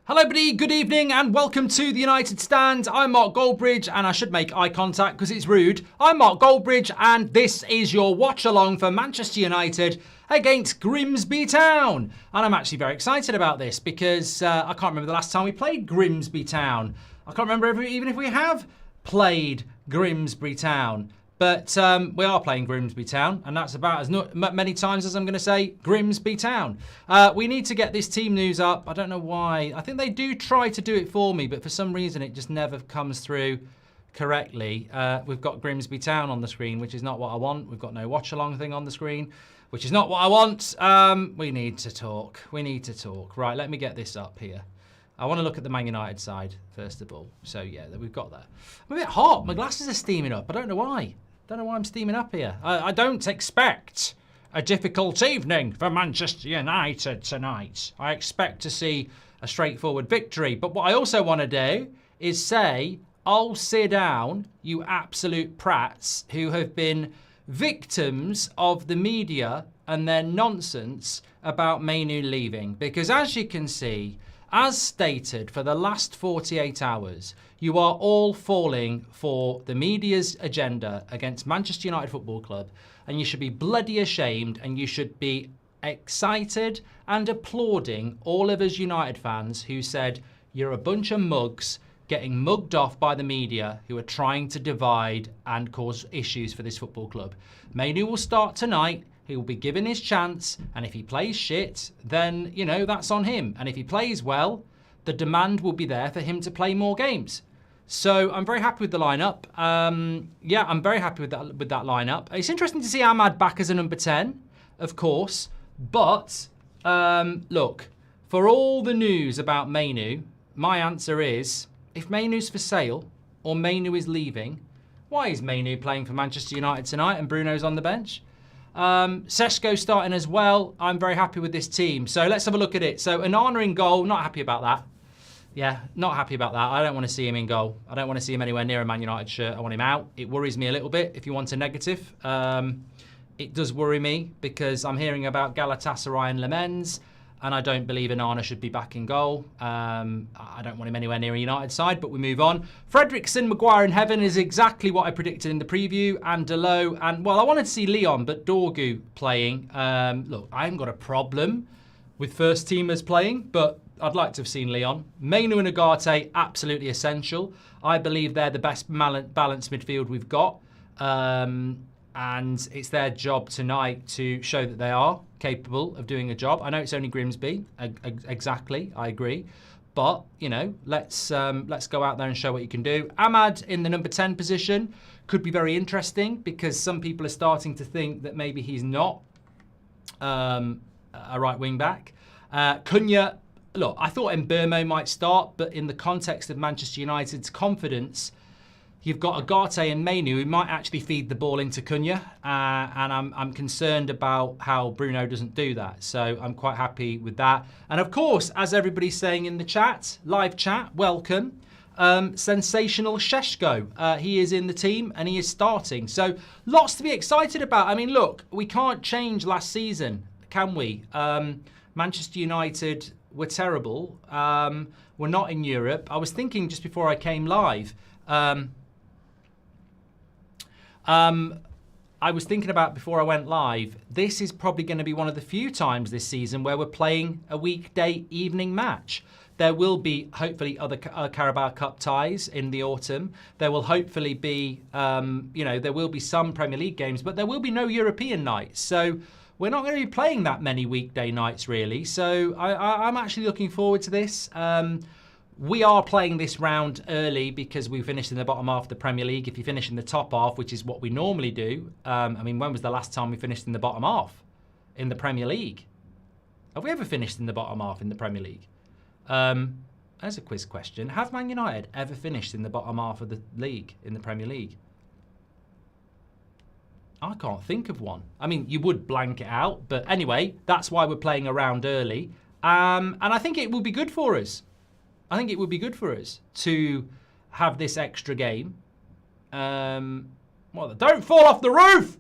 Hello everybody, good evening and welcome to the United Stand. I'm Mark Goldbridge and I should make eye contact because it's rude. I'm Mark Goldbridge and this is your watch along for Manchester United against Grimsby Town. And I'm actually very excited about this because I can't remember the last time we played Grimsby Town. I can't remember even if we have played Grimsby Town. But we are playing Grimsby Town, and that's about as many times as I'm going to say Grimsby Town. We need to get this team news up. I don't know why. I think they do try to do it for me, but for some reason it just never comes through correctly. We've got Grimsby Town on the screen, which is not what I want. We've got no watch-along thing on the screen, which is not what I want. We need to talk. We need to talk. Right, let me get this up here. I want to look at the Man United side, first of all. So, yeah, we've got that. I'm a bit hot. My glasses are steaming up. I don't know why. Don't know why I'm steaming up here. I don't expect a difficult evening for Manchester United tonight. I expect to see a straightforward victory. But what I also want to do is say, oh, sit down, you absolute prats who have been victims of the media and their nonsense about Man Utd leaving. Because as you can see, as stated for the last 48 hours, you are all falling for the media's agenda against Manchester United Football Club, and you should be bloody ashamed, and you should be excited and applauding all of us United fans who said you're a bunch of mugs getting mugged off by the media who are trying to divide and cause issues for this football club. Man Utd will start tonight. He will be given his chance, and if he plays shit, then, you know, that's on him. And if he plays well, the demand will be there for him to play more games. So I'm very happy with the lineup. Yeah, I'm very happy with that lineup. It's interesting to see Ahmad back as a number 10, of course. But, look, for all the news about Man Utd, my answer is, if Man Utd's for sale, or Man Utd is leaving, why is Man Utd playing for Manchester United tonight and Bruno's on the bench? Seshko starting as well. I'm very happy with this team. So let's have a look at it. So Onana in goal. Not happy about that. Yeah, not happy about that. I don't want to see him in goal. I don't want to see him anywhere near a Man United shirt. I want him out. It worries me a little bit if you want a negative. It does worry me because I'm hearing about Galatasaray and Le Mans, and I don't believe Onana should be back in goal. I don't want him anywhere near a United side, but we move on. Fredrickson, Maguire in heaven is exactly what I predicted in the preview. And Delo, and well, I wanted to see Leon, but Dorgu playing. Look, I haven't got a problem with first teamers playing, but I'd like to have seen Leon. Mainu and Agate, absolutely essential. I believe they're the best balanced midfield we've got. And it's their job tonight to show that they are capable of doing a job. I know it's only Grimsby, exactly, I agree. But, you know, let's go out there and show what you can do. Ahmad in the number 10 position could be very interesting because some people are starting to think that maybe he's not a right wing back. Cunha, look, I thought Mbeumo might start, but in the context of Manchester United's confidence, you've got Agate and Mainu who might actually feed the ball into Cunha, and I'm concerned about how Bruno doesn't do that. So I'm quite happy with that. And of course, as everybody's saying in the chat, live chat, welcome, sensational Seshko. He is in the team and he is starting. So lots to be excited about. I mean, look, we can't change last season, can we? Manchester United were terrible. We're not in Europe. I was thinking just before I came live, I was thinking about before I went live, this is probably going to be one of the few times this season where we're playing a weekday evening match. There will be, hopefully, other Carabao Cup ties in the autumn. There will hopefully be, there will be some Premier League games, but there will be no European nights. So we're not going to be playing that many weekday nights, really. So I'm actually looking forward to this. We are playing this round early because we finished in the bottom half of the Premier League. If you finish in the top half, which is what we normally do, I mean, when was the last time we finished in the bottom half in the Premier League? Have we ever finished in the bottom half in the Premier League? There's a quiz question. Have Man United ever finished in the bottom half of the league, in the Premier League? I can't think of one. I mean, you would blank it out, but anyway, that's why we're playing a round early. And I think it will be good for us. I think it would be good for us to have this extra game. Well, don't fall off the roof!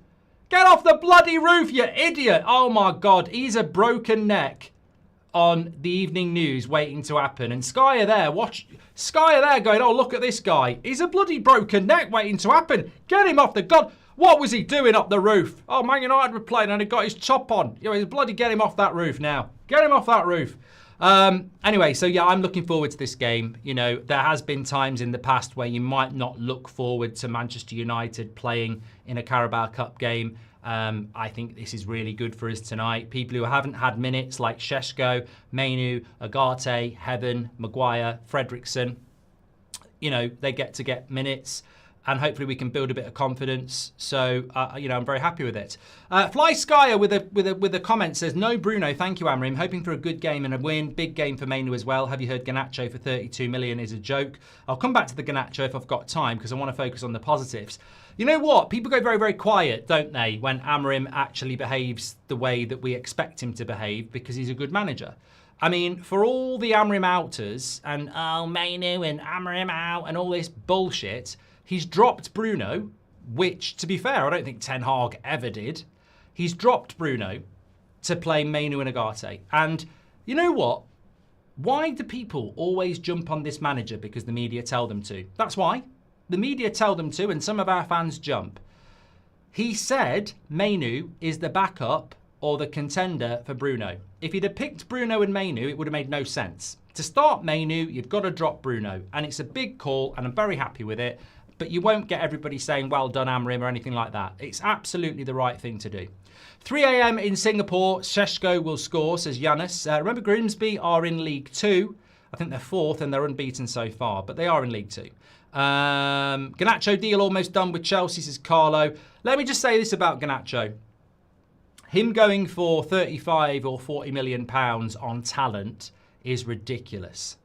Get off the bloody roof, you idiot! Oh my God, he's a broken neck. on the evening news waiting to happen. And Sky are there, Sky are there going, oh, look at this guy. He's a bloody broken neck waiting to happen. Get him off the god. What was he doing up the roof? Oh, Man United were playing and he got his chop on. You know, he's bloody get him off that roof now. Get him off that roof. Anyway, so yeah, I'm looking forward to this game. You know, there has been times in the past where you might not look forward to Manchester United playing in a Carabao Cup game. I think this is really good for us tonight. People who haven't had minutes like Šeško, Mainu, Agate, Heaven, Maguire, Fredrickson, you know, they get to get minutes. And hopefully we can build a bit of confidence. So, you know, I'm very happy with it. Fly Skyer with a comment says, no Bruno, thank you, Amrim. Hoping for a good game and a win. Big game for Mainu as well. Have you heard Garnacho for 32 million is a joke? I'll come back to the Garnacho if I've got time because I want to focus on the positives. You know what? People go very, very quiet, don't they, when Amrim actually behaves the way that we expect him to behave because he's a good manager. I mean, for all the Amrim outers and, oh, Mainu and Amrim out and all this bullshit, he's dropped Bruno, which, to be fair, I don't think Ten Hag ever did. He's dropped Bruno to play Mainu and Agate. And you know what? Why do people always jump on this manager because the media tell them to? That's why. The media tell them to, and some of our fans jump. He said Mainu is the backup or the contender for Bruno. If he'd have picked Bruno and Mainu, it would have made no sense. To start Mainu, you've got to drop Bruno. And it's a big call, and I'm very happy with it. But you won't get everybody saying, well done, Amrim, or anything like that. It's absolutely the right thing to do. 3 a.m. in Singapore, Šeško will score, says Yanis. Remember, Grimsby are in League 2. I think they're 4th and they're unbeaten so far, but they are in League 2. Garnacho deal almost done with Chelsea, says Carlo. Let me just say this about Garnacho. Him going for 35 or 40 million pounds on talent is ridiculous.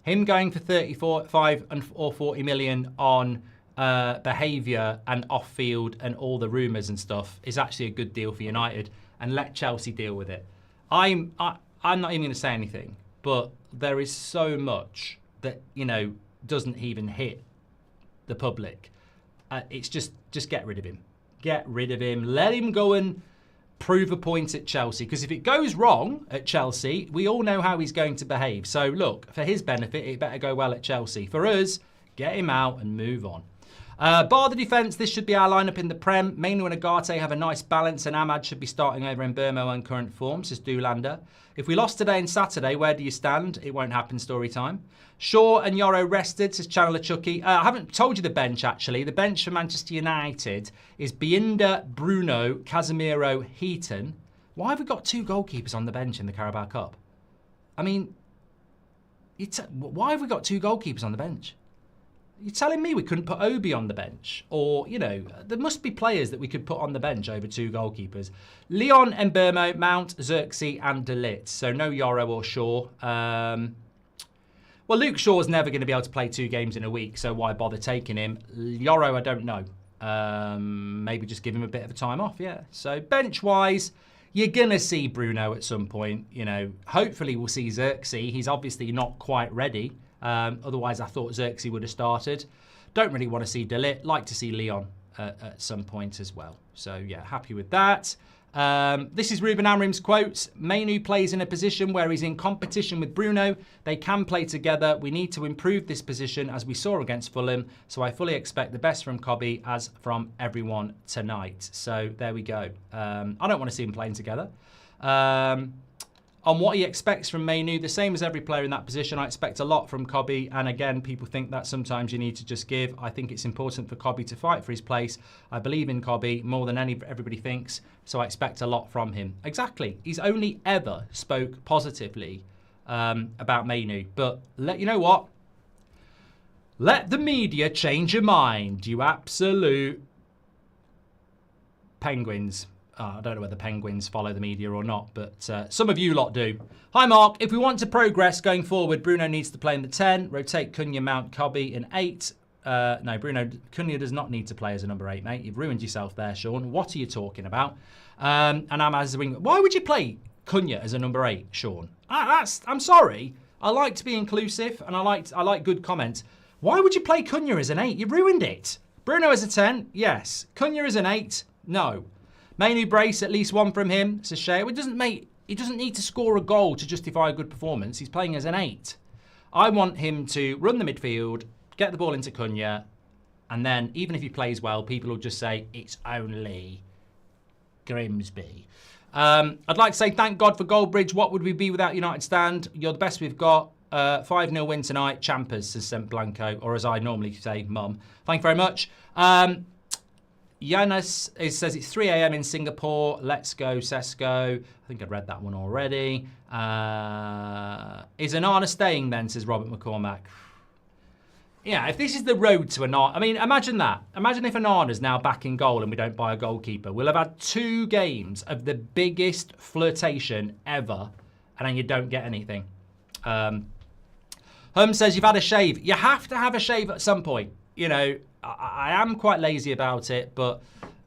Him going for 35 or 40 million on behaviour and off-field and all the rumours and stuff is actually a good deal for United, and let Chelsea deal with it. I'm not even going to say anything, but there is so much that, you know, doesn't even hit the public. It's just get rid of him. Get rid of him. Let him go and prove a point at Chelsea, because if it goes wrong at Chelsea, we all know how he's going to behave. So look, for his benefit, it better go well at Chelsea. For us, get him out and move on. Bar the defence, this should be our lineup in the Prem. Mainu and Agate have a nice balance, and Ahmad should be starting over in Burmo on current form, says Doolander. If we lost today and Saturday, where do you stand? It won't happen, story time. Shaw and Yoro rested, says Channeler Chucky. I haven't told you the bench, actually. The bench for Manchester United is Binder, Bruno, Casemiro, Heaton. Why have we got 2 goalkeepers on the bench in the Carabao Cup? I mean, why have we got 2 goalkeepers on the bench? You're telling me we couldn't put Obi on the bench? Or, you know, there must be players that we could put on the bench over 2 goalkeepers. Leon, Mbermo, Mount, Xerxes and De Ligt. So no Yoro or Shaw. Well, Luke Shaw's never going to be able to play 2 games in a week, so why bother taking him? Yoro, I don't know. Maybe just give him a bit of a time off, yeah. So bench-wise, you're going to see Bruno at some point. You know, hopefully we'll see Xerxes. He's obviously not quite ready. Otherwise, I thought Xerxes would have started. Don't really want to see De Ligt. Like to see Leon at some point as well. So, yeah, happy with that. This is Ruben Amrim's quotes. Mainu plays in a position where he's in competition with Bruno. They can play together. We need to improve this position as we saw against Fulham. So I fully expect the best from Cobby as from everyone tonight. So there we go. I don't want to see them playing together. On what he expects from Mainu, the same as every player in that position, I expect a lot from Cobby. And again, people think that sometimes you need to just give. I think it's important for Cobby to fight for his place. I believe in Cobby more than everybody thinks, so I expect a lot from him. Exactly. He's only ever spoke positively about Mainu. But you know what? Let the media change your mind, you absolute penguins. I don't know whether penguins follow the media or not, but some of you lot do. Hi, Mark. If we want to progress going forward, Bruno needs to play in the 10. Rotate Cunha, Mount, Cobby in 8. No, Cunha does not need to play as a number 8, mate. You've ruined yourself there, Sean. What are you talking about? And I'm as a wing. Why would you play Cunha as a number 8, Sean? I'm sorry. I like to be inclusive, and I like good comments. Why would you play Cunha as an 8? You've ruined it. Bruno as a 10? Yes. Cunha as an 8? No. Mainu brace, at least 1 from him. It's a shame. It doesn't make He doesn't need to score a goal to justify a good performance. He's playing as an 8. I want him to run the midfield, get the ball into Cunha, and then even if he plays well, people will just say, it's only Grimsby. I'd like to say thank God for Goldbridge. What would we be without United Stand? You're the best we've got. 5-0 win tonight. Champers, says St. Blanco, or as I normally say, Mum. Thank you very much. Yanis says it's 3 a.m. in Singapore. Let's go, Sesko. I think I'd read that one already. Is Onana staying then, says Robert McCormack. Yeah, if this is the road to Onana, I mean, imagine that. Imagine if Onana's now back in goal and we don't buy a goalkeeper. We'll have had 2 games of the biggest flirtation ever, and then you don't get anything. Hum says you've had a shave. You have to have a shave at some point. You know, I am quite lazy about it, but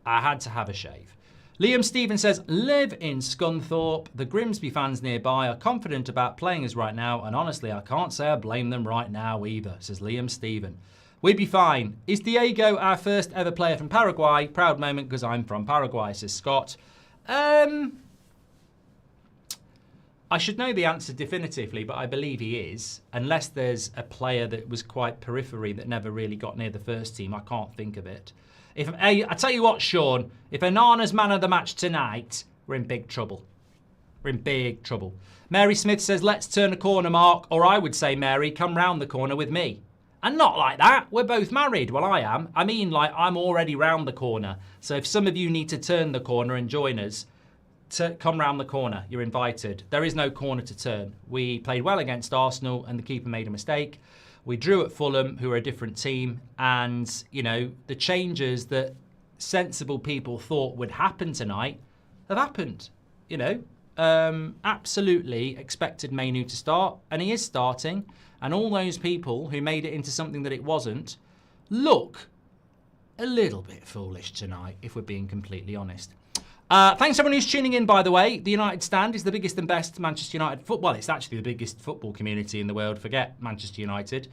I had to have a shave. Liam Stephen says, live in Scunthorpe. The Grimsby fans nearby are confident about playing us right now, and honestly, I can't say I blame them right now either, says Liam Stephen. We'd be fine. Is Diego our first ever player from Paraguay? Proud moment because I'm from Paraguay, says Scott. I should know the answer definitively, but I believe he is. Unless there's a player that was quite periphery that never really got near the first team. I can't think of it. I tell you what, Sean, if Onana's man of the match tonight, we're in big trouble. We're in big trouble. Mary Smith says, let's turn a corner, Mark. Or I would say, Mary, come round the corner with me. And not like that. We're both married. Well, I am. I mean, like, I'm already round the corner. So if some of you need to turn the corner and join us, come round the corner. You're invited. There is no corner to turn. We played well against Arsenal and the keeper made a mistake. We drew at Fulham, who are a different team. And, you know, the changes that sensible people thought would happen tonight have happened. You know, absolutely expected Man Utd to start. And he is starting. And all those people who made it into something that it wasn't look a little bit foolish tonight, if we're being completely honest. Thanks everyone who's tuning in, by the way. The United Stand is the biggest and best Manchester United football. Well, it's actually the biggest football community in the world. Forget Manchester United.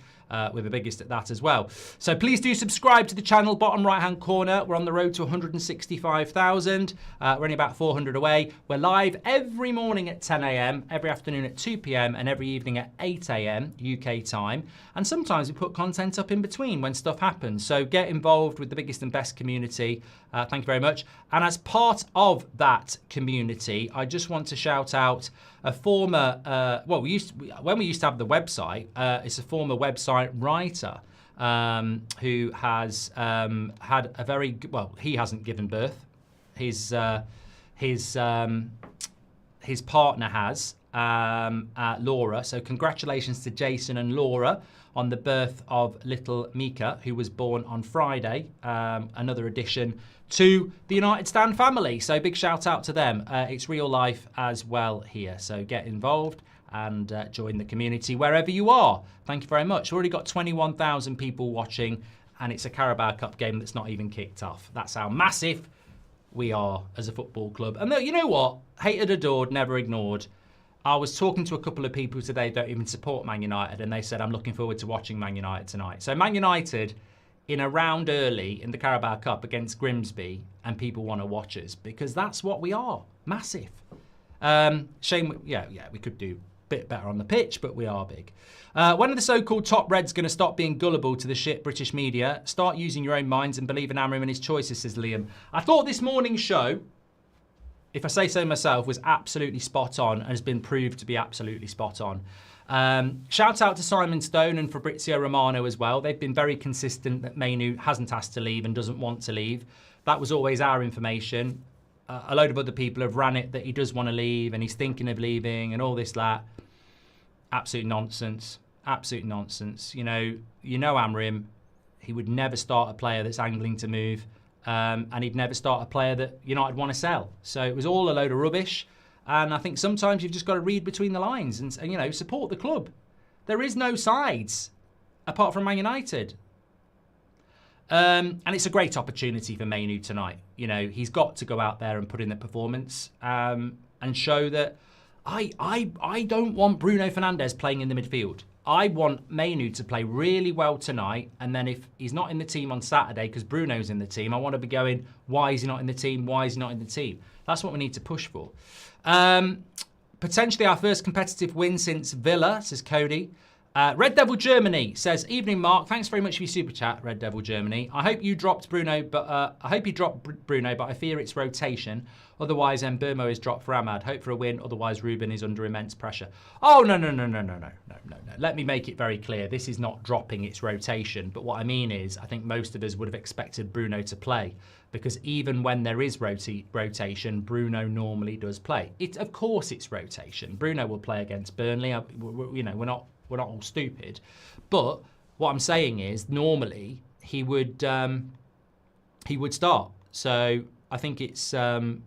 We're the biggest at that as well. So please do subscribe to the channel, bottom right-hand corner. We're on the road to 165,000. We're only about 400 away. We're live every morning at 10 a.m, every afternoon at 2 p.m, and every evening at 8 a.m. UK time. And sometimes we put content up in between when stuff happens. So get involved with the biggest and best community. Thank you very much. And as part of that community, I just want to shout out a former, when we used to have the website, it's a former website writer who has had a very, well, he hasn't given birth. His partner has, Laura. So congratulations to Jason and Laura on the birth of little Mika, who was born on Friday. Another addition to the United Stand family. So big shout out to them. It's real life as well here. So get involved and join the community wherever you are. Thank you very much. We've already got 21,000 people watching, and it's a Carabao Cup game that's not even kicked off. That's how massive we are as a football club. And you know what? Hated, adored, never ignored. I was talking to a couple of people today that don't even support Man United, and they said, I'm looking forward to watching Man United tonight. So Man United in a round early in the Carabao Cup against Grimsby, and people want to watch us because that's what we are. Massive. Shame, yeah, we could do a bit better on the pitch, but we are big. When are the so-called top Reds going to stop being gullible to the shit British media? Start using your own minds and believe in Amram and his choices, says Liam. I thought this morning's show, if I say so myself, was absolutely spot on and has been proved to be absolutely spot on. Shout out to Simon Stone and Fabrizio Romano as well. They've been very consistent that Mainu hasn't asked to leave and doesn't want to leave. That was always our information. A load of other people have ran it that he does want to leave and he's thinking of leaving and all this, that. Absolute nonsense. Absolute nonsense. You know Amram, he would never start a player that's angling to move. And he'd never start a player that United want to sell. So it was all a load of rubbish. And I think sometimes you've just got to read between the lines and you know, support the club. There is no sides apart from Man United. And it's a great opportunity for Mainu tonight. You know, he's got to go out there and put in the performance and show that I don't want Bruno Fernandes playing in the midfield. I want Mainu to play really well tonight, and then if he's not in the team on Saturday because Bruno's in the team, I want to be going, why is he not in the team? Why is he not in the team? That's what we need to push for. Potentially our first competitive win since Villa, says Cody. Red Devil Germany says, evening Mark, thanks very much for your super chat, Red Devil Germany. I hope you dropped Bruno, but I fear it's rotation. Otherwise, Mbermo is dropped for Ahmad. Hope for a win, otherwise Ruben is under immense pressure. Oh, no. Let me make it very clear. This is not dropping, it's rotation. But what I mean is, I think most of us would have expected Bruno to play, because even when there is rotation, Bruno normally does play. Of course it's rotation. Bruno will play against Burnley. We're not all stupid. But what I'm saying is, normally he would start. So I think it's a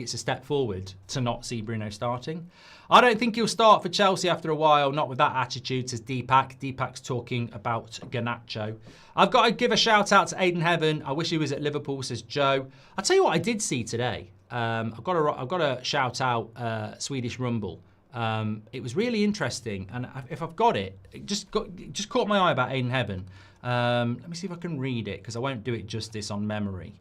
step forward to not see Bruno starting. I don't think he'll start for Chelsea after a while, not with that attitude, says Deepak. Deepak's talking about Garnacho. I've got to give a shout out to Aiden Heaven. I wish he was at Liverpool, says Joe. I'll tell you what I did see today. I've got to shout out Swedish Rumble. It was really interesting, and if I've got it, just caught my eye about Aiden Heaven. Let me see if I can read it, because I won't do it justice on memory.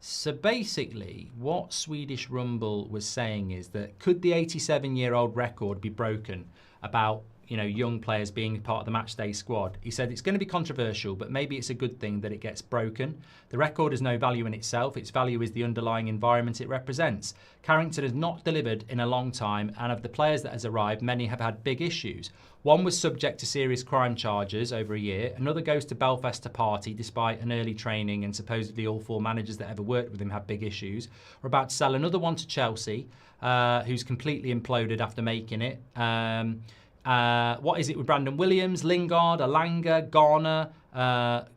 So basically, what Swedish Rumble was saying is that could the 87-year-old record be broken about young players being part of the matchday squad? He said it's going to be controversial, but maybe it's a good thing that it gets broken. The record has no value in itself. Its value is the underlying environment it represents. Carrington has not delivered in a long time, and of the players that has arrived, many have had big issues. One was subject to serious crime charges over a year. Another goes to Belfast to party despite an early training, and supposedly all 4 managers that ever worked with him had big issues. We're about to sell another one to Chelsea, who's completely imploded after making it. What is it with Brandon Williams, Lingard, Alanga, Garner,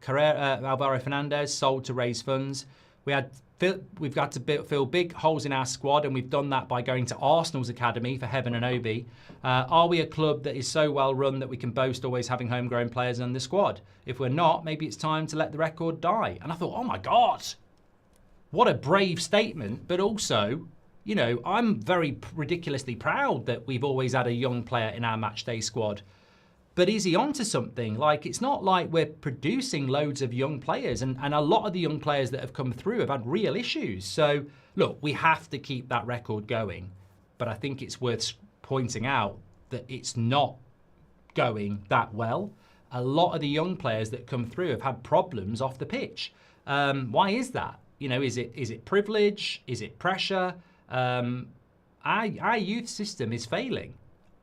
Carrera, Alvaro Fernandez sold to raise funds? We've got to fill big holes in our squad, and we've done that by going to Arsenal's academy for Heaven and Obi. Are we a club that is so well run that we can boast always having homegrown players in the squad? If we're not, maybe it's time to let the record die. And I thought, oh my God, what a brave statement. But also, I'm very ridiculously proud that we've always had a young player in our matchday squad. But is he onto something? Like, it's not like we're producing loads of young players, and a lot of the young players that have come through have had real issues. So, look, we have to keep that record going. But I think it's worth pointing out that it's not going that well. A lot of the young players that come through have had problems off the pitch. Why is that? Is it privilege? Is it pressure? Our youth system is failing.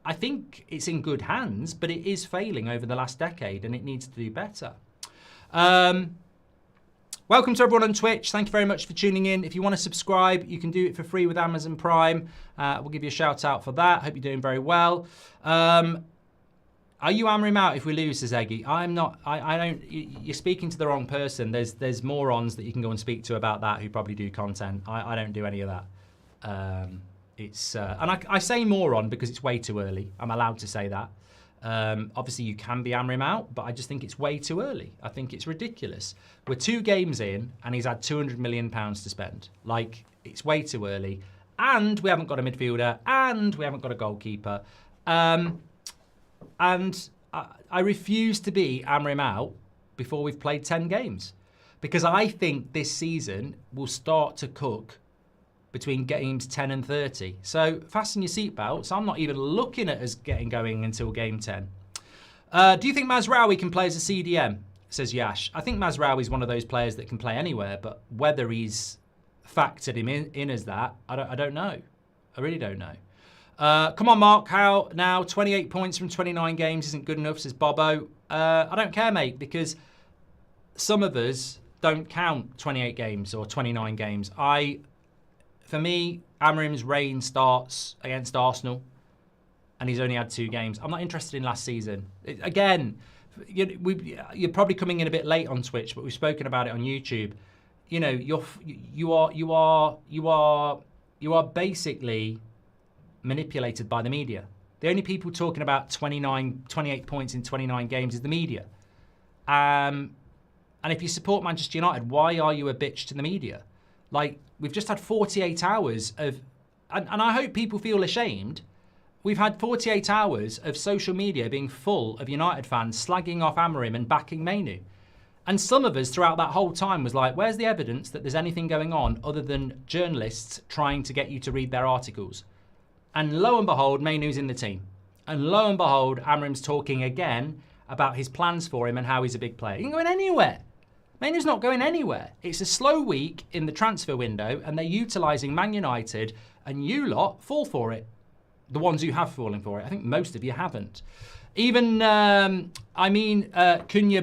I think it's in good hands, but it is failing over the last decade, and it needs to do better. Welcome to everyone on Twitch. Thank you very much for tuning in. If you want to subscribe, you can do it for free with Amazon Prime. We'll give you a shout out for that. Hope you're doing very well. Are you hammering out if we lose, says Eggy? I'm not. I don't. You're speaking to the wrong person. There's morons that you can go and speak to about that who probably do content. I don't do any of that. And I say moron because it's way too early. I'm allowed to say that. Obviously, you can be hammering him out, but I just think it's way too early. I think it's ridiculous. We're 2 games in, and he's had £200 million to spend. Like, it's way too early. And we haven't got a midfielder, and we haven't got a goalkeeper. And I refuse to be hammering him out before we've played 10 games. Because I think this season will start to cook between games 10 and 30. So fasten your seatbelts. I'm not even looking at us getting going until game 10. Do you think Mazraoui can play as a CDM? Says Yash. I think Mazraoui is one of those players that can play anywhere, but whether he's factored him in as that, I don't know. I really don't know. Come on, Mark. How now? 28 points from 29 games isn't good enough, says Bobo. I don't care, mate, because some of us don't count 28 games or 29 games. For me, Amarim's reign starts against Arsenal, and he's only had 2 games. I'm not interested in last season. Again, you're probably coming in a bit late on Twitch, but we've spoken about it on YouTube. You are basically manipulated by the media. The only people talking about 28 points in 29 games is the media. And if you support Manchester United, why are you a bitch to the media? Like, we've just had 48 hours of, and I hope people feel ashamed, we've had 48 hours of social media being full of United fans slagging off Amarim and backing Mainu. And some of us throughout that whole time was like, where's the evidence that there's anything going on other than journalists trying to get you to read their articles? And lo and behold, Mainoo's in the team. And lo and behold, Amrim's talking again about his plans for him and how he's a big player. He ain't going anywhere. Mainoo's not going anywhere. It's a slow week in the transfer window, and they're utilising Man United, and you lot fall for it. The ones who have fallen for it. I think most of you haven't. Even, Cunha,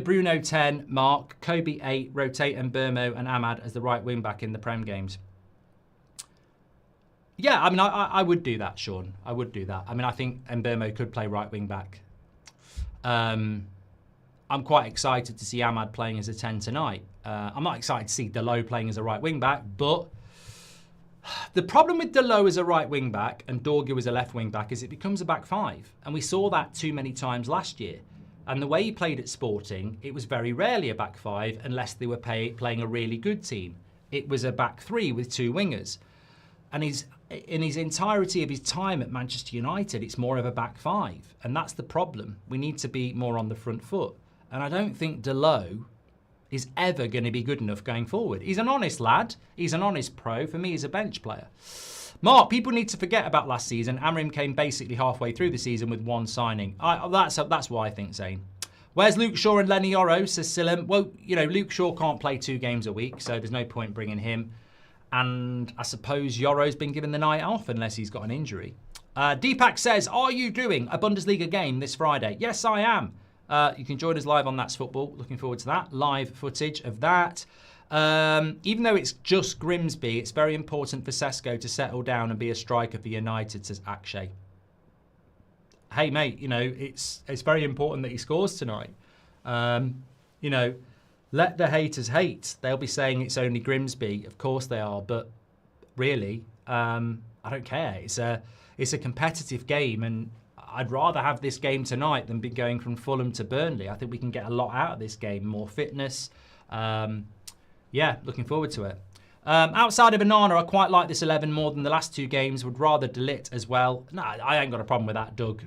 Bruno 10, Mark, Kobe 8, rotate and Burmo and Ahmad as the right wing back in the Prem games. Yeah, I mean, I would do that, Sean. I would do that. I mean, I think Mbeumo could play right wing back. I'm quite excited to see Ahmad playing as a 10 tonight. I'm not excited to see Dalot playing as a right wing back, but the problem with Dalot as a right wing back and Dorgu as a left wing back is it becomes a back five. And we saw that too many times last year. And the way he played at Sporting, it was very rarely a back five unless they were playing a really good team. It was a back three with two wingers. And in his entirety of his time at Manchester United, it's more of a back five. And that's the problem. We need to be more on the front foot. And I don't think Dalot is ever going to be good enough going forward. He's an honest lad. He's an honest pro. For me, he's a bench player. Mark, people need to forget about last season. Amrim came basically halfway through the season with one signing. That's what I think, Zane. Where's Luke Shaw and Lenny Oro, says Silam. Well, you know, Luke Shaw can't play 2 games a week, so there's no point bringing him. And I suppose Yoro's been given the night off unless he's got an injury. Deepak says, are you doing a Bundesliga game this Friday? Yes, I am. You can join us live on That's Football. Looking forward to that. Live footage of that. Even though it's just Grimsby, it's very important for Sesko to settle down and be a striker for United, says Akshay. Hey, mate, you know, it's very important that he scores tonight. You know, let the haters hate. They'll be saying it's only Grimsby. Of course they are, but really, I don't care. It's a competitive game, and I'd rather have this game tonight than be going from Fulham to Burnley. I think we can get a lot out of this game. More fitness. Yeah, looking forward to it. Outside of Onana, I quite like this 11 more than the last 2 games. Would rather Delit as well. No, I ain't got a problem with that, Doug.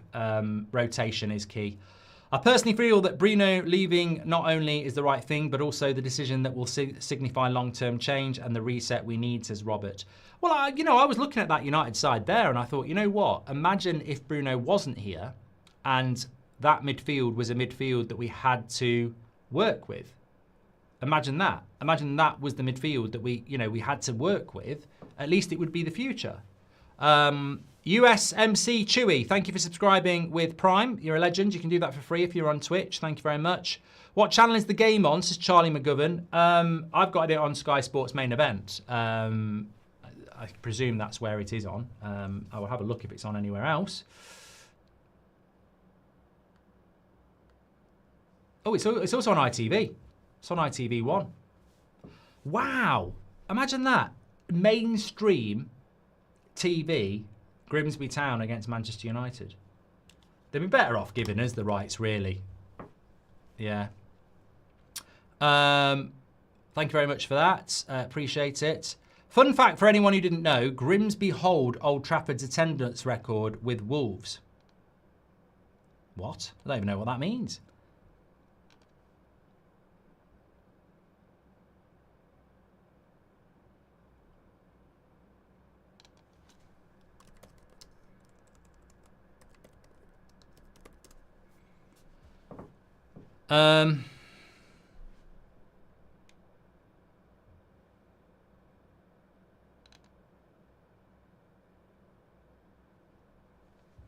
Rotation is key. I personally feel that Bruno leaving not only is the right thing, but also the decision that will signify long-term change and the reset we need, says Robert. Well, I was looking at that United side there and I thought, you know what? Imagine if Bruno wasn't here and that midfield was a midfield that we had to work with. Imagine that. Imagine that was the midfield that we had to work with. At least it would be the future. USMC Chewy, thank you for subscribing with Prime. You're a legend. You can do that for free if you're on Twitch. Thank you very much. What channel is the game on, says Charlie McGovern. I've got it on Sky Sports Main Event. I presume that's where it is on. I will have a look if it's on anywhere else. Oh, it's also on ITV. It's on ITV1. Wow. Imagine that. Mainstream TV, Grimsby Town against Manchester United. They'd be better off giving us the rights, really. Yeah. Thank you very much for that. Appreciate it. Fun fact for anyone who didn't know, Grimsby hold Old Trafford's attendance record with Wolves. What? I don't even know what that means. Don't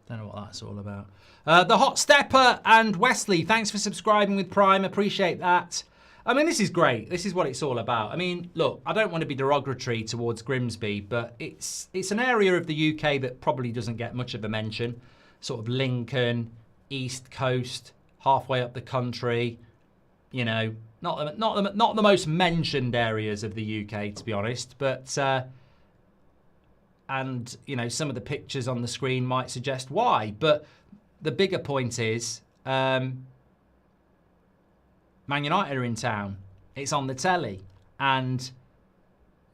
know what that's all about. The Hot Stepper and Wesley, thanks for subscribing with Prime. Appreciate that. I mean, this is great. This is what it's all about. I mean, look, I don't want to be derogatory towards Grimsby, but it's an area of the UK that probably doesn't get much of a mention. Sort of Lincoln, East Coast, halfway up the country. You know, not the most mentioned areas of the UK, to be honest. But and you know, some of the pictures on the screen might suggest why. But the bigger point is, Man United are in town. It's on the telly, and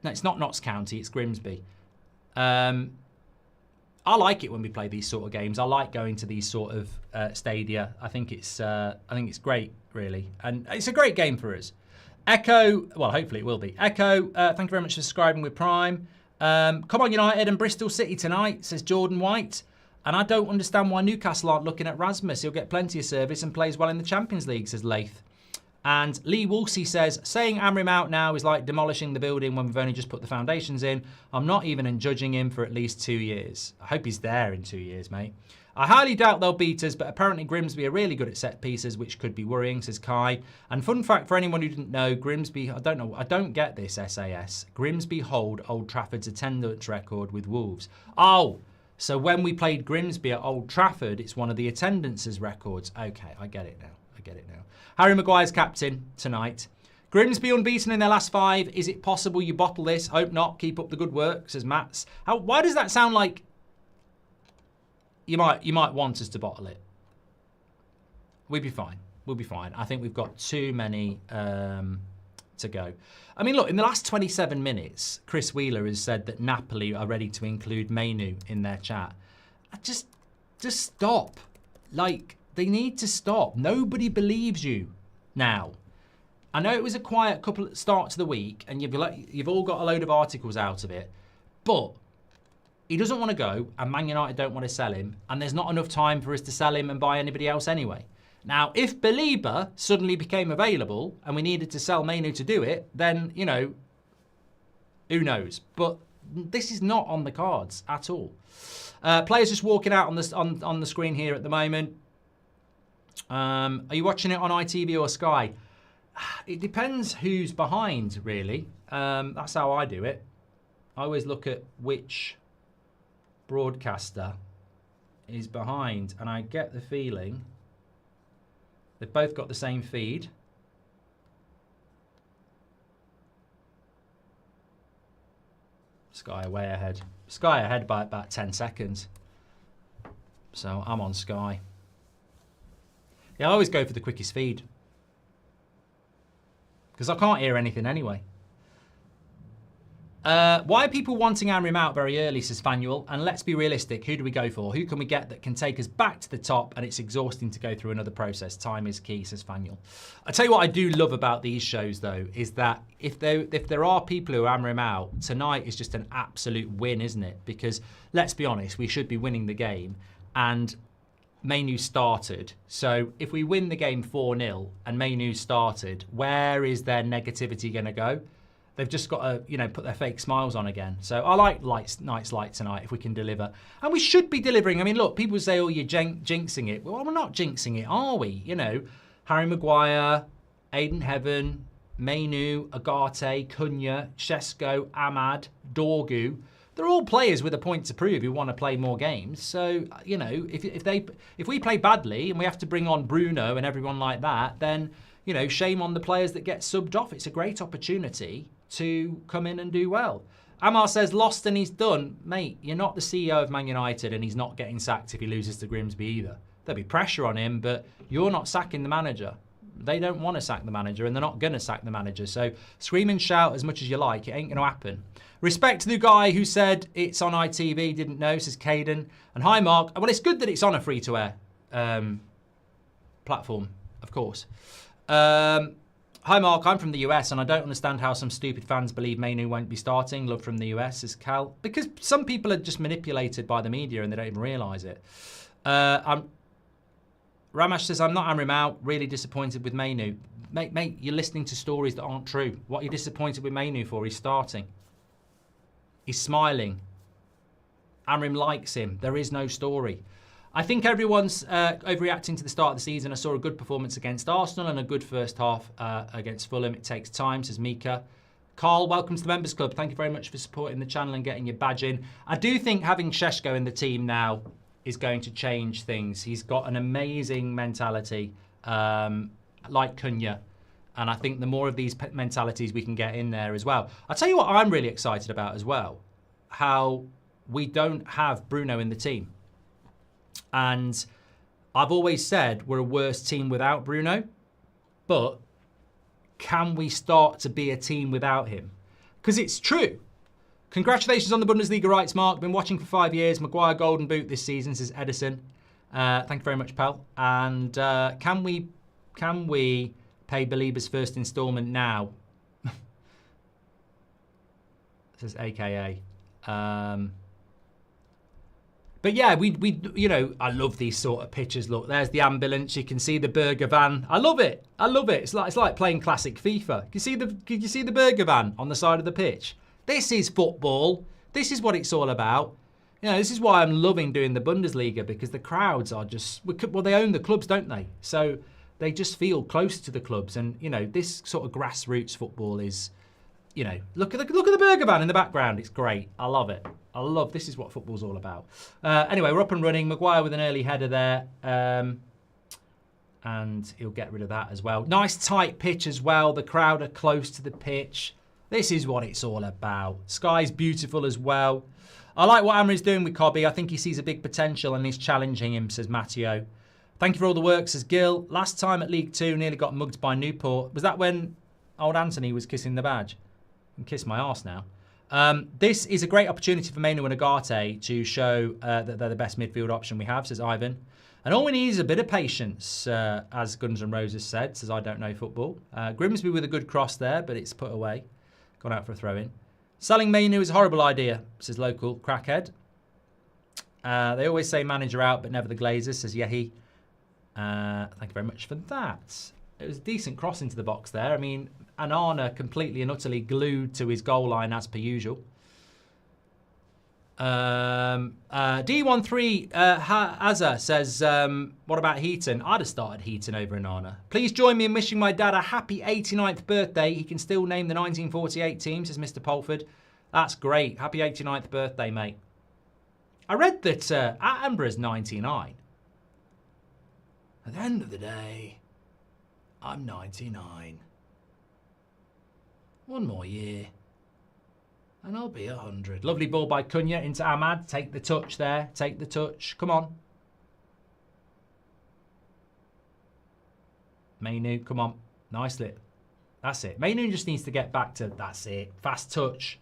no, it's not Notts County. It's Grimsby. I like it when we play these sort of games. I like going to these sort of stadia. I think it's great, really, and it's a great game for us. Echo, well, hopefully it will be. Echo, thank you very much for subscribing with Prime. Come on United and Bristol City tonight, says Jordan White. And I don't understand why Newcastle aren't looking at Rasmus. He'll get plenty of service and plays well in the Champions League, says Lath. And Lee Woolsey says, saying Amrim out now is like demolishing the building when we've only just put the foundations in. I'm not even judging him for at least 2 years. I hope he's there in 2 years, mate. I highly doubt they'll beat us, but apparently Grimsby are really good at set pieces, which could be worrying, says Kai. And fun fact for anyone who didn't know, Grimsby, I don't get this, SAS. Grimsby hold Old Trafford's attendance record with Wolves. Oh, so when we played Grimsby at Old Trafford, it's one of the attendances records. Okay, I get it now. Harry Maguire's captain tonight. Grimsby unbeaten in their last 5. Is it possible you bottle this? Hope not. Keep up the good work, says Mats. Why does that sound like you might want us to bottle it? We'll be fine. We'll be fine. I think we've got too many to go. I mean, look, in the last 27 minutes, Chris Wheeler has said that Napoli are ready to include Mainu in their chat. Just stop. Like, they need to stop. Nobody believes you now. I know it was a quiet start to the week, and you've all got a load of articles out of it, but he doesn't want to go, and Man United don't want to sell him, and there's not enough time for us to sell him and buy anybody else anyway. Now, if Belieber suddenly became available and we needed to sell Mainu to do it, then, you know, who knows? But this is not on the cards at all. Players just walking out on the screen here at the moment. Are you watching it on ITV or Sky? It depends who's behind, really. That's how I do it. I always look at which broadcaster is behind, and I get the feeling they've both got the same feed. Sky way ahead. Sky ahead by about 10 seconds. So I'm on Sky. Yeah, I always go for the quickest feed, because I can't hear anything anyway. Why are people wanting Amrim out very early, says Fanuel? And let's be realistic, who do we go for? Who can we get that can take us back to the top? And it's exhausting to go through another process. Time is key, says Fanuel. I tell you what I do love about these shows, though, is that if there are people who are Amrim out, tonight is just an absolute win, isn't it? Because let's be honest, we should be winning the game. And Mainu started. So if we win the game 4-0 and Mainu started, where is their negativity going to go? They've just got to, you know, put their fake smiles on again. So I like nights like tonight if we can deliver. And we should be delivering. I mean, look, people say, oh, you're jinxing it. Well, we're not jinxing it, are we? You know, Harry Maguire, Aiden Heaven, Mainu, Agate, Cunha, Shesko, Ahmad, Dorgu. They're all players with a point to prove who want to play more games. So, you know, if we play badly and we have to bring on Bruno and everyone like that, then, you know, shame on the players that get subbed off. It's a great opportunity to come in and do well. Amar says, lost and he's done. Mate, you're not the CEO of Man United, and he's not getting sacked if he loses to Grimsby either. There'll be pressure on him, but you're not sacking the manager. They don't want to sack the manager, and they're not going to sack the manager. So scream and shout as much as you like. It ain't going to happen. Respect to the guy who said it's on ITV, didn't know, says Caden. And hi, Mark. Well, it's good that it's on a free-to-air platform, of course. Hi, Mark. I'm from the US, and I don't understand how some stupid fans believe Mainu won't be starting. Love from the US, says Cal. Because some people are just manipulated by the media, and they don't even realise it. Ramash says, I'm not Amrim out. Really disappointed with Mainu. Mate, you're listening to stories that aren't true. What are you disappointed with Mainu for? He's starting. He's smiling. Amrim likes him. There is no story. I think everyone's overreacting to the start of the season. I saw a good performance against Arsenal and a good first half against Fulham. It takes time, says Mika. Carl, welcome to the Members Club. Thank you very much for supporting the channel and getting your badge in. I do think having Shesko in the team now is going to change things. He's got an amazing mentality, like Cunha. And I think the more of these mentalities we can get in there as well. I'll tell you what I'm really excited about as well. How we don't have Bruno in the team. And I've always said we're a worse team without Bruno. But can we start to be a team without him? Because it's true. Congratulations on the Bundesliga rights, Mark. Been watching for 5 years. Maguire Golden Boot this season, says Edison. Thank you very much, pal. And can we pay Belieber's first instalment now? Says AKA. But yeah, we you know, I love these sort of pictures. Look, there's the ambulance. You can see the burger van. I love it. I love it. It's like playing classic FIFA. Can you see the burger van on the side of the pitch? This is football. This is what it's all about. You know, this is why I'm loving doing the Bundesliga, because the crowds are just, well, they own the clubs, don't they? So they just feel close to the clubs. And, you know, this sort of grassroots football is, you know, look at the burger van in the background. It's great. I love it. This is what football's all about. Anyway, we're up and running. Maguire with an early header there. And he'll get rid of that as well. Nice tight pitch as well. The crowd are close to the pitch. This is what it's all about. Sky's beautiful as well. I like what Amri's doing with Cobby. I think he sees a big potential and he's challenging him, says Matteo. Thank you for all the work, says Gil. Last time at League 2, nearly got mugged by Newport. Was that when old Anthony was kissing the badge? I can kiss my arse now. This is a great opportunity for Mainu and Agate to show that they're the best midfield option we have, says Ivan. And all we need is a bit of patience, as Guns N' Roses said, says I don't know football. Grimsby with a good cross there, but it's put away. Gone out for a throw-in. Selling Mainu is a horrible idea, says local crackhead. They always say manager out, but never the Glazers, says Yehi. Thank you very much for that. It was a decent cross into the box there. I mean, Anana completely and utterly glued to his goal line as per usual. D13 Azza says, what about Heaton? I'd have started Heaton over Anana. Please join me in wishing my dad a happy 89th birthday. He can still name the 1948 team, says Mr. Polford. That's great. Happy 89th birthday, mate. I read that Attenborough's 99. At the end of the day, I'm 99. One more year. And I'll be 100. Lovely ball by Cunha into Ahmad. Take the touch there. Take the touch. Come on. Mainu, come on. Nicely. That's it. Mainu just needs to get back to, that's it. Fast touch.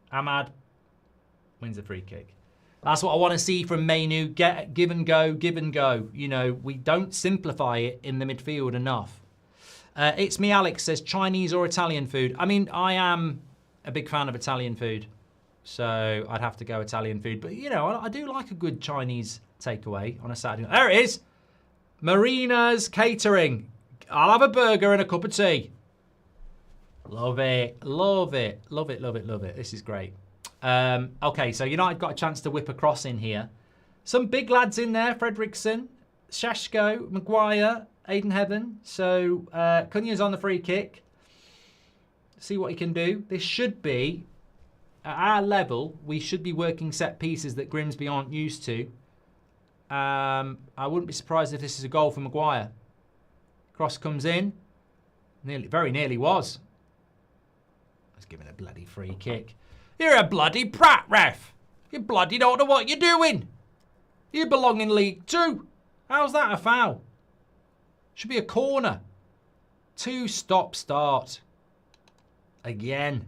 Ahmad wins the free kick. That's what I want to see from Mainu. Give and go, give and go. You know, we don't simplify it in the midfield enough. It's me, Alex, says Chinese or Italian food. I mean, I am a big fan of Italian food, so I'd have to go Italian food. But, you know, I do like a good Chinese takeaway on a Saturday. There it is. Marina's Catering. I'll have a burger and a cup of tea. Love it. Love it. Love it, love it, love it. This is great. Okay, so United got a chance to whip a cross in here. Some big lads in there. Fredrickson, Shashko, Maguire, Aiden Heaven. So Cunha's on the free kick. See what he can do. This should be, at our level, we should be working set pieces that Grimsby aren't used to. I wouldn't be surprised if this is a goal for Maguire. Cross comes in. Very nearly was. Let's give it a bloody free kick. You're a bloody prat, ref. You bloody don't know what you're doing. You belong in League 2. How's that a foul? Should be a corner. 2 stop start. Again.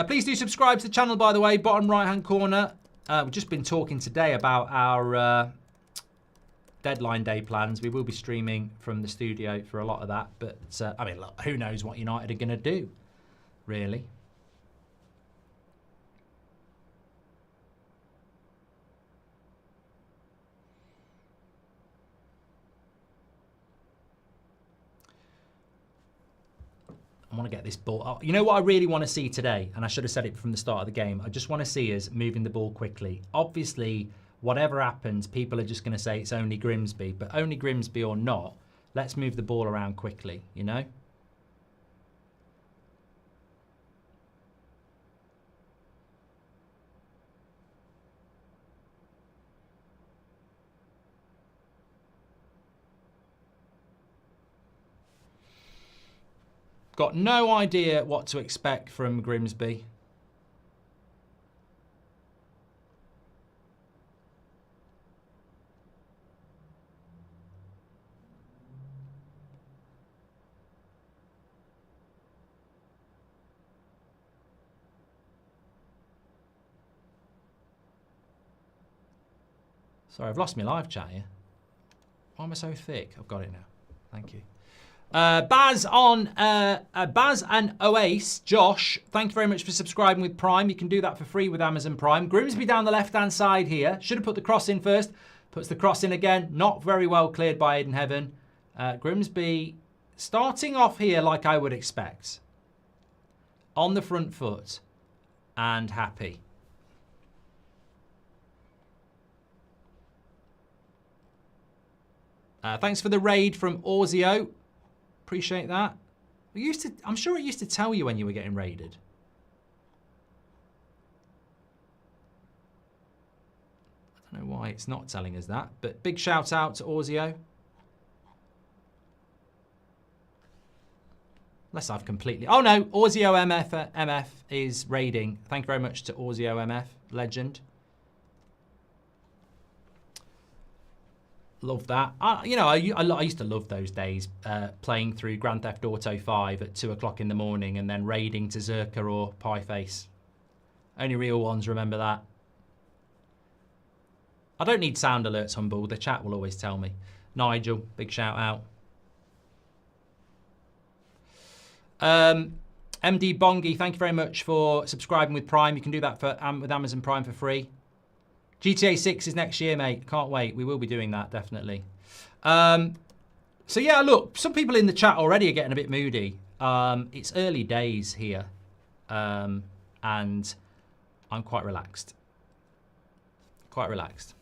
Please do subscribe to the channel, by the way. Bottom right-hand corner. We've just been talking today about our deadline day plans. We will be streaming from the studio for a lot of that. But, I mean, look, who knows what United are going to do, really. I want to get this ball. You know what I really want to see today? And I should have said it from the start of the game. I just want to see us moving the ball quickly. Obviously, whatever happens, people are just going to say it's only Grimsby. But only Grimsby or not, let's move the ball around quickly, you know? Got no idea what to expect from Grimsby. Sorry, I've lost my live chat here. Why am I so thick? I've got it now. Thank you. Baz and Oace, Josh, thank you very much for subscribing with Prime. You can do that for free with Amazon Prime. Grimsby down the left-hand side here. Should have put the cross in first. Puts the cross in again. Not very well cleared by Aiden Heaven. Grimsby starting off here like I would expect. On the front foot. And happy. Thanks for the raid from Orzio. Appreciate that. I'm sure it used to tell you when you were getting raided. I don't know why it's not telling us that, but big shout out to Orzio. Unless I've completely... Oh no, Orzio MF is raiding. Thank you very much to Orzio MF, legend. Love that. You know, I used to love those days playing through Grand Theft Auto 5 at 2 o'clock in the morning and then raiding to Zerka or Pieface. Only real ones remember that. I don't need sound alerts, Humble. The chat will always tell me. Nigel, big shout out. MD Bongi, thank you very much for subscribing with Prime. You can do that for with Amazon Prime for free. GTA 6 is next year, mate. Can't wait. We will be doing that, definitely. So, yeah, look, some people in the chat already are getting a bit moody. It's early days here, and I'm quite relaxed. Quite relaxed.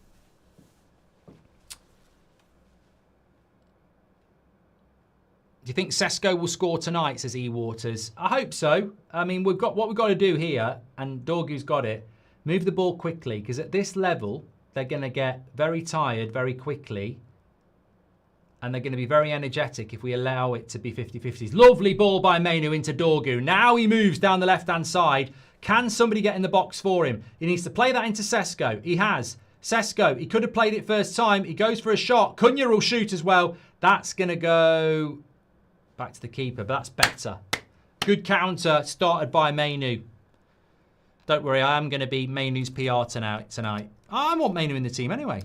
Do you think Sesko will score tonight, says E. Waters? I hope so. I mean, what we've got to do here, and Dorgu's got it, move the ball quickly, because at this level, they're going to get very tired very quickly. And they're going to be very energetic if we allow it to be 50-50s. Lovely ball by Mainu into Dorgu. Now he moves down the left-hand side. Can somebody get in the box for him? He needs to play that into Sesko. He has. Sesko, he could have played it first time. He goes for a shot. Cunha will shoot as well. That's going to go back to the keeper, but that's better. Good counter started by Mainu. Don't worry, I am going to be Mainu's PR tonight. I want Mainu in the team anyway.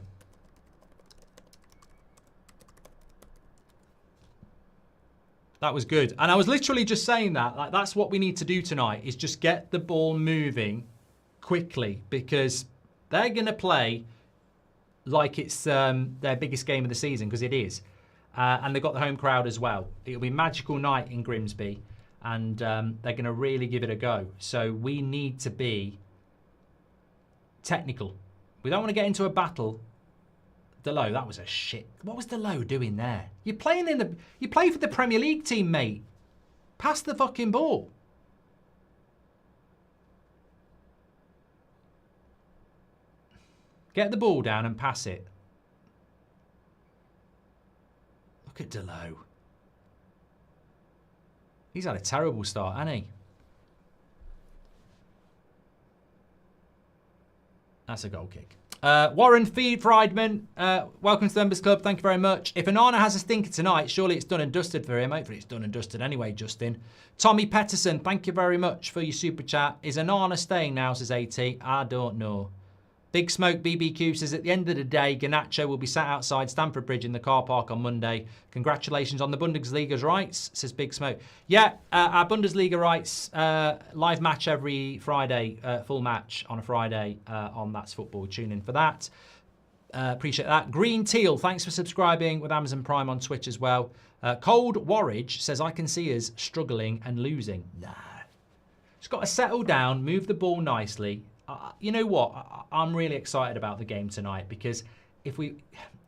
That was good. And I was literally just saying that. Like, that's what we need to do tonight, is just get the ball moving quickly, because they're going to play like it's their biggest game of the season, because it is. And they've got the home crowd as well. It'll be a magical night in Grimsby. And they're going to really give it a go. So we need to be technical. We don't want to get into a battle. Delo, that was a shit. What was Delo doing there? You play for the Premier League team, mate. Pass the fucking ball. Get the ball down and pass it. Look at Delo. He's had a terrible start, hasn't he? That's a goal kick. Warren Friedman, welcome to the Members Club. Thank you very much. If Onana has a stinker tonight, surely it's done and dusted for him. Hopefully it's done and dusted anyway, Justin. Tommy Petterson, thank you very much for your super chat. Is Onana staying now, says AT? I don't know. Big Smoke BBQ says, at the end of the day, Garnacho will be sat outside Stamford Bridge in the car park on Monday. Congratulations on the Bundesliga's rights, says Big Smoke. Yeah, our Bundesliga rights, live match every Friday, full match on a Friday on That's Football. Tune in for that. Appreciate that. Green Teal, thanks for subscribing with Amazon Prime on Twitch as well. Cold Warridge says, I can see us struggling and losing. Nah. Just got to settle down, move the ball nicely. You know what? I'm really excited about the game tonight, because if we,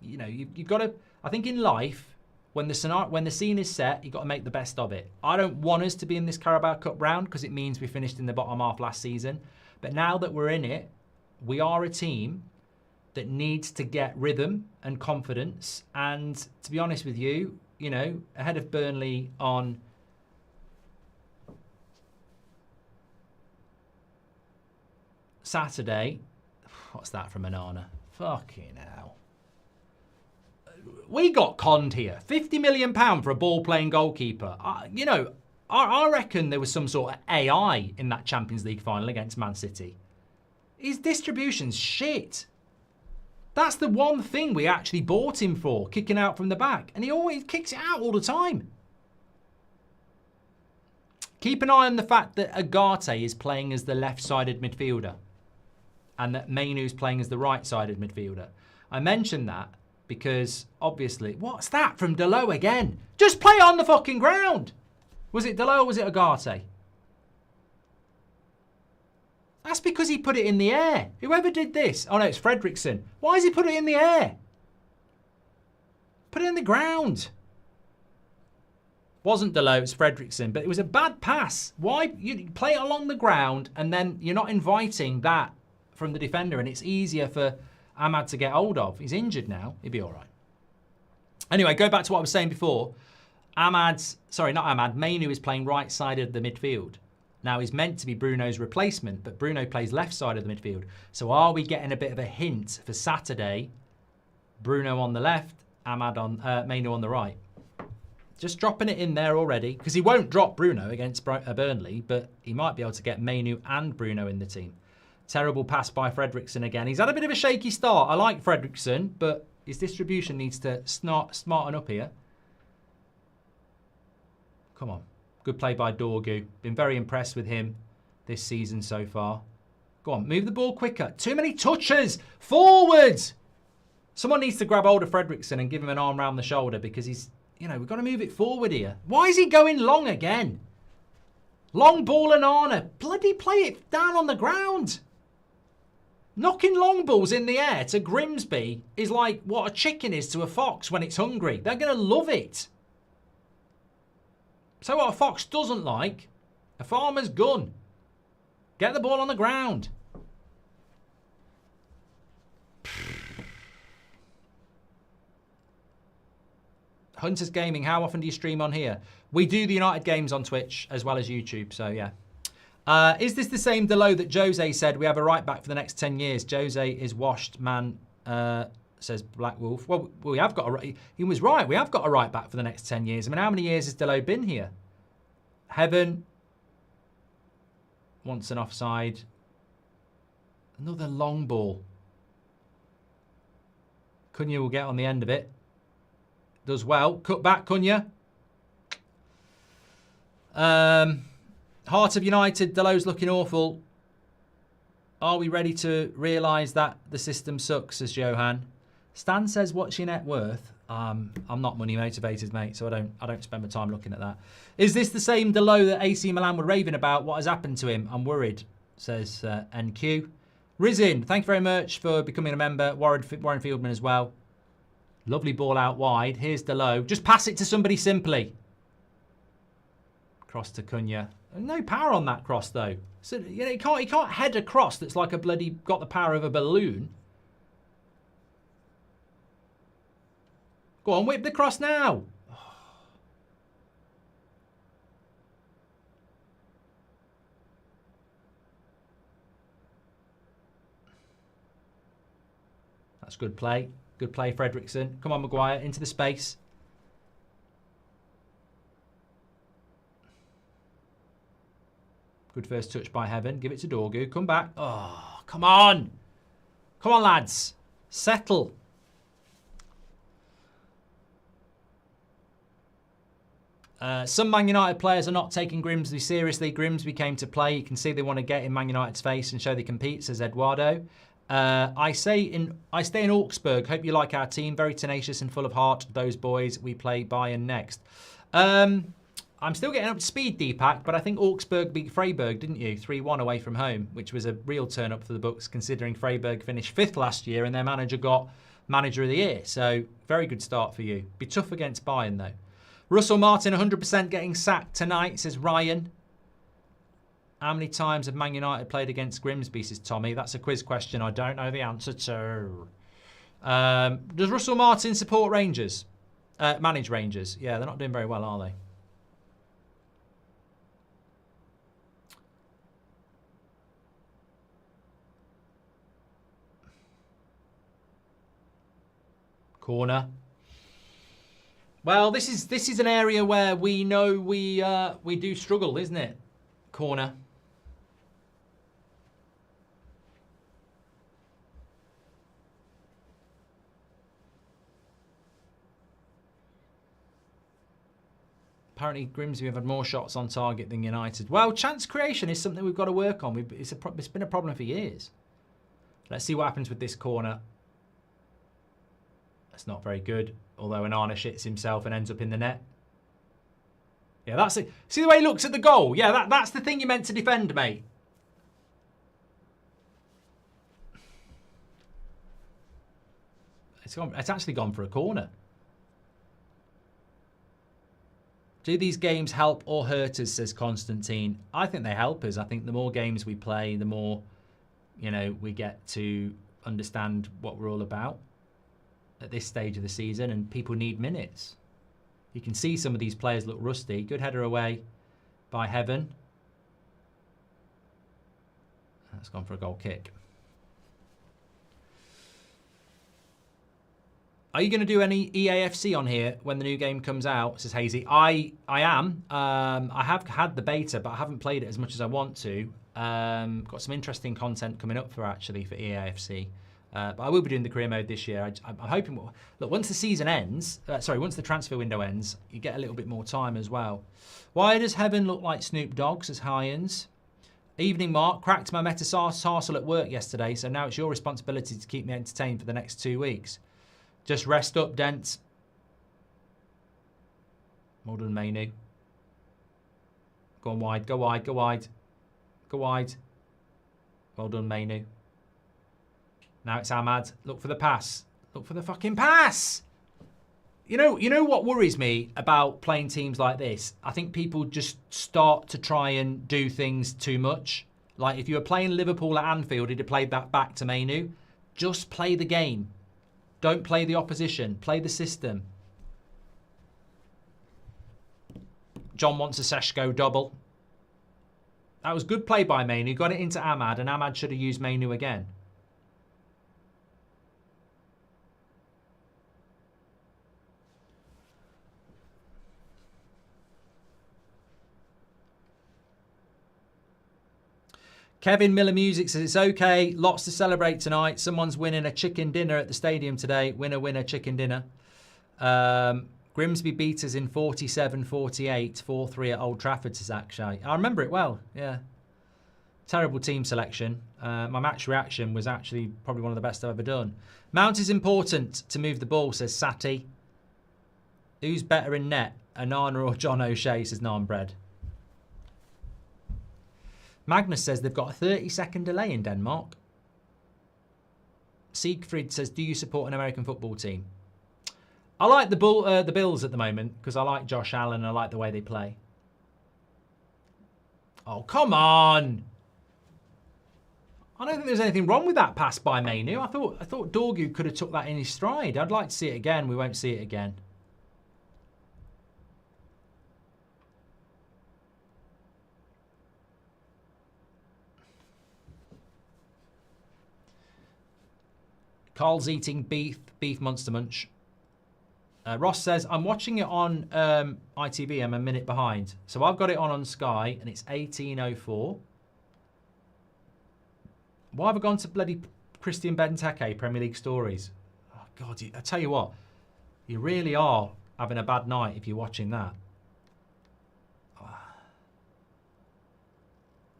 you know, you've got to. I think in life, when the scene is set, you've got to make the best of it. I don't want us to be in this Carabao Cup round, because it means we finished in the bottom half last season. But now that we're in it, we are a team that needs to get rhythm and confidence. And to be honest with you, you know, ahead of Burnley on Saturday. What's that from Onana? Fucking hell. We got conned here. £50 million for a ball-playing goalkeeper. You know, I reckon there was some sort of AI in that Champions League final against Man City. His distribution's shit. That's the one thing we actually bought him for, kicking out from the back. And he always kicks it out all the time. Keep an eye on the fact that Agate is playing as the left-sided midfielder and that Mainu's playing as the right-sided midfielder. I mentioned that because, obviously... What's that from Delo again? Just play it on the fucking ground! Was it Delo or was it Agate? That's because he put it in the air. Whoever did this... Oh, no, it's Fredrickson. Why has he put it in the air? Put it in the ground. Wasn't Delo, it's Fredrickson, but it was a bad pass. Why? You play it along the ground and then you're not inviting that from the defender and it's easier for Ahmad to get hold of. He's injured now. He'll be all right. Anyway, go back to what I was saying before. Mainu is playing right side of the midfield. Now, he's meant to be Bruno's replacement, but Bruno plays left side of the midfield. So are we getting a bit of a hint for Saturday? Bruno on the left, Mainu on the right. Just dropping it in there already, because he won't drop Bruno against Burnley, but he might be able to get Mainu and Bruno in the team. Terrible pass by Fredrickson again. He's had a bit of a shaky start. I like Fredrickson, but his distribution needs to smarten up here. Come on. Good play by Dorgu. Been very impressed with him this season so far. Go on, move the ball quicker. Too many touches. Forwards! Someone needs to grab hold of Fredrickson and give him an arm round the shoulder because he's... You know, we've got to move it forward here. Why is he going long again? Long ball and Arna. Bloody play it down on the ground. Knocking long balls in the air to Grimsby is like what a chicken is to a fox when it's hungry. They're going to love it. So what a fox doesn't like, a farmer's gun. Get the ball on the ground. Hunters Gaming, how often do you stream on here? We do the United games on Twitch as well as YouTube, so yeah. Is this the same Delo that Jose said we have a right back for the next 10 years? Jose is washed, man, says Black Wolf. Well, we have got a... He was right. We have got a right back for the next 10 years. I mean, how many years has Delo been here? Heaven wants an offside. Another long ball. Cunha will get on the end of it. Does well. Cut back, Cunha. Heart of United. Delo's looking awful. Are we ready to realise that the system sucks, says Johan. Stan says, what's your net worth? I'm not money motivated, mate, so I don't spend my time looking at that. Is this the same Delo that AC Milan were raving about? What has happened to him? I'm worried, says NQ. Rizin, thank you very much for becoming a member. Warren Fieldman as well. Lovely ball out wide. Here's Delo. Just pass it to somebody simply. Cross to Cunha. No power on that cross, though. So you know, he can't head a cross that's like a bloody got the power of a balloon. Go on, whip the cross now. That's good play. Good play, Fredrickson. Come on, Maguire, into the space. Good first touch by Heaven. Give it to Dorgu. Come back. Oh, come on. Come on, lads. Settle. Some Man United players are not taking Grimsby seriously. Grimsby came to play. You can see they want to get in Man United's face and show they compete, says Eduardo. I stay in Augsburg. Hope you like our team. Very tenacious and full of heart. Those boys. We play Bayern next. I'm still getting up to speed, Deepak, but I think Augsburg beat Freiburg, didn't you? 3-1 away from home, which was a real turn-up for the books, considering Freiburg finished 5th last year and their manager got Manager of the Year. So, very good start for you. Be tough against Bayern, though. Russell Martin, 100% getting sacked tonight, says Ryan. How many times have Man United played against Grimsby, says Tommy? That's a quiz question I don't know the answer to. Does Russell Martin support Rangers? Manage Rangers? Yeah, they're not doing very well, are they? Corner. Well, this is an area where we know we do struggle, isn't it? Corner. Apparently, Grimsby have had more shots on target than United. Well, chance creation is something we've got to work on. It's been a problem for years. Let's see what happens with this corner. That's not very good. Although Onana shits himself and ends up in the net. Yeah, that's it. See the way he looks at the goal? Yeah, that's the thing you're meant to defend, mate. It's actually gone for a corner. Do these games help or hurt us, says Constantine. I think they help us. I think the more games we play, the more, you know, we get to understand what we're all about at this stage of the season, and people need minutes. You can see some of these players look rusty. Good header away by Heaven. That's gone for a goal kick. Are you going to do any EAFC on here when the new game comes out, says Hazy? I am. I have had the beta, but I haven't played it as much as I want to. Got some interesting content coming up for EAFC. But I will be doing the career mode this year. I'm hoping, look, once the season ends, once the transfer window ends, you get a little bit more time as well. Why does Heaven look like Snoop Dogg, says Hyans? Evening, Mark. Cracked my metatarsal at work yesterday, so now it's your responsibility to keep me entertained for the next 2 weeks. Just rest up, Dent. Well done, Mainu. Go on wide, go wide, go wide. Go wide. Well done, Mainu. Now it's Ahmad. Look for the pass. Look for the fucking pass. You know what worries me about playing teams like this? I think people just start to try and do things too much. Like if you were playing Liverpool at Anfield, he'd have played that back to Mainu. Just play the game. Don't play the opposition. Play the system. John wants a Seshko double. That was good play by Mainu. Got it into Ahmad, and Ahmad should have used Mainu again. Kevin Miller Music says it's okay. Lots to celebrate tonight. Someone's winning a chicken dinner at the stadium today. Winner, winner, chicken dinner. Grimsby beat us in 47-48, 4-3 at Old Trafford, says Akshay. I remember it well, yeah. Terrible team selection. My match reaction was actually probably one of the best I've ever done. Mount is important to move the ball, says Sati. Who's better in net, Onana or John O'Shea, says Narnbread. Magnus says they've got a 30-second delay in Denmark. Siegfried says, do you support an American football team? I like the Bills at the moment because I like Josh Allen and I like the way they play. Oh, come on. I don't think there's anything wrong with that pass by Mainu. I thought Dorgu could have took that in his stride. I'd like to see it again. We won't see it again. Carl's eating beef Monster Munch. Ross says, I'm watching it on ITV. I'm a minute behind. So I've got it on Sky, and it's 18:04. Why have I gone to bloody Christian Benteke Premier League stories? Oh, God, I tell you what. You really are having a bad night if you're watching that.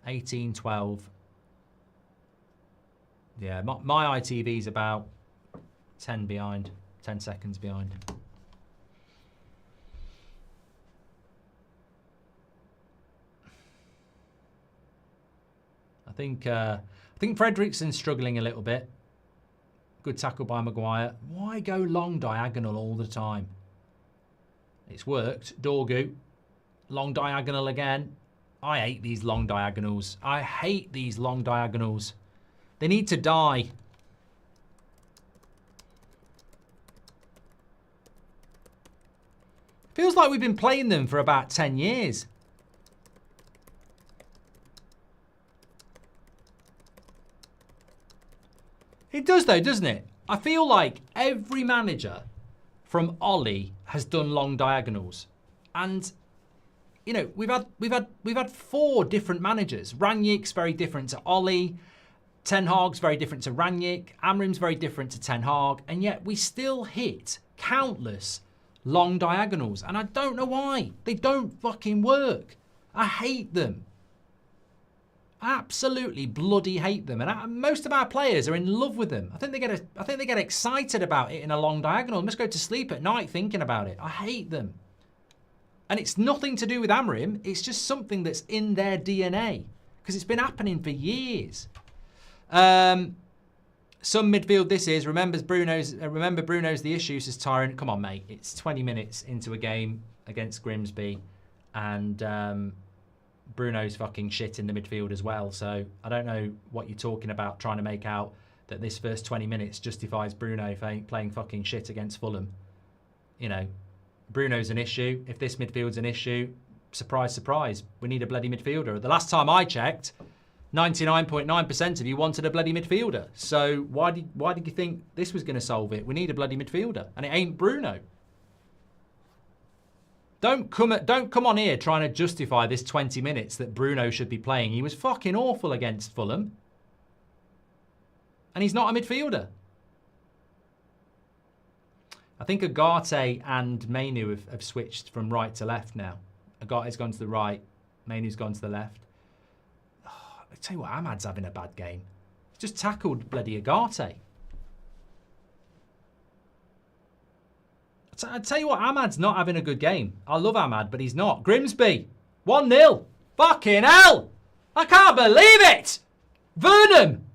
18:12. Yeah, my ITV's about 10 seconds behind. I think Fredrickson's struggling a little bit. Good tackle by Maguire. Why go long diagonal all the time? It's worked. Dorgu. Long diagonal again. I hate these long diagonals. I hate these long diagonals. They need to die. Feels like we've been playing them for about 10 years. It does though, doesn't it? I feel like every manager from Ollie has done long diagonals. And you know, we've had 4 different managers. Rangnick's very different to Ollie. Ten Hag's very different to Rangnick. Amrim's very different to Ten Hag. And yet we still hit countless long diagonals. And I don't know why. They don't fucking work. I hate them. Absolutely bloody hate them. And most of our players are in love with them. I think they get excited about it in a long diagonal. They must go to sleep at night thinking about it. I hate them. And it's nothing to do with Amorim. It's just something that's in their DNA. Because it's been happening for years. Some midfield this is. Remember Bruno's the issue, says Tyrant. Come on, mate. It's 20 minutes into a game against Grimsby. And Bruno's fucking shit in the midfield as well. So I don't know what you're talking about trying to make out that this first 20 minutes justifies Bruno playing fucking shit against Fulham. You know, Bruno's an issue. If this midfield's an issue, surprise, surprise, we need a bloody midfielder. The last time I checked, 99.9% of you wanted a bloody midfielder. So why did you think this was going to solve it? We need a bloody midfielder, and it ain't Bruno. Don't come on here trying to justify this 20 minutes that Bruno should be playing. He was fucking awful against Fulham, and he's not a midfielder. I think Agate and Mainu have switched from right to left now. Agate's gone to the right, Mainu's gone to the left. I tell you what, Ahmad's having a bad game. He's just tackled bloody Agate. I tell you what, Ahmad's not having a good game. I love Ahmad, but he's not. Grimsby, 1-0. Fucking hell! I can't believe it! Vernon!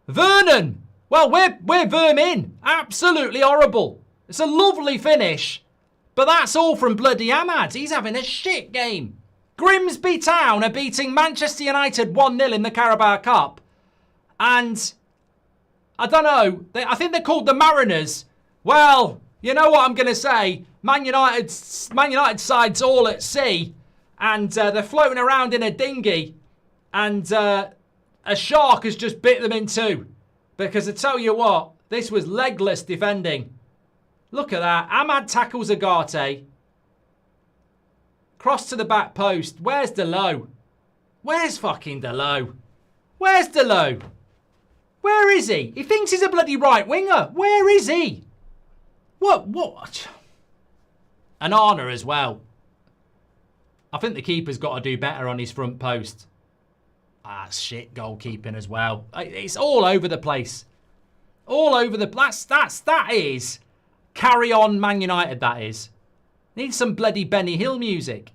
Well, we're vermin. Absolutely horrible. It's a lovely finish, but that's all from bloody Ahmad. He's having a shit game. Grimsby Town are beating Manchester United 1-0 in the Carabao Cup. And, I don't know, I think they're called the Mariners. Well, you know what I'm going to say? Man United side's all at sea. And they're floating around in a dinghy. And a shark has just bit them in two. Because I tell you what, this was legless defending. Look at that. Ahmad tackles Agate. Cross to the back post. Where's Delo? Where's fucking Delo? Where's Delo? Where is he? He thinks he's a bloody right winger. Where is he? What? An honour as well. I think the keeper's got to do better on his front post. Ah, shit goalkeeping as well. It's all over the place. All over the place. That is. Carry on Man United, that is. Need some bloody Benny Hill music.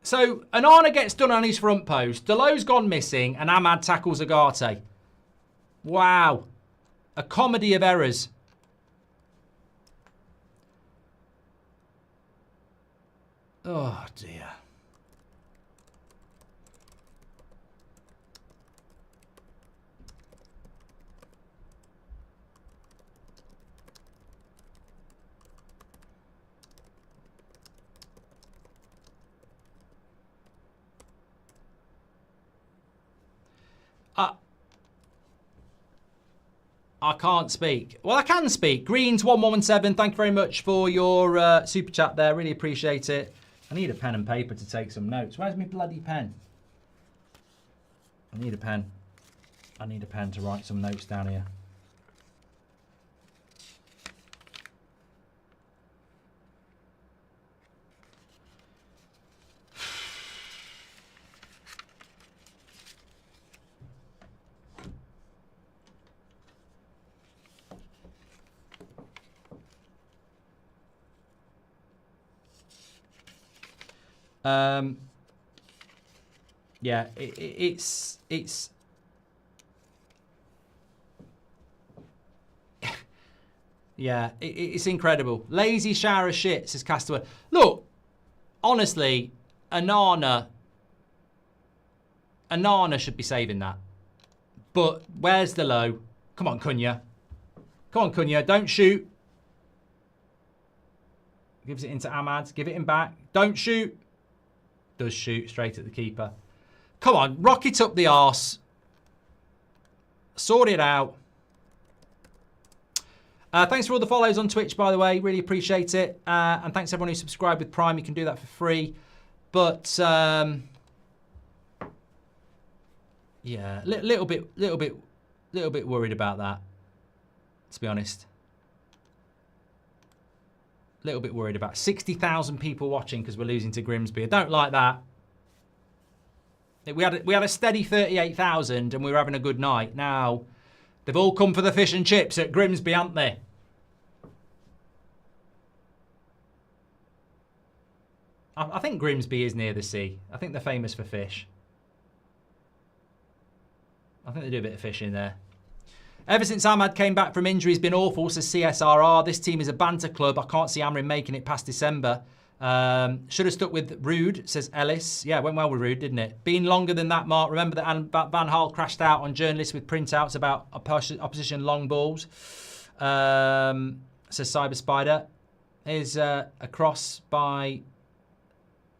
So, Onana gets done on his front post. Delo's gone missing, and Ahmad tackles Agate. Wow. A comedy of errors. Oh, dear. I can't speak. Well, I can speak. Greens1117, thank you very much for your super chat there. Really appreciate it. I need a pen and paper to take some notes. Where's my bloody pen? I need a pen. I need a pen to write some notes down here. Yeah, it's yeah, it's incredible. Lazy shower of shit, says Castaway. Look, honestly, Onana should be saving that. But where's the low? Come on, Cunha. Come on, Cunha. Don't shoot. Gives it into Ahmad. Give it him back. Don't shoot. Does shoot straight at the keeper. Come on, rocket up the arse. Sort it out. Thanks for all the follows on Twitch, by the way. Really appreciate it. And thanks everyone who subscribed with Prime. You can do that for free. But yeah, little bit worried about that, to be honest. A little bit worried about 60,000 people watching because we're losing to Grimsby. I don't like that. We had a steady 38,000 and we were having a good night. Now, they've all come for the fish and chips at Grimsby, haven't they? I think Grimsby is near the sea. I think they're famous for fish. I think they do a bit of fishing there. Ever since Ahmad came back from injury, he's been awful, says CSRR. This team is a banter club. I can't see Amrin making it past December. Should have stuck with Rude, says Ellis. Yeah, it went well with Rude, didn't it? Been longer than that, Mark. Remember that Van Gaal crashed out on journalists with printouts about opposition long balls. Says Cyber Spider. Here's a cross by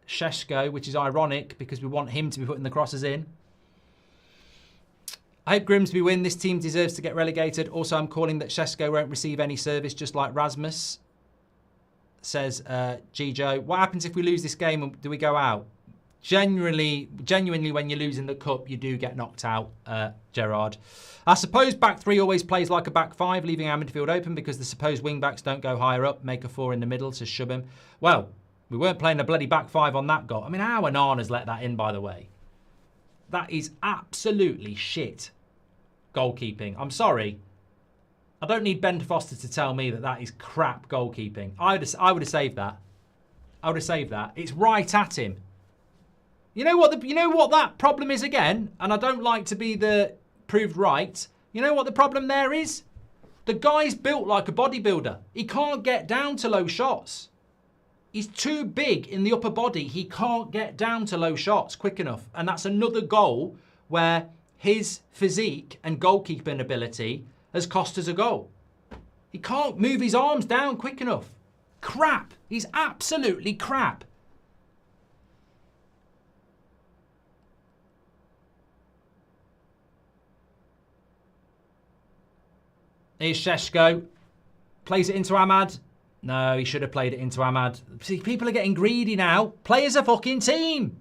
Sheshko, which is ironic because we want him to be putting the crosses in. I hope Grimsby win. This team deserves to get relegated. Also, I'm calling that Sheshko won't receive any service, just like Rasmus, says Gijo. What happens if we lose this game? Do we go out? Genuinely, when you lose in the cup, you do get knocked out, Gerard. I suppose back three always plays like a back five, leaving our midfield open because the supposed wing backs don't go higher up, make a four in the middle, says Shubham. Well, we weren't playing a bloody back five on that goal. I mean, how Onana's let that in, by the way. That is absolutely shit goalkeeping. I'm sorry. I don't need Ben Foster to tell me that that is crap goalkeeping. I would have saved that. I would have saved that. It's right at him. You know what that problem is again? And I don't like to be the proved right. You know what the problem there is? The guy's built like a bodybuilder. He can't get down to low shots. He's too big in the upper body. He can't get down to low shots quick enough. And that's another goal where his physique and goalkeeping ability has cost us a goal. He can't move his arms down quick enough. Crap. He's absolutely crap. Here's Sheshko. Plays it into Ahmad. No, he should have played it into Ahmad. See, people are getting greedy now. Play as a fucking team.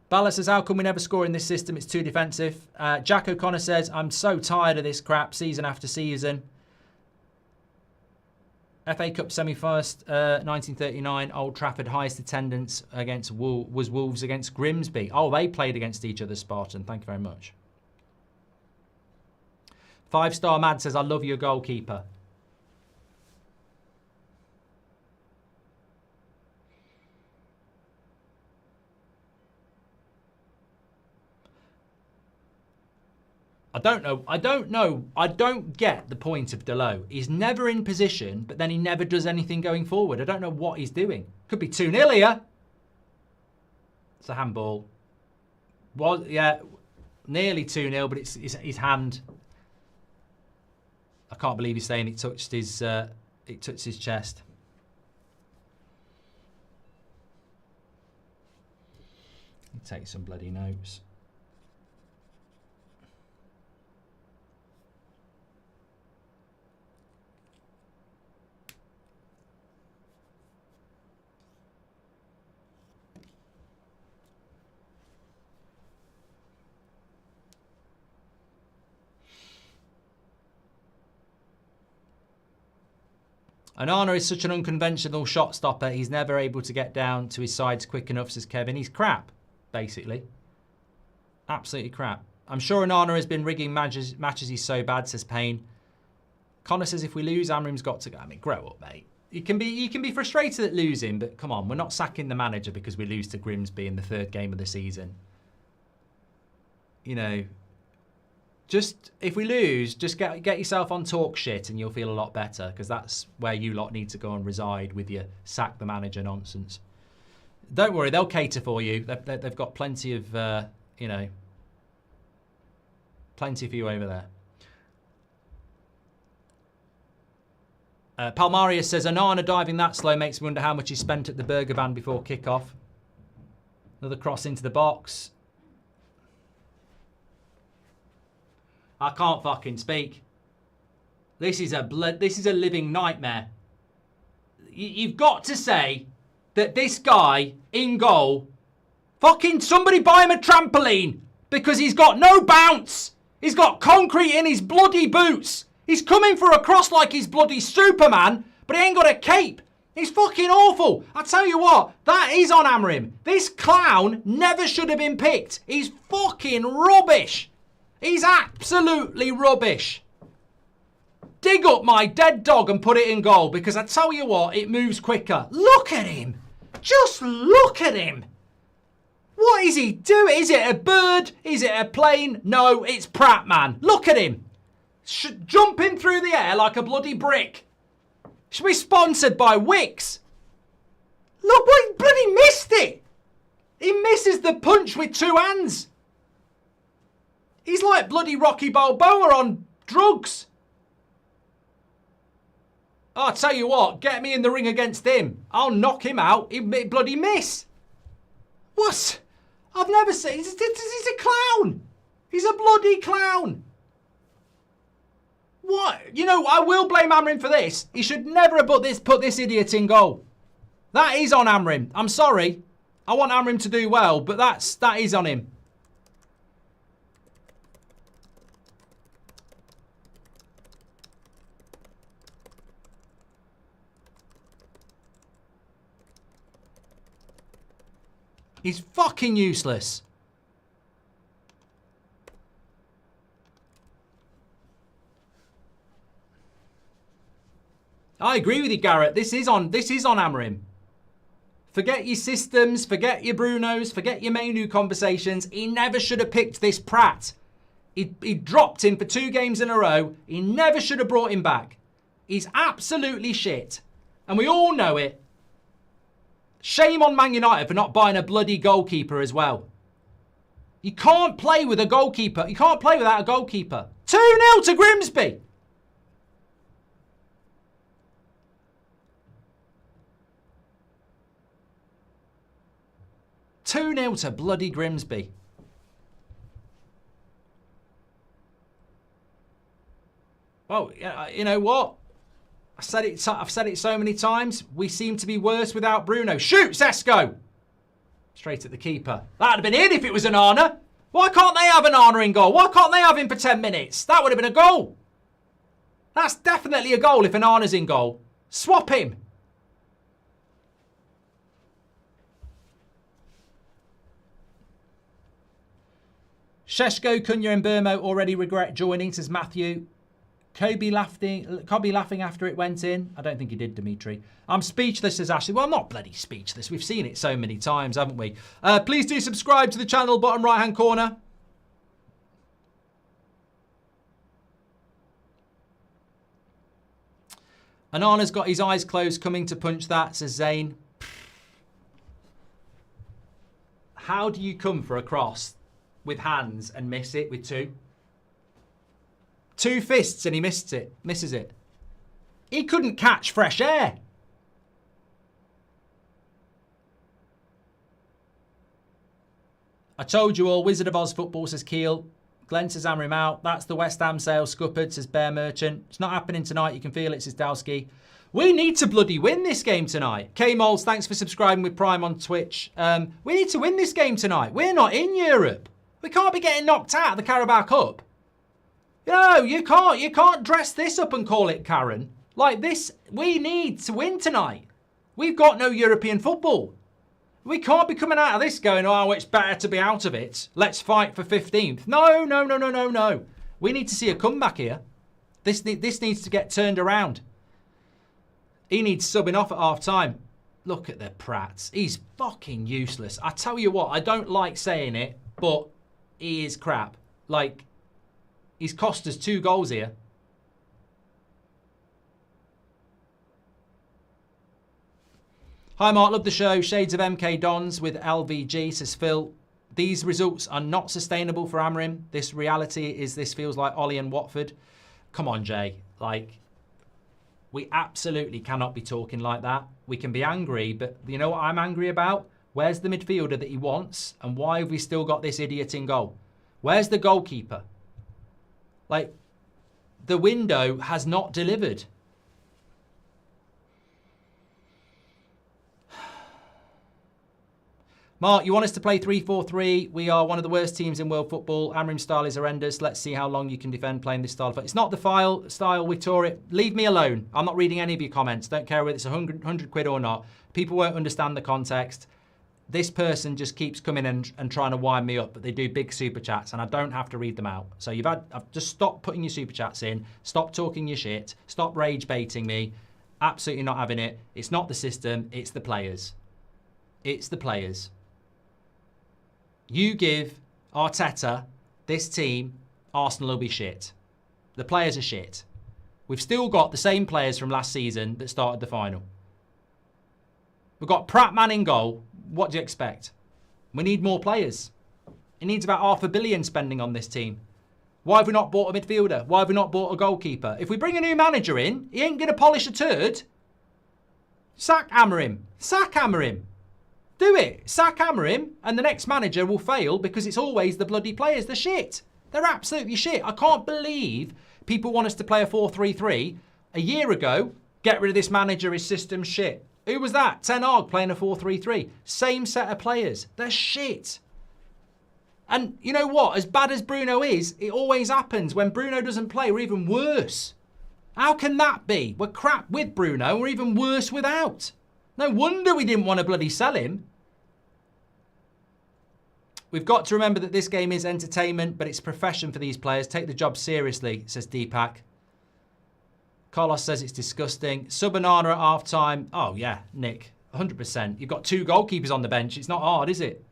Bala says, how come we never score in this system? It's too defensive. Jack O'Connor says, I'm so tired of this crap season after season. FA Cup semi-first, 1939, Old Trafford, highest attendance against was Wolves against Grimsby. Oh, they played against each other, Spartan. Thank you very much. 5-star Mad says, I love your goalkeeper. I don't know. I don't get the point of Delo. He's never in position, but then he never does anything going forward. I don't know what he's doing. Could be 2-0 here. It's a handball. Well, yeah, nearly 2-0, but it's his hand. I can't believe he's saying it touched his chest. Take some bloody notes. Onana is such an unconventional shot stopper. He's never able to get down to his sides quick enough, says Kevin. He's crap, basically. Absolutely crap. I'm sure Onana has been rigging matches. He's so bad, says Payne. Connor says if we lose, Amrim's got to go. I mean, grow up, mate. You can be frustrated at losing, but come on, we're not sacking the manager because we lose to Grimsby in the third game of the season. You know, just if we lose, just get yourself on talk shit and you'll feel a lot better, because that's where you lot need to go and reside with your sack the manager nonsense. Don't worry, they'll cater for you. They've got plenty of, you know, plenty for you over there. Palmarius says, Onana diving that slow makes me wonder how much he spent at the burger van before kick-off. Another cross into the box. I can't fucking speak. This is a living nightmare. You've got to say that this guy in goal, fucking somebody buy him a trampoline, because he's got no bounce. He's got concrete in his bloody boots. He's coming for a cross like he's bloody Superman, but he ain't got a cape. He's fucking awful. I tell you what, that is on Amorim. This clown never should have been picked. He's fucking rubbish. He's absolutely rubbish. Dig up my dead dog and put it in goal, because I tell you what, it moves quicker. Look at him. Just look at him. What is he doing? Is it a bird? Is it a plane? No, it's Pratt, man. Look at him. Jumping through the air like a bloody brick. Should be sponsored by Wix. Look, what, he bloody missed it. He misses the punch with two hands. He's like bloody Rocky Balboa on drugs. Oh, I'll tell you what, get me in the ring against him. I'll knock him out. He'd bloody miss. What? I've never seen... He's a clown. He's a bloody clown. What? You know, I will blame Amorim for this. He should never have put this idiot in goal. That is on Amorim. I'm sorry. I want Amorim to do well, but that is on him. He's fucking useless. I agree with you, Garrett. This is on Amorim. Forget your systems, forget your Brunos, forget your menu conversations. He never should have picked this Pratt. He dropped him for 2 games in a row. He never should have brought him back. He's absolutely shit. And we all know it. Shame on Man United for not buying a bloody goalkeeper as well. You can't play with a goalkeeper. You can't play without a goalkeeper. 2-0 to Grimsby. Two-0 to bloody Grimsby. Well, you know what? I've said it so many times. We seem to be worse without Bruno. Shoot, Sesko! Straight at the keeper. That'd have been in if it was an Arna. Why can't they have an Arna in goal? Why can't they have him for 10 minutes? That would have been a goal. That's definitely a goal if an Arna's in goal. Swap him. Sheshko, Cunha and Burmo already regret joining, says Matthew. Kobe laughing after it went in. I don't think he did, Dimitri. I'm speechless, says Ashley. Well, I'm not bloody speechless. We've seen it so many times, haven't we? Please do subscribe to the channel, bottom right-hand corner. Anana's got his eyes closed, coming to punch that, says Zane. How do you come for a cross with hands and miss it with 2? 2 fists and he misses it. He couldn't catch fresh air. I told you all, Wizard of Oz football, says Keel. Glenn says hammer him out. That's the West Ham sale scuppered, says Bear Merchant. It's not happening tonight. You can feel it, says Dowski. We need to bloody win this game tonight. K-Moles, thanks for subscribing with Prime on Twitch. We need to win this game tonight. We're not in Europe. We can't be getting knocked out of the Carabao Cup. No, you can't dress this up and call it Karen. Like this, we need to win tonight. We've got no European football. We can't be coming out of this going, oh, it's better to be out of it. Let's fight for 15th. No, no, no, no, no, no. We need to see a comeback here. This needs to get turned around. He needs subbing off at half-time. Look at the Prats. He's fucking useless. I tell you what, I don't like saying it, but he is crap. Like, he's cost us 2 goals here. Hi Mark, love the show. Shades of MK Dons with LVG, says Phil. These results are not sustainable for Amorim. This feels like Ollie and Watford. Come on, Jay. Like, we absolutely cannot be talking like that. We can be angry, but you know what I'm angry about? Where's the midfielder that he wants? And why have we still got this idiot in goal? Where's the goalkeeper? Like, the window has not delivered. Mark, you want us to play 3-4-3? We are one of the worst teams in world football. Amrim's style is horrendous. Let's see how long you can defend playing this style. It's not the style we tore it. Leave me alone. I'm not reading any of your comments. Don't care whether it's 100 quid or not. People won't understand the context. This person just keeps coming in and trying to wind me up, but they do big super chats and I don't have to read them out. So I've just stopped putting your super chats in. Stop talking your shit. Stop rage baiting me. Absolutely not having it. It's not the system. It's the players. It's the players. You give Arteta this team, Arsenal will be shit. The players are shit. We've still got the same players from last season that started the final. We've got Prattman in goal. What do you expect? We need more players. It needs about $500 million spending on this team. Why have we not bought a midfielder? Why have we not bought a goalkeeper? If we bring a new manager in, he ain't going to polish a turd. Sack Amorim. Sack Amorim. Do it. Sack Amorim and the next manager will fail because it's always the bloody players. They're shit. They're absolutely shit. I can't believe people want us to play a 4-3-3. A year ago, get rid of this manager, his system's shit. Who was that? Ten Hag playing a 4-3-3. Same set of players. They're shit. And you know what? As bad as Bruno is, it always happens. When Bruno doesn't play, we're even worse. How can that be? We're crap with Bruno. We're even worse without. No wonder we didn't want to bloody sell him. We've got to remember that this game is entertainment, but it's a profession for these players. Take the job seriously, says Deepak. Carlos says it's disgusting. Sub-Banana at half-time. Oh, yeah, Nick, 100%. You've got 2 goalkeepers on the bench. It's not hard, is it?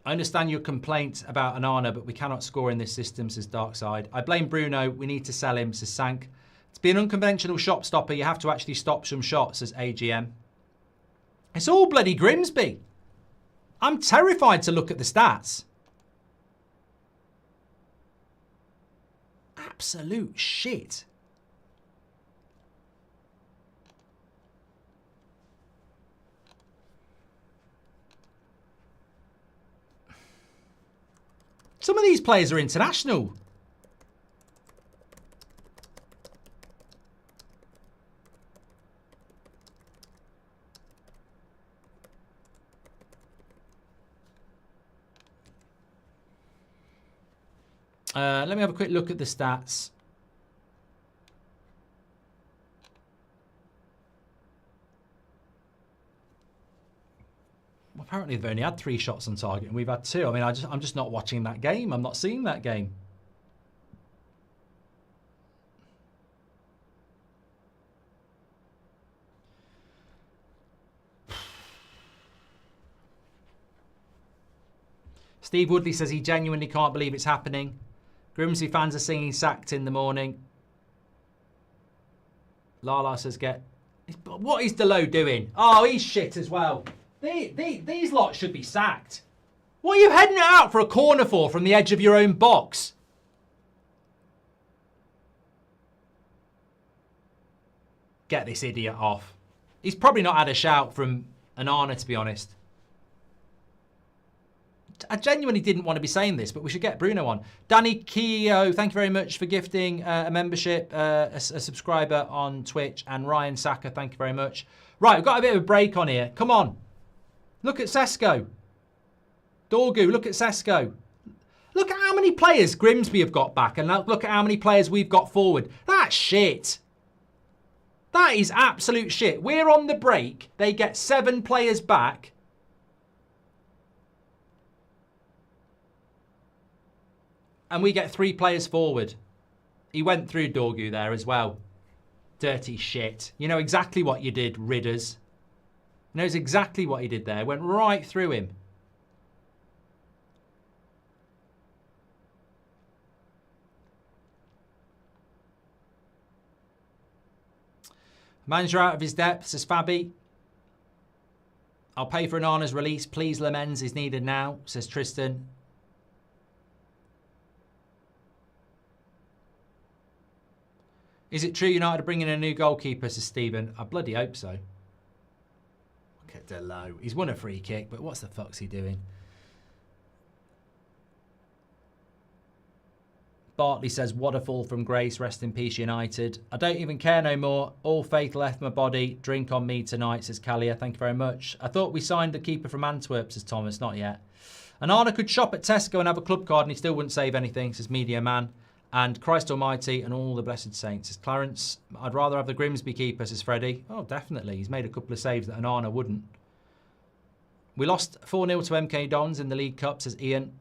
I understand your complaint about Onana, but we cannot score in this system, says Darkside. I blame Bruno. We need to sell him, says Sank. To be an unconventional shot stopper, you have to actually stop some shots, says AGM. It's all bloody Grimsby. I'm terrified to look at the stats. Absolute shit. Some of these players are international. Let me have a quick look at the stats. Well, apparently they've only had 3 shots on target and we've had 2. I mean, I'm just not watching that game. I'm not seeing that game. Steve Woodley says he genuinely can't believe it's happening. Grimsby fans are singing sacked in the morning. Lala says what is Delo doing? Oh, he's shit as well. These lots should be sacked. What are you heading it out for a corner for from the edge of your own box? Get this idiot off. He's probably not had a shout from Onana, to be honest. I genuinely didn't want to be saying this, but we should get Bruno on. Danny Keogh, thank you very much for gifting a membership, a subscriber on Twitch. And Ryan Saka, thank you very much. Right, we've got a bit of a break on here. Come on. Look at Sesko. Dorgu, look at Sesko. Look at how many players Grimsby have got back, and look at how many players we've got forward. That's shit. That is absolute shit. We're on the break. They get 7 players back. And we get 3 players forward. He went through Dorgu there as well. Dirty shit. You know exactly what you did, Ridders. Knows exactly what he did there. Went right through him. Manager out of his depth, says Fabi. I'll pay for Onana's release. Please, Lemens is needed now, says Tristan. Is it true United are bringing in a new goalkeeper, says Stephen? I bloody hope so. Look at Delo. He's won a free kick, but what's the fuck's he doing? Bartley says, what a fall from grace. Rest in peace, United. I don't even care no more. All faith left my body. Drink on me tonight, says Callier. Thank you very much. I thought we signed the keeper from Antwerp, says Thomas. Not yet. And Arna could shop at Tesco and have a club card and he still wouldn't save anything, says Media Man. And Christ Almighty and all the blessed saints, says Clarence. I'd rather have the Grimsby keeper, says Freddie. Oh, definitely. He's made a couple of saves that an Arna wouldn't. We lost 4-0 to MK Dons in the League Cup, says Ian.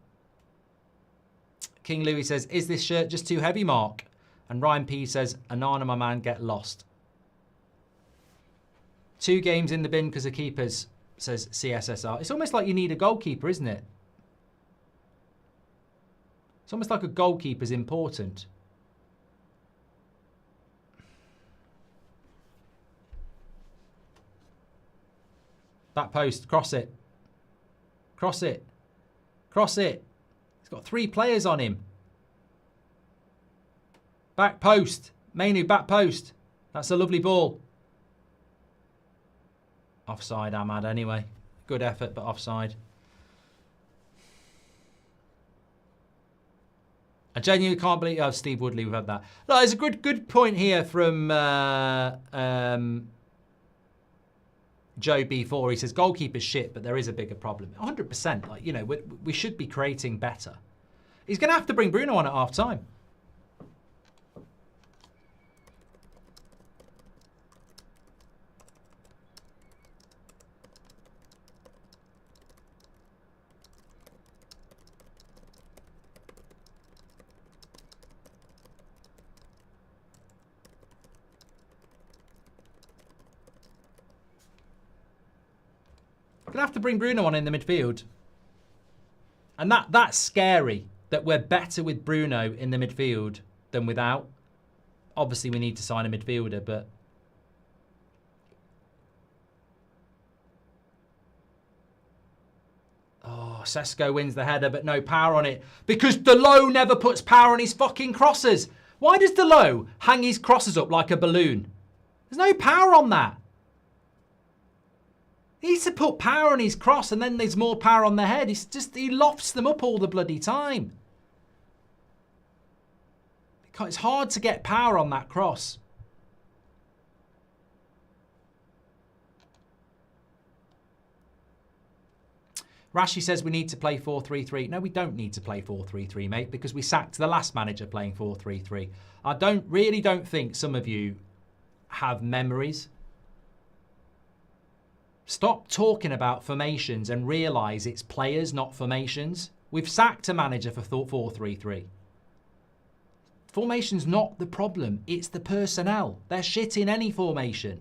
King Louis says, is this shirt just too heavy, Mark? And Ryan P says, Anana, my man, get lost. 2 games in the bin because of keepers, says CSSR. It's almost like you need a goalkeeper, isn't it? It's almost like a goalkeeper's important. That post, cross it. Cross it. Cross it. He's got 3 players on him. Back post. Mainu, back post. That's a lovely ball. Offside, Ahmad, anyway. Good effort, but offside. I genuinely can't believe... Oh, Steve Woodley, we've had that. No, there's a good point here from Joe B4. He says, goalkeeper's shit, but there is a bigger problem. 100%. Like, you know, we should be creating better. He's going to have to bring Bruno on at half-time. Going to have to bring Bruno on in the midfield. And that's scary, that we're better with Bruno in the midfield than without. Obviously, we need to sign a midfielder, but... Oh, Sesko wins the header, but no power on it. Because Delo never puts power on his fucking crosses. Why does Delo hang his crosses up like a balloon? There's no power on that. He needs to put power on his cross and then there's more power on the head. He lofts them up all the bloody time. It's hard to get power on that cross. Rashi says we need to play 4-3-3. No, we don't need to play 4-3-3, mate, because we sacked the last manager playing 4-3-3. I really don't think some of you have memories. Stop talking about formations and realise it's players, not formations. We've sacked a manager for 4-3-3. Formation's not the problem. It's the personnel. They're shit in any formation.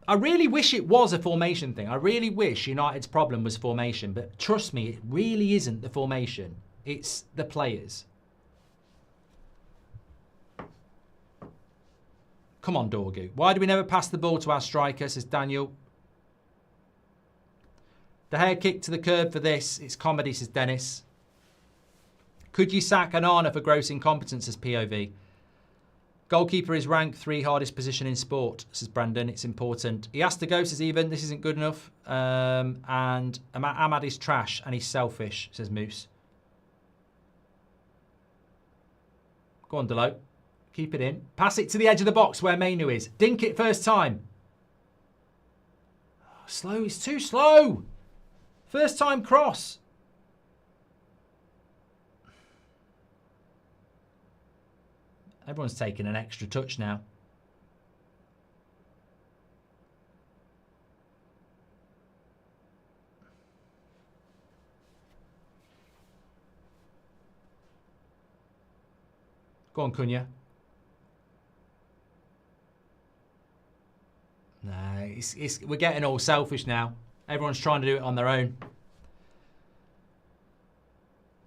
I really wish it was a formation thing. I really wish United's problem was formation. But trust me, it really isn't the formation. It's the players. Come on, Dorgu. Why do we never pass the ball to our striker, says Daniel. The hair kick to the curb for this. It's comedy, says Dennis. Could you sack Anana for gross incompetence, says POV. Goalkeeper is ranked 3 hardest position in sport, says Brandon. It's important. He has to go, says Even. This isn't good enough. And Ahmad is trash and he's selfish, says Moose. Go on, Delo. Keep it in. Pass it to the edge of the box where Mainu is. Dink it first time. Oh, slow. It's too slow. First time cross. Everyone's taking an extra touch now. Go on, Cunha. No, we're getting all selfish now. Everyone's trying to do it on their own.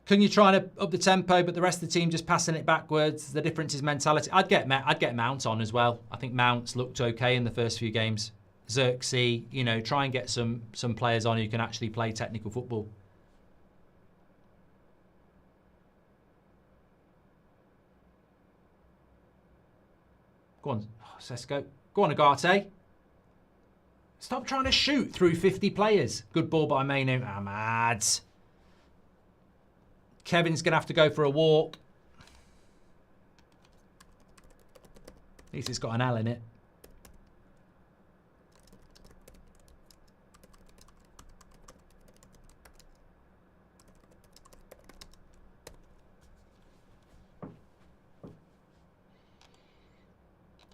Cunha trying to up the tempo, but the rest of the team just passing it backwards. The difference is mentality. I'd get Mount on as well. I think Mount's looked okay in the first few games. Xerxes, you know, try and get some players on who can actually play technical football. Go on, Sesko. Go on, Agate. Stop trying to shoot through 50 players. Good ball by Mainu. Ahmad. Kevin's going to have to go for a walk. At least it's got an L in it.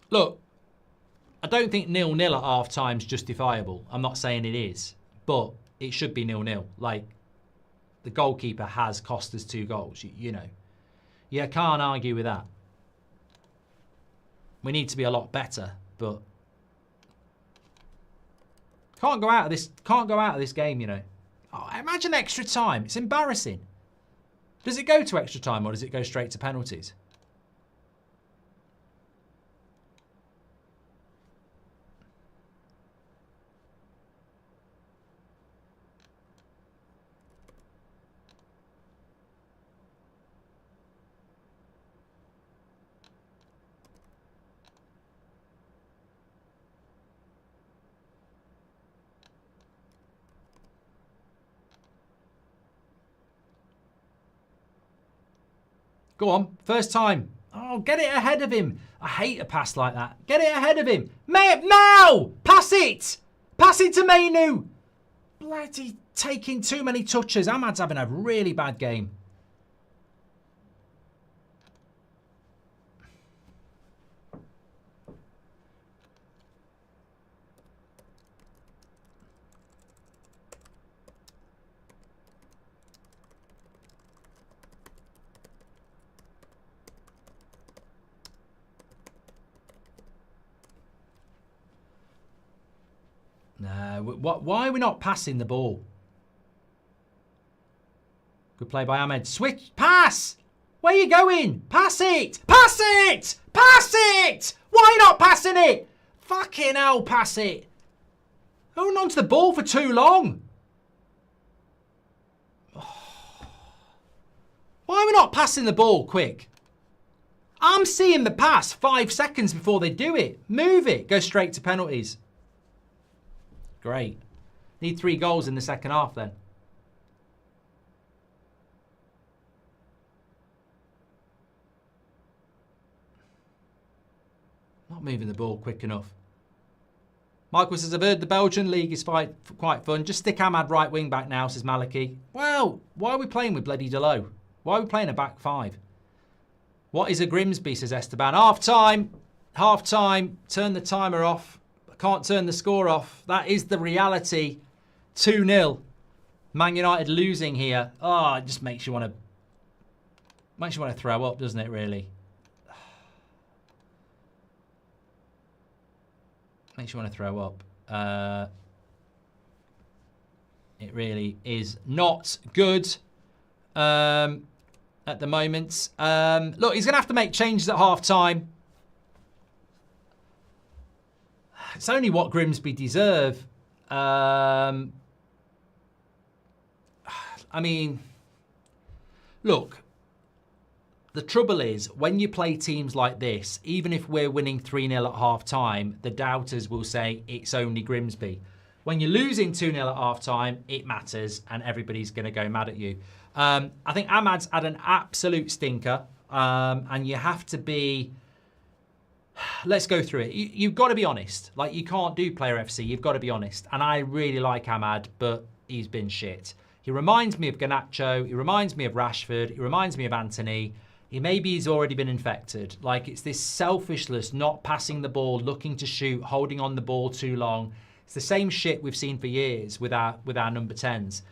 Look, I don't think 0-0 at half-time is justifiable. I'm not saying it is, but it should be 0-0. Like, the goalkeeper has cost us 2 goals, you know. You can't argue with that. We need to be a lot better, but can't go out of this game, you know. Oh, imagine extra time. It's embarrassing. Does it go to extra time or does it go straight to penalties? Go on, first time. Oh, get it ahead of him. I hate a pass like that. Get it ahead of him. Now! Pass it! Pass it to Mainu. Bloody taking too many touches. Ahmad's having a really bad game. No, why are we not passing the ball? Good play by Ahmed. Switch, pass! Where are you going? Pass it! Pass it! Pass it! Why not passing it? Fucking hell, pass it. Holding on to the ball for too long. Why are we not passing the ball quick? I'm seeing the pass 5 seconds before they do it. Move it. Go straight to penalties. Great. Need 3 goals in the second half then. Not moving the ball quick enough. Michael says, I've heard the Belgian league is quite fun. Just stick Ahmad right wing back now, says Maliki. Well, why are we playing with bloody Delo? Why are we playing a back 5? What is a Grimsby, says Esteban. Half time. Half time. Turn the timer off. Can't turn the score off. That is the reality. 2-0. Man United losing here. Oh, it just makes you want to throw up, doesn't it, really? Makes you want to throw up. It really is not good at the moment. Look, he's going to have to make changes at half-time. It's only what Grimsby deserve. I mean, look, the trouble is when you play teams like this, even if we're winning 3-0 at half-time, the doubters will say it's only Grimsby. When you're losing 2-0 at half-time, it matters and everybody's going to go mad at you. I think Ahmad's had an absolute stinker and you have to be... Let's go through it. You've got to be honest. Like, you can't do Player FC. You've got to be honest. And I really like Ahmad, but he's been shit. He reminds me of Garnacho. He reminds me of Rashford. He reminds me of Anthony. He's already been infected. Like, it's this selfishness, not passing the ball, looking to shoot, holding on the ball too long. It's the same shit we've seen for years with our number 10s.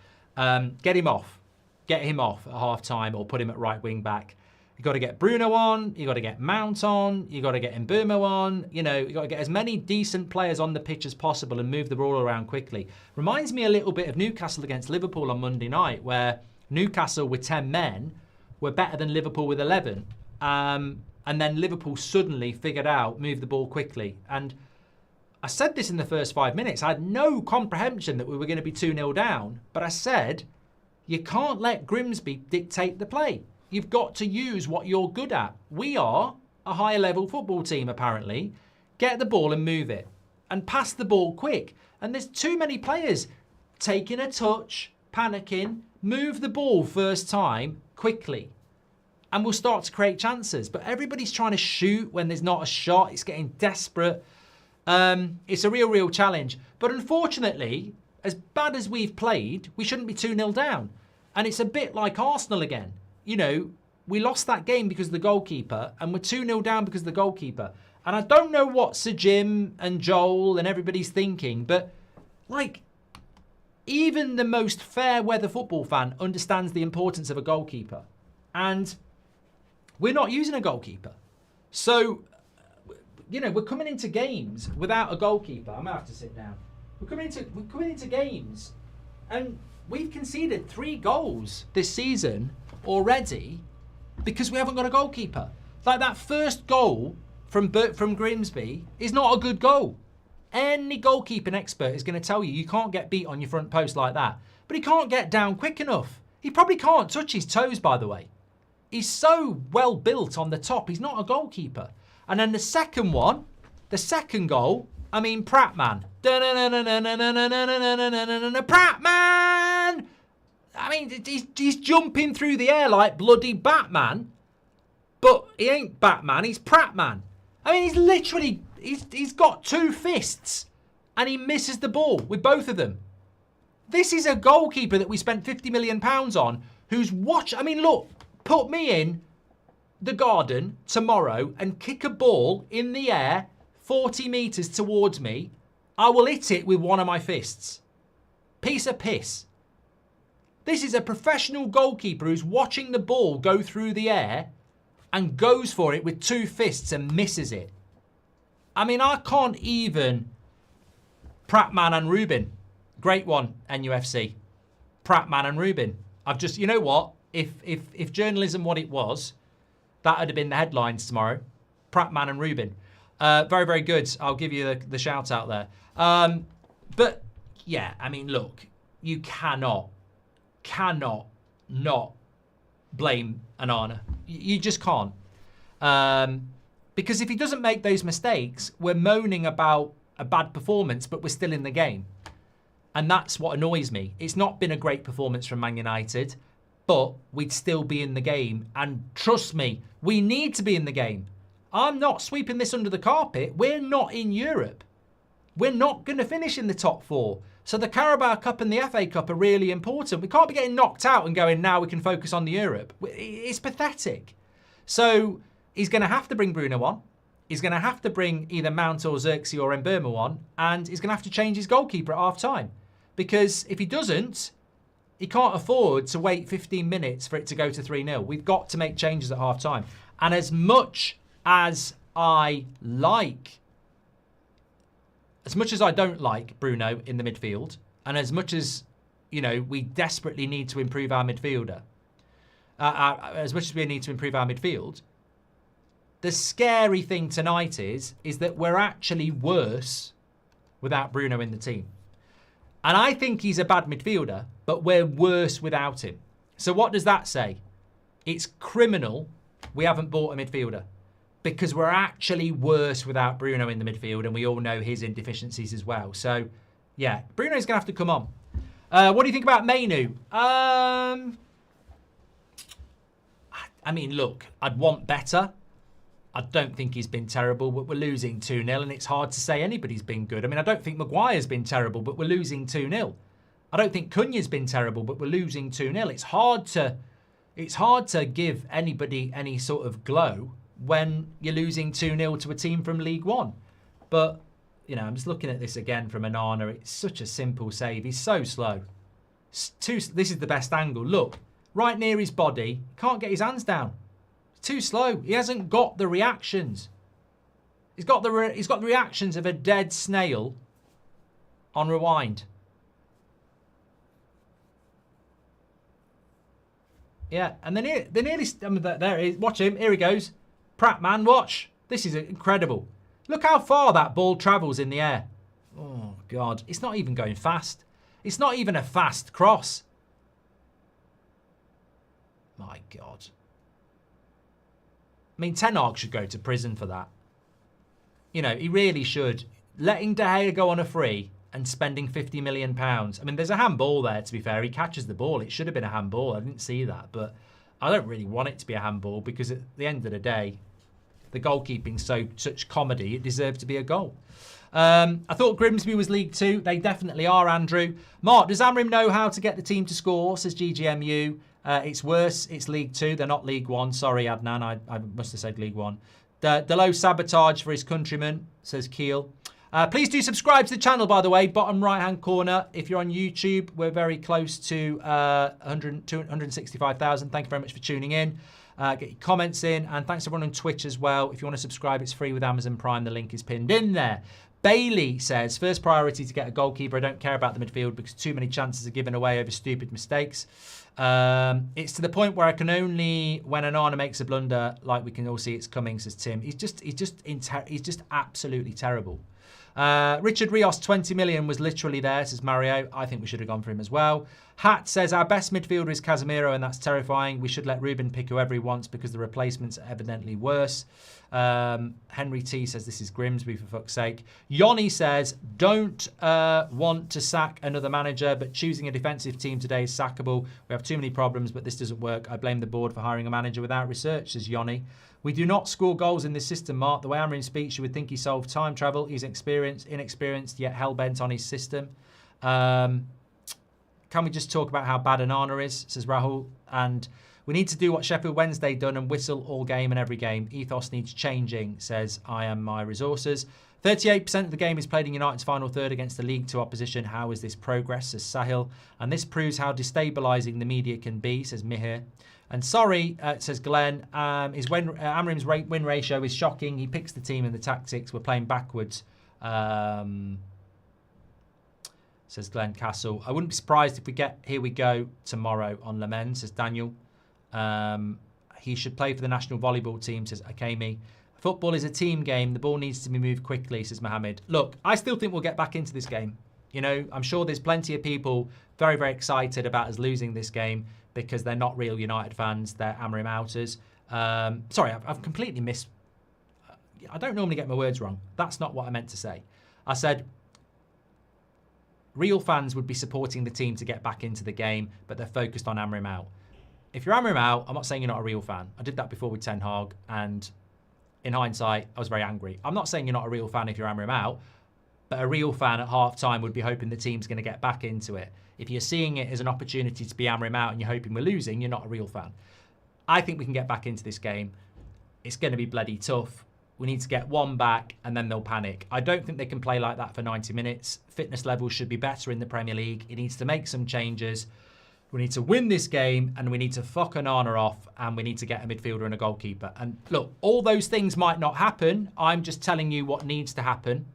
Get him off. Get him off at half-time or put him at right wing back. You've got to get Bruno on, you've got to get Mount on, you've got to get Mbeumo on, you know, you've got to get as many decent players on the pitch as possible and move the ball around quickly. Reminds me a little bit of Newcastle against Liverpool on Monday night, where Newcastle with 10 men were better than Liverpool with 11. And then Liverpool suddenly figured out, move the ball quickly. And I said this in the first 5 minutes, I had no comprehension that we were going to be 2-0 down, but I said, you can't let Grimsby dictate the play. You've got to use what you're good at. We are a higher level football team, apparently. Get the ball and move it. And pass the ball quick. And there's too many players taking a touch, panicking, move the ball first time quickly, and we'll start to create chances. But everybody's trying to shoot when there's not a shot. It's getting desperate. It's a real challenge. But unfortunately, as bad as we've played, we shouldn't be 2-0 down. And it's a bit like Arsenal again. You know, we lost that game because of the goalkeeper, and we're 2-0 down because of the goalkeeper. And I don't know what Sir Jim and Joel and everybody's thinking, but like, even the most fair weather football fan understands the importance of a goalkeeper. And we're not using a goalkeeper. So, you know, we're coming into games without a goalkeeper. I'm going to have to sit down. We're coming into games, and we've conceded 3 goals this season already because we haven't got a goalkeeper. Like, that first goal from Grimsby is not a good goal. Any goalkeeping expert is going to tell you you can't get beat on your front post like that. But he can't get down quick enough. He probably can't touch his toes, by the way. He's so well built on the top. He's not a goalkeeper. And then the second one, the second goal, I mean, Pratt man. Pratt man! I mean, he's jumping through the air like bloody Batman. But he ain't Batman, he's Pratt man. I mean, he's literally, he's got 2 fists. And he misses the ball with both of them. This is a goalkeeper that we spent £50 million on, who's I mean, look, put me in the garden tomorrow and kick a ball in the air 40 metres towards me. I will hit it with one of my fists. Piece of piss. This is a professional goalkeeper who's watching the ball go through the air and goes for it with 2 fists and misses it. I mean, I can't even... Prattman and Rubin. Great one, MUFC. Prattman and Rubin. I've just... You know what? If journalism what it was, that would have been the headlines tomorrow. Prattman and Rubin. Very good. I'll give you the shout out there. But, yeah, I mean, look. You cannot not blame Onana. You just can't. Because if he doesn't make those mistakes, we're moaning about a bad performance, but we're still in the game. And that's what annoys me. It's not been a great performance from Man United, but we'd still be in the game. And trust me, we need to be in the game. I'm not sweeping this under the carpet. We're not in Europe. We're not going to finish in the top 4. So the Carabao Cup and the FA Cup are really important. We can't be getting knocked out and going, now we can focus on the Europe. It's pathetic. So he's going to have to bring Bruno on. He's going to have to bring either Mount or Xerxes or Mbeumo on. And he's going to have to change his goalkeeper at half-time. Because if he doesn't, he can't afford to wait 15 minutes for it to go to 3-0. We've got to make changes at half-time. And as much as I don't like Bruno in the midfield, and as much as, you know, we desperately need to improve our midfielder, as much as we need to improve our midfield, the scary thing tonight is that we're actually worse without Bruno in the team. And I think he's a bad midfielder, but we're worse without him. So what does that say? It's criminal we haven't bought a midfielder. Because we're actually worse without Bruno in the midfield, and we all know his indeficiencies as well. So, yeah, Bruno's going to have to come on. What do you think about Mainu? I mean, look, I'd want better. I don't think he's been terrible, but we're losing 2-0, and it's hard to say anybody's been good. I mean, I don't think Maguire's been terrible, but we're losing 2-0. I don't think Cunha's been terrible, but we're losing 2-0. It's hard to give anybody any sort of glow when you're losing 2-0 to a team from League One. But, you know, I'm just looking at this again from Onana. It's such a simple save. He's so slow. This is the best angle. Look, right near his body. Can't get his hands down. It's too slow. He hasn't got the reactions. He's got the reactions of a dead snail on rewind. Yeah, and then they nearly... I mean, there he is. Watch him. Here he goes. Pratt, man, watch. This is incredible. Look how far that ball travels in the air. Oh, God. It's not even going fast. It's not even a fast cross. My God. I mean, Ten Hag should go to prison for that. You know, he really should. Letting De Gea go on a free and spending £50 million. I mean, there's a handball there, to be fair. He catches the ball. It should have been a handball. I didn't see that, but I don't really want it to be a handball because at the end of the day, the goalkeeping's such comedy, it deserved to be a goal. I thought Grimsby was League 2. They definitely are, Andrew. Mark, does Amrim know how to get the team to score, says GGMU. It's worse. It's League 2. They're not League 1. Sorry, Adnan. I must have said League 1. The low sabotage for his countrymen, says Keel. Please do subscribe to the channel, by the way. Bottom right-hand corner. If you're on YouTube, we're very close to 165,000. Thank you very much for tuning in. Get your comments in. And thanks everyone on Twitch as well. If you want to subscribe, it's free with Amazon Prime. The link is pinned in there. Bailey says, first priority to get a goalkeeper. I don't care about the midfield because too many chances are given away over stupid mistakes. It's to the point where I can only, when Onana makes a blunder, like we can all see it's coming, says Tim. He's just absolutely terrible. Richard Rios, 20 million was literally there, says Mario. I think we should have gone for him as well. Hat says, our best midfielder is Casemiro, and that's terrifying. We should let Ruben pick whoever he wants because the replacements are evidently worse. Henry T says, this is Grimsby, for fuck's sake. Yoni says, don't want to sack another manager, but choosing a defensive team today is sackable. We have too many problems, but this doesn't work. I blame the board for hiring a manager without research, says Yoni. We do not score goals in this system, Mark. The way Amrin speaks, you would think he solved time travel. He's inexperienced, yet hell-bent on his system. Can we just talk about how bad Onana is, says Rahul. And we need to do what Sheffield Wednesday done and whistle all game and every game. Ethos needs changing, says I am my resources. 38% of the game is played in United's final third against the League 2 opposition. How is this progress, says Sahil. And this proves how destabilising the media can be, says Mihir. And sorry, says Glenn, Amrim's win ratio is shocking. He picks the team and the tactics. We're playing backwards, says Glenn Castle. I wouldn't be surprised if we get Here We Go tomorrow on Le Mans, says Daniel. He should play for the national volleyball team, says Akemi. Football is a team game. The ball needs to be moved quickly, says Mohammed. Look, I still think we'll get back into this game. You know, I'm sure there's plenty of people very, very excited about us losing this game because they're not real United fans. They're Amrim outers. Sorry, I've completely missed... I don't normally get my words wrong. That's not what I meant to say. I said real fans would be supporting the team to get back into the game, but they're focused on Amrim out. If you're Amrim out, I'm not saying you're not a real fan. I did that before with Ten Hag, and in hindsight, I was very angry. I'm not saying you're not a real fan if you're Amrim out, but a real fan at half-time would be hoping the team's going to get back into it. If you're seeing it as an opportunity to be Amrim out and you're hoping we're losing, you're not a real fan. I think we can get back into this game. It's going to be bloody tough. We need to get one back and then they'll panic. I don't think they can play like that for 90 minutes. Fitness levels should be better in the Premier League. It needs to make some changes. We need to win this game and we need to fuck Onana off and we need to get a midfielder and a goalkeeper. And look, all those things might not happen. I'm just telling you what needs to happen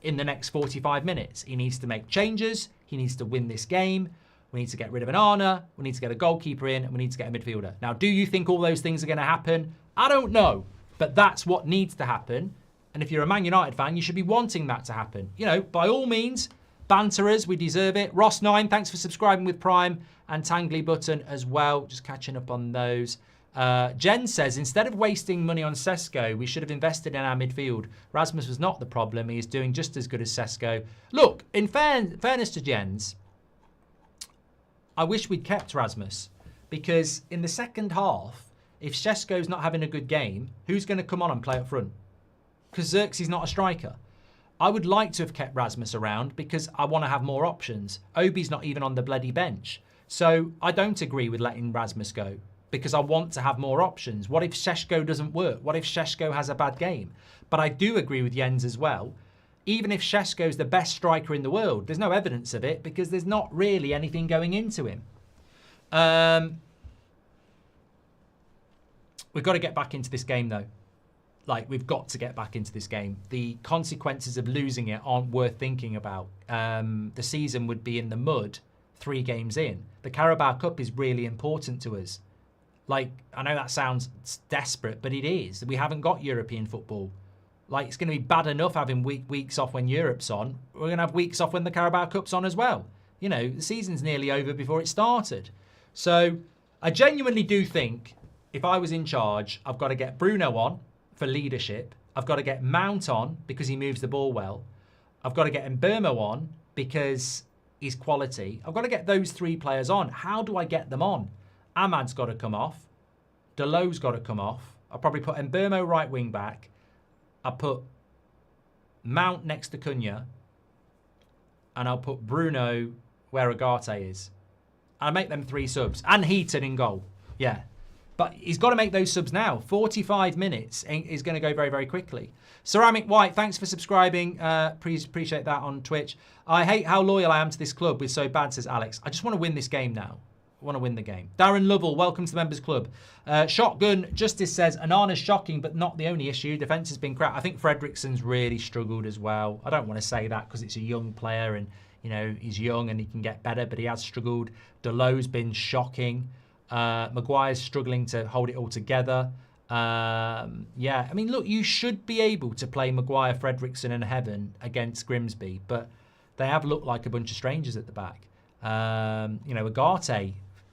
in the next 45 minutes. He needs to make changes. He needs to win this game. We need to get rid of Onana. We need to get a goalkeeper in and we need to get a midfielder. Now, do you think all those things are going to happen? I don't know. But that's what needs to happen. And if you're a Man United fan, you should be wanting that to happen. You know, by all means, banter us. We deserve it. Ross9, thanks for subscribing with Prime. And Tangly Button as well. Just catching up on those. Jen says, instead of wasting money on Sesko, we should have invested in our midfield. Rasmus was not the problem. He is doing just as good as Sesko. Look, in fairness to Jens, I wish we'd kept Rasmus. Because in the second half, if Sesko's not having a good game, who's going to come on and play up front? Because Xerxes not a striker. I would like to have kept Rasmus around because I want to have more options. Obi's not even on the bloody bench. So I don't agree with letting Rasmus go because I want to have more options. What if Šeško doesn't work? What if Šeško has a bad game? But I do agree with Jens as well. Even if Šeško's the best striker in the world, there's no evidence of it because there's not really anything going into him. We've got to get back into this game though. Like, we've got to get back into this game. The consequences of losing it aren't worth thinking about. The season would be in the mud 3 games in. The Carabao Cup is really important to us. Like, I know that sounds desperate, but it is. We haven't got European football. Like, it's going to be bad enough having weeks off when Europe's on. We're going to have weeks off when the Carabao Cup's on as well. You know, the season's nearly over before it started. So, I genuinely do think, if I was in charge, I've got to get Bruno on for leadership. I've got to get Mount on because he moves the ball well. I've got to get Mbeumo on because he's quality. I've got to get those 3 players on. How do I get them on? Ahmad's got to come off. Delow's got to come off. I'll probably put Mbeumo right wing back. I'll put Mount next to Cunha. And I'll put Bruno where Agate is. I'll make them 3 subs. And Heaton in goal. Yeah. But he's got to make those subs now. 45 minutes is going to go very, very quickly. Ceramic White, thanks for subscribing. Please appreciate that on Twitch. I hate how loyal I am to this club. We're so bad, says Alex. I just want to win this game now. I want to win the game. Darren Lovell, welcome to the Members Club. Shotgun Justice says, Onana's shocking, but not the only issue. Defence has been crap. I think Fredriksson's really struggled as well. I don't want to say that because it's a young player and, you know, he's young and he can get better, but he has struggled. Delow's been shocking. Maguire's struggling to hold it all together. Yeah, I mean, look, you should be able to play Maguire, Fredriksson and Heaven against Grimsby, but they have looked like a bunch of strangers at the back. You know,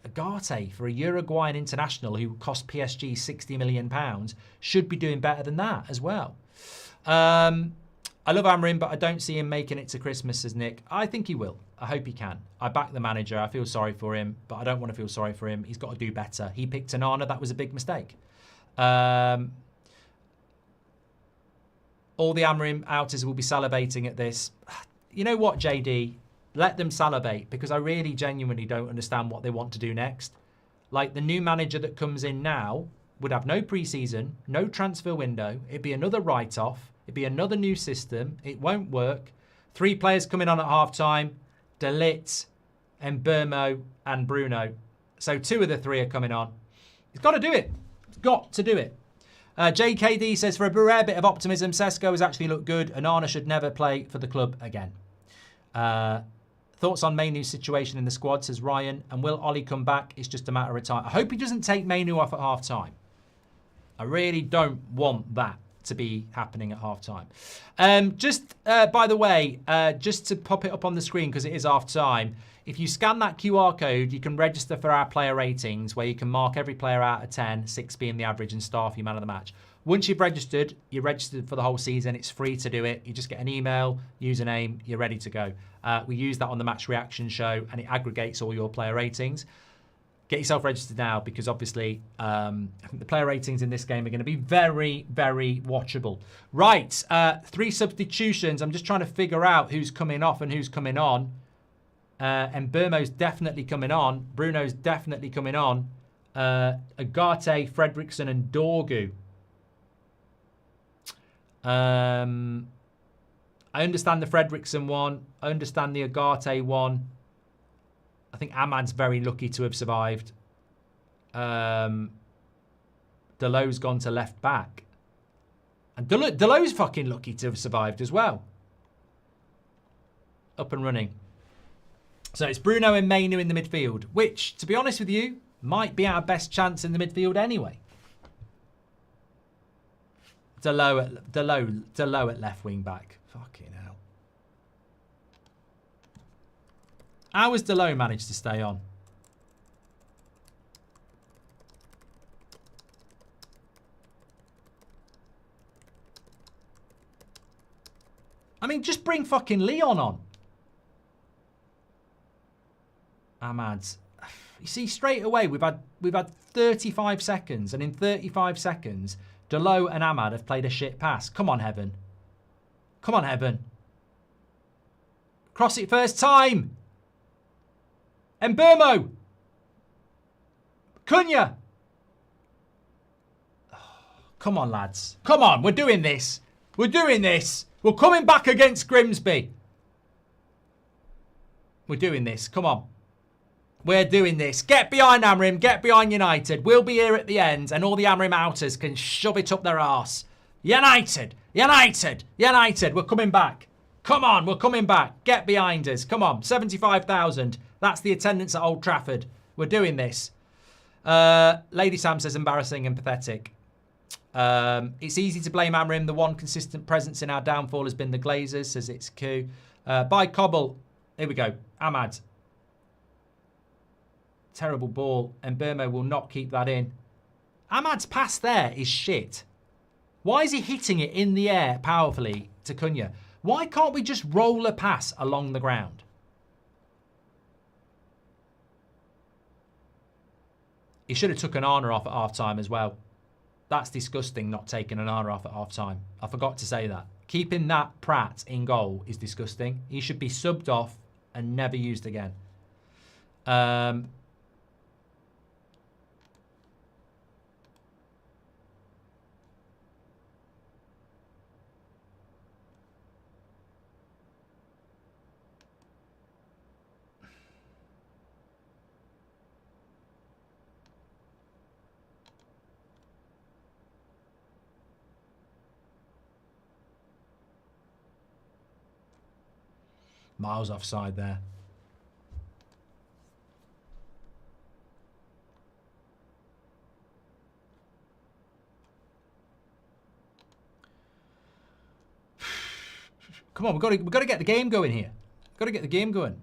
Agate for a Uruguayan international who cost PSG £60 million should be doing better than that as well. I love Amorim, but I don't see him making it to Christmas, says Nick. I think he will. I hope he can. I back the manager. I feel sorry for him, but I don't want to feel sorry for him. He's got to do better. He picked Onana. That was a big mistake. All the Amorim outers will be salivating at this. You know what, JD? Let them salivate, because I really genuinely don't understand what they want to do next. Like, the new manager that comes in now would have no pre-season, no transfer window. It'd be another write-off. It'd be another new system. It won't work. 3 players coming on at half-time. De Ligt, Mbeumo and Bruno. So 2 of the 3 are coming on. He's got to do it. He's got to do it. JKD says, for a rare bit of optimism, Sesko has actually looked good. Onana should never play for the club again. Thoughts on Mainu's situation in the squad, says Ryan. And will Ollie come back? It's just a matter of time. I hope he doesn't take Mainu off at half-time. I really don't want that to be happening at half-time. By the way, just to pop it up on the screen, because it is half-time, if you scan that QR code, you can register for our player ratings, where you can mark every player out of 10, 6 being the average and star for your man of the match. Once you've registered, you're registered for the whole season. It's free to do it. You just get an email, username, you're ready to go. We use that on the Match Reaction show, and it aggregates all your player ratings. Get yourself registered now, because obviously I think the player ratings in this game are going to be very, very watchable. Right, 3 substitutions. I'm just trying to figure out who's coming off and who's coming on. And Mbeumo's definitely coming on. Bruno's definitely coming on. Agate, Fredriksson and Dorgu. I understand the Fredriksson one. I understand the Agate one. I think Ahmad's very lucky to have survived. Delow's gone to left back. And Delow's fucking lucky to have survived as well. Up and running. So it's Bruno and Mainu in the midfield, which, to be honest with you, might be our best chance in the midfield anyway. Delow at left wing back. Fucking hell. How has Delow managed to stay on? I mean, just bring fucking Leon on. Ahmad's. You see, straight away we've had 35 seconds, and in 35 seconds, Delow and Ahmad have played a shit pass. Come on, Heaven. Come on, Heaven. Cross it first time. Mbeumo. Cunha. Oh, come on, lads. Come on, we're doing this. We're doing this. We're coming back against Grimsby. We're doing this. Come on. We're doing this. Get behind Amorim. Get behind United. We'll be here at the end, and all the Amorim outers can shove it up their arse. United. United. United. We're coming back. Come on. We're coming back. Get behind us. Come on. 75,000. That's the attendance at Old Trafford. We're doing this. Lady Sam says embarrassing and pathetic. It's easy to blame Amorim. The one consistent presence in our downfall has been the Glazers, says it's Q. By Cobble. Here we go. Ahmad. Terrible ball. And Mbeumo will not keep that in. Ahmad's pass there is shit. Why is he hitting it in the air powerfully to Cunha? Why can't we just roll a pass along the ground? He should have took an Arna off at half-time as well. That's disgusting, not taking an Arna off at half-time. I forgot to say that. Keeping that Pratt in goal is disgusting. He should be subbed off and never used again. Miles offside there. Come on, we've got to get the game going here. We've got to get the game going.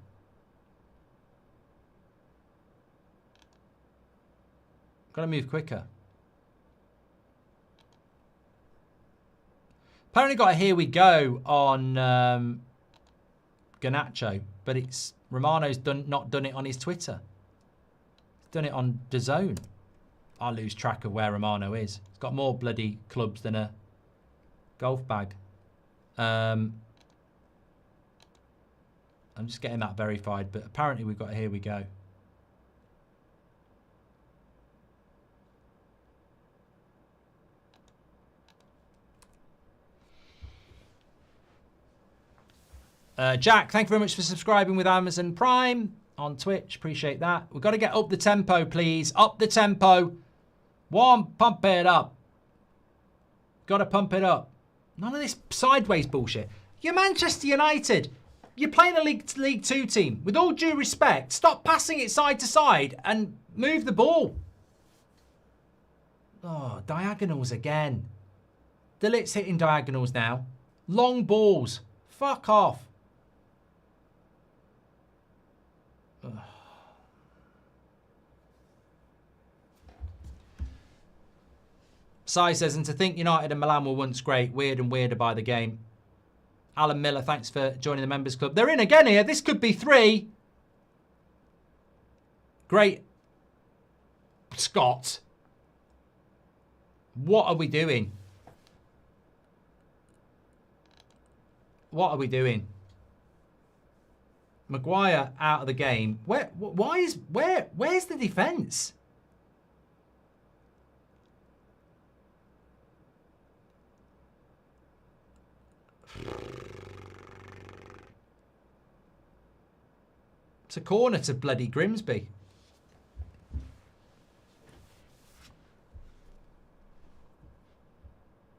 Got to move quicker. Apparently got a here we go on Garnacho, but it's Romano's not done it on his Twitter. He's done it on DAZN. I lose track of where Romano is. He's got more bloody clubs than a golf bag. I'm just getting that verified, but apparently we've got a here we go. Jack, thank you very much for subscribing with Amazon Prime on Twitch. Appreciate that. We've got to get up the tempo, please. Up the tempo. One, pump it up. Got to pump it up. None of this sideways bullshit. You're Manchester United. You're playing a League 2 team. With all due respect, stop passing it side to side and move the ball. Oh, diagonals again. De Ligt's hitting diagonals now. Long balls. Fuck off. Ugh. Sai says, and to think United and Milan were once great, weird and weirder by the game. Alan Miller, thanks for joining the members club. They're in again here. This could be 3. Great. Scott. What are we doing? What are we doing? Maguire out of the game. Where's the defence? It's a corner to bloody Grimsby.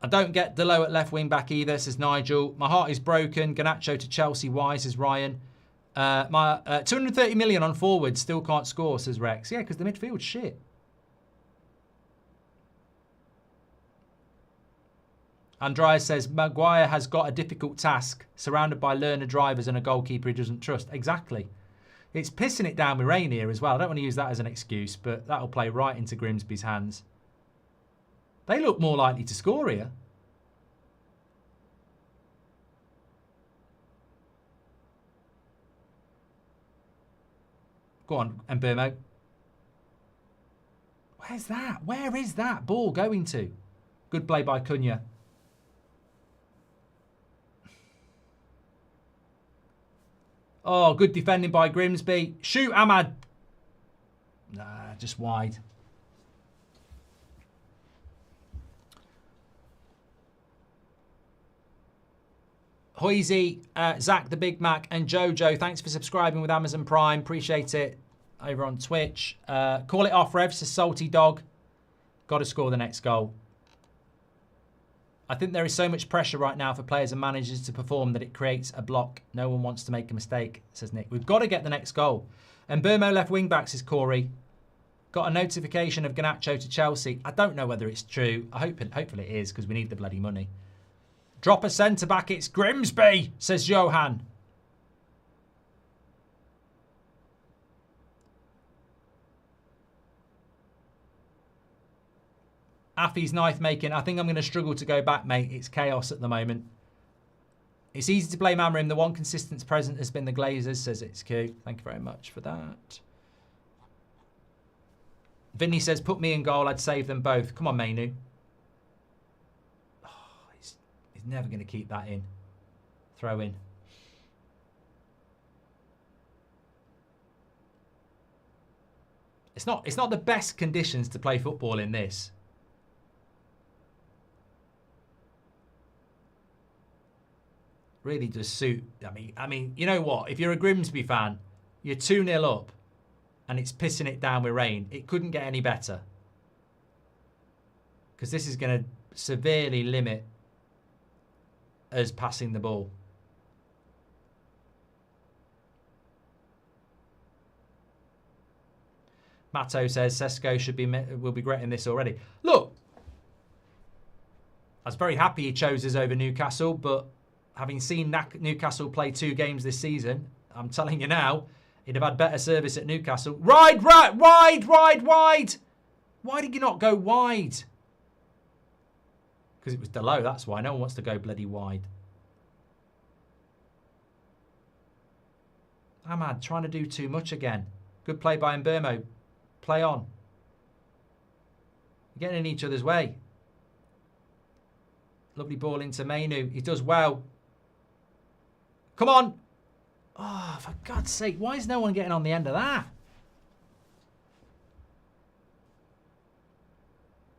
I don't get Delo at left wing back either, says Nigel. My heart is broken. Garnacho to Chelsea. Why, says Ryan. My 230 million on forward, still can't score, says Rex. Yeah, because the midfield's shit. Andreas says, Maguire has got a difficult task, surrounded by learner drivers and a goalkeeper he doesn't trust. Exactly. It's pissing it down with rain here as well. I don't want to use that as an excuse, but that'll play right into Grimsby's hands. They look more likely to score here. Go on, Mbeumo. Where's that? Where is that ball going to? Good play by Cunha. Oh, good defending by Grimsby. Shoot, Ahmad. Nah, just wide. Hoisey, Zach the Big Mac, and Jojo, thanks for subscribing with Amazon Prime. Appreciate it. Over on Twitch. Call it off, Rev, says Salty Dog. Got to score the next goal. I think there is so much pressure right now for players and managers to perform that it creates a block. No one wants to make a mistake, says Nick. We've got to get the next goal. And Burmo left wing back, says Corey. Got a notification of Garnacho to Chelsea. I don't know whether it's true. Hopefully it is, because we need the bloody money. Drop a centre back, it's Grimsby, says Johan. Affy's knife making. I think I'm going to struggle to go back, mate. It's chaos at the moment. It's easy to blame Amorim. The one consistent present has been the Glazers, says it's Q. Thank you very much for that. Vinny says, put me in goal. I'd save them both. Come on, Mainu. Oh, he's never going to keep that in. Throw in. It's not the best conditions to play football in this. Really does suit. I mean, you know what? If you're a Grimsby fan, you're 2-0 up and it's pissing it down with rain. It couldn't get any better. Because this is going to severely limit us passing the ball. Matto says Sesko will be regretting this already. Look, I was very happy he chose us over Newcastle, but having seen Newcastle play 2 games this season, I'm telling you now, he'd have had better service at Newcastle. Wide! Why did you not go wide? Because it was Delo, that's why. No one wants to go bloody wide. Ahmad trying to do too much again. Good play by Mbermo. Play on. You're getting in each other's way. Lovely ball into Mainu. He does well. Come on. Oh, for God's sake. Why is no one getting on the end of that?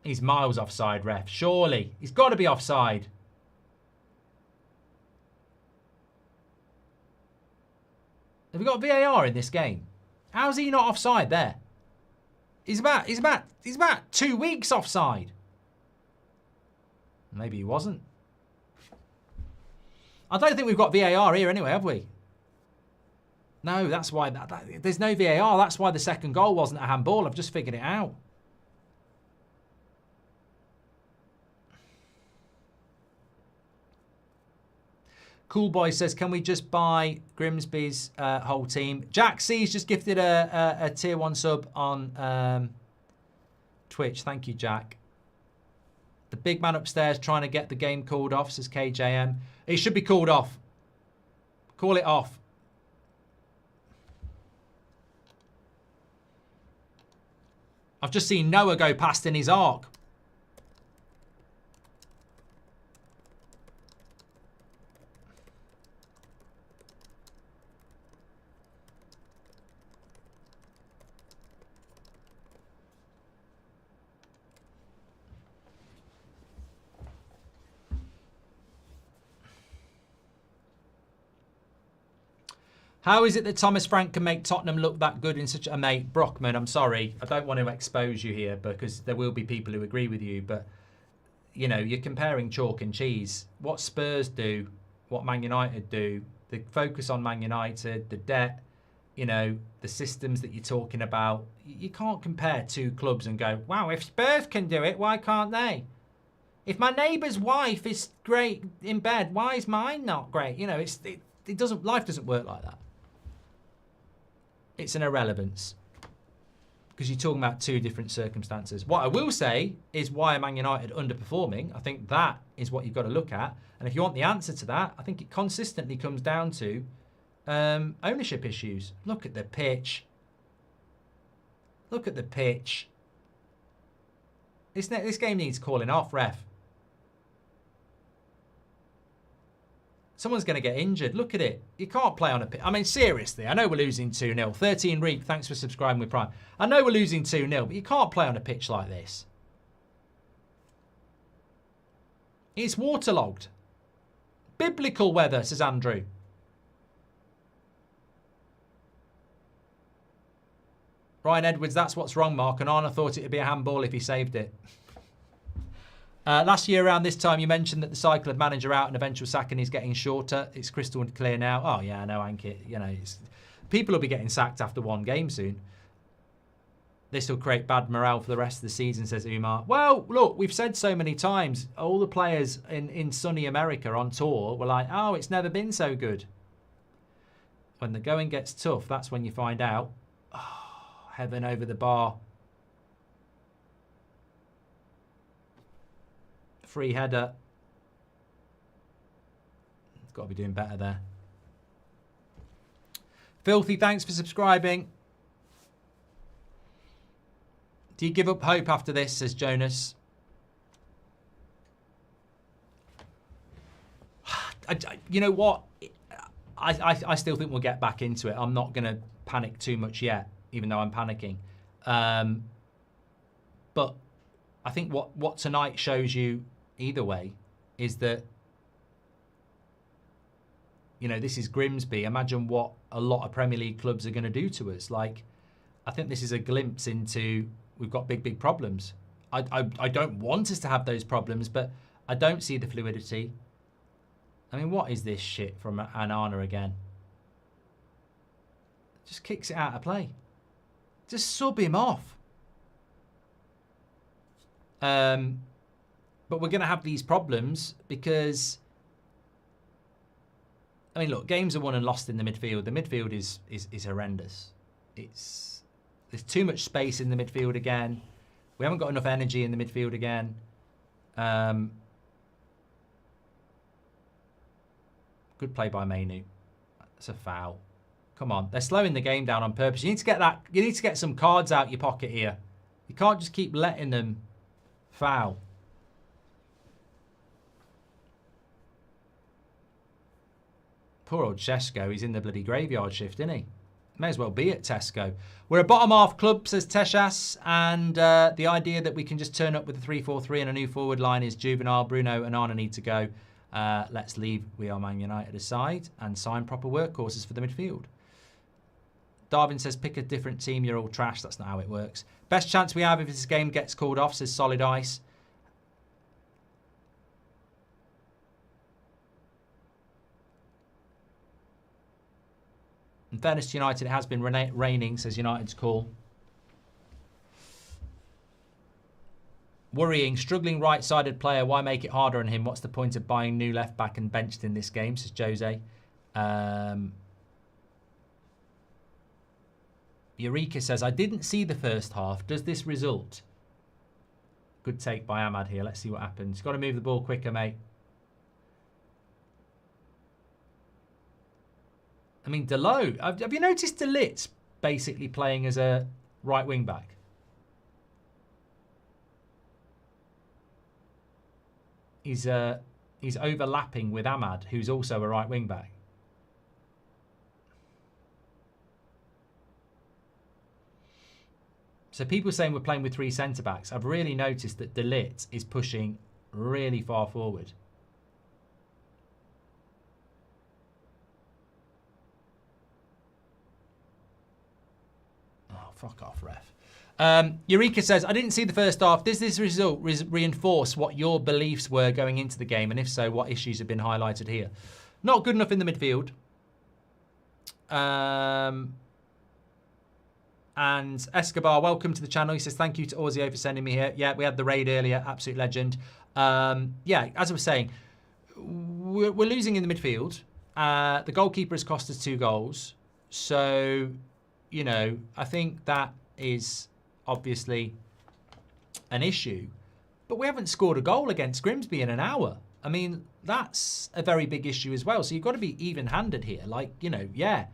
He's miles offside, ref. Surely. He's got to be offside. Have we got VAR in this game? How's he not offside there? He's about 2 weeks offside. Maybe he wasn't. I don't think we've got VAR here anyway, have we? No, that's why there's no VAR. That's why the second goal wasn't a handball. I've just figured it out. Cool Boy says, can we just buy Grimsby's whole team? Jack C's just gifted a tier 1 sub on Twitch. Thank you, Jack. The big man upstairs trying to get the game called off, says KJM. It should be called off. Call it off. I've just seen Noah go past in his arc. How is it that Thomas Frank can make Tottenham look that good in such a mate? Brockman, I'm sorry. I don't want to expose you here because there will be people who agree with you. But, you know, you're comparing chalk and cheese. What Spurs do, what Man United do, the focus on Man United, the debt, you know, the systems that you're talking about. You can't compare 2 clubs and go, wow, if Spurs can do it, why can't they? If my neighbour's wife is great in bed, why is mine not great? You know, it doesn't, life doesn't work like that. It's an irrelevance because you're talking about 2 different circumstances. What I will say is why are Man United underperforming? I think that is what you've got to look at. And if you want the answer to that, I think it consistently comes down to ownership issues. Look at the pitch. Look at the pitch. This game needs calling off, ref. Someone's going to get injured. Look at it. You can't play on a pitch. I mean, seriously, I know we're losing 2-0. 13 Reap, thanks for subscribing with Prime. I know we're losing 2-0, but you can't play on a pitch like this. It's waterlogged. Biblical weather, says Andrew. Ryan Edwards, that's what's wrong, Mark. And Arna thought it would be a handball if he saved it. Last year around this time, you mentioned that the cycle of manager out and eventual sacking is getting shorter. It's crystal clear now. Oh, yeah, I know, Ankit. You know, people will be getting sacked after 1 game soon. This will create bad morale for the rest of the season, says Umar. Well, look, we've said so many times, all the players in sunny America on tour were like, oh, it's never been so good. When the going gets tough, that's when you find out. Oh, heaven over the bar. Free header. Got to be doing better there. Filthy, thanks for subscribing. Do you give up hope after this, says Jonas? You know what? I still think we'll get back into it. I'm not going to panic too much yet, even though I'm panicking. But I think what tonight shows you either way is that, you know, this is Grimsby. Imagine what a lot of Premier League clubs are going to do to us. Like, I think this is a glimpse into we've got big problems. I don't want us to have those problems, but I don't see the fluidity. I mean, what is this shit from Anana again? Just kicks it out of play. Just sub him off. But we're going to have these problems because, I mean, look, games are won and lost in the midfield. The midfield is horrendous. There's too much space in the midfield again. We haven't got enough energy in the midfield again. Good play by Mainu. That's a foul. Come on, they're slowing the game down on purpose. You need to get that. You need to get some cards out your pocket here. You can't just keep letting them foul. Poor old Tesco. He's in the bloody graveyard shift, isn't he? May as well be at Tesco. We're a bottom half club, says Teshas, and the idea that we can just turn up with a 3-4-3 and a new forward line is juvenile. Bruno and Arna need to go. Let's leave We Are Man United aside and sign proper workhorses for the midfield. Darwin says, pick a different team, you're all trash. That's not how it works. Best chance we have if this game gets called off, says Solid Ice. In fairness to United, it has been raining, says United's call. Worrying, struggling right-sided player. Why make it harder on him? What's the point of buying new left-back and benched in this game, says Jose. Eureka says, I didn't see the first half. Does this result? Good take by Ahmad here. Let's see what happens. Got to move the ball quicker, mate. I mean, Delo. Have you noticed De Ligt's basically playing as a right wing-back? He's overlapping with Ahmad, who's also a right wing back. So people saying we're playing with 3 centre backs. I've really noticed that De Ligt is pushing really far forward. Oh, fuck off, ref. Eureka says, I didn't see the first half. Does this result reinforce what your beliefs were going into the game? And if so, what issues have been highlighted here? Not good enough in the midfield. And Escobar, welcome to the channel. He says, thank you to Orzio for sending me here. Yeah, we had the raid earlier. Absolute legend. Yeah, as I was saying, we're losing in the midfield. The goalkeeper has cost us 2 goals. So, you know, I think that is obviously an issue, but we haven't scored a goal against Grimsby in an hour. I mean, that's a very big issue as well. So you've got to be even-handed here. Like, you know, yeah,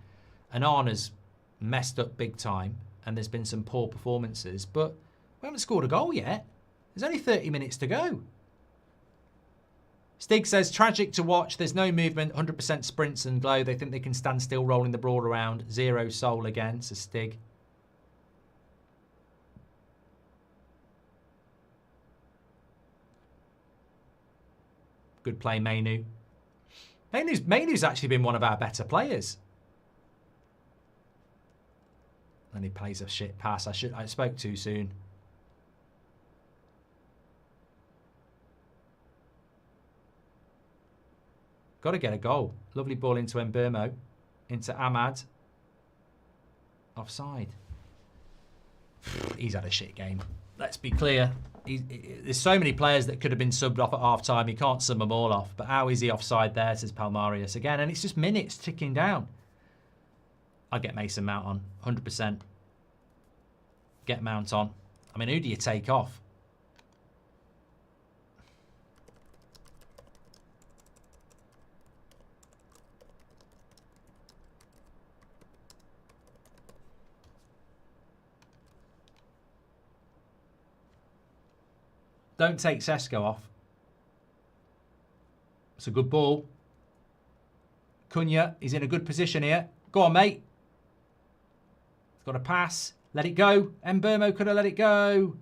Anana's messed up big time and there's been some poor performances, but we haven't scored a goal yet. There's only 30 minutes to go. Stig says, tragic to watch. There's no movement, 100% sprints and glow. They think they can stand still rolling the ball around. 0 soul again, says Stig. Good play, Mainu. Mainu's actually been one of our better players. And he plays a shit pass. I spoke too soon. Got to get a goal. Lovely ball into Mbermo. Into Ahmad. Offside. He's had a shit game. Let's be clear. There's so many players that could have been subbed off at half-time. You can't sub them all off. But how is he offside there, says Palmarius again. And it's just minutes ticking down. I'd get Mason Mount on, 100%. Get Mount on. I mean, who do you take off? Don't take Sesko off. It's a good ball. Cunha is in a good position here. Go on, mate. He's got a pass. Let it go. Mbeumo could have let it go.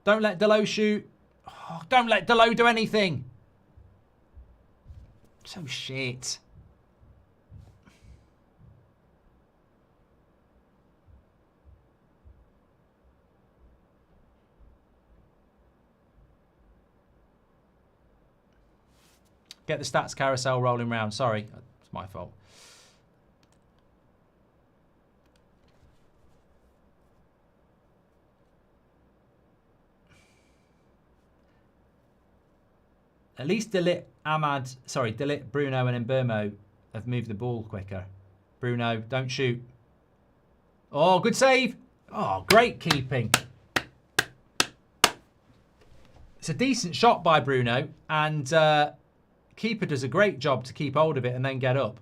Don't let Delo shoot. Oh, don't let Delo do anything. So shit. Get the stats carousel rolling round. Sorry, it's my fault. At least Delit, Bruno and Mbeumo have moved the ball quicker. Bruno, don't shoot. Oh, good save. Oh, great keeping. It's a decent shot by Bruno, and keeper does a great job to keep hold of it and then get up.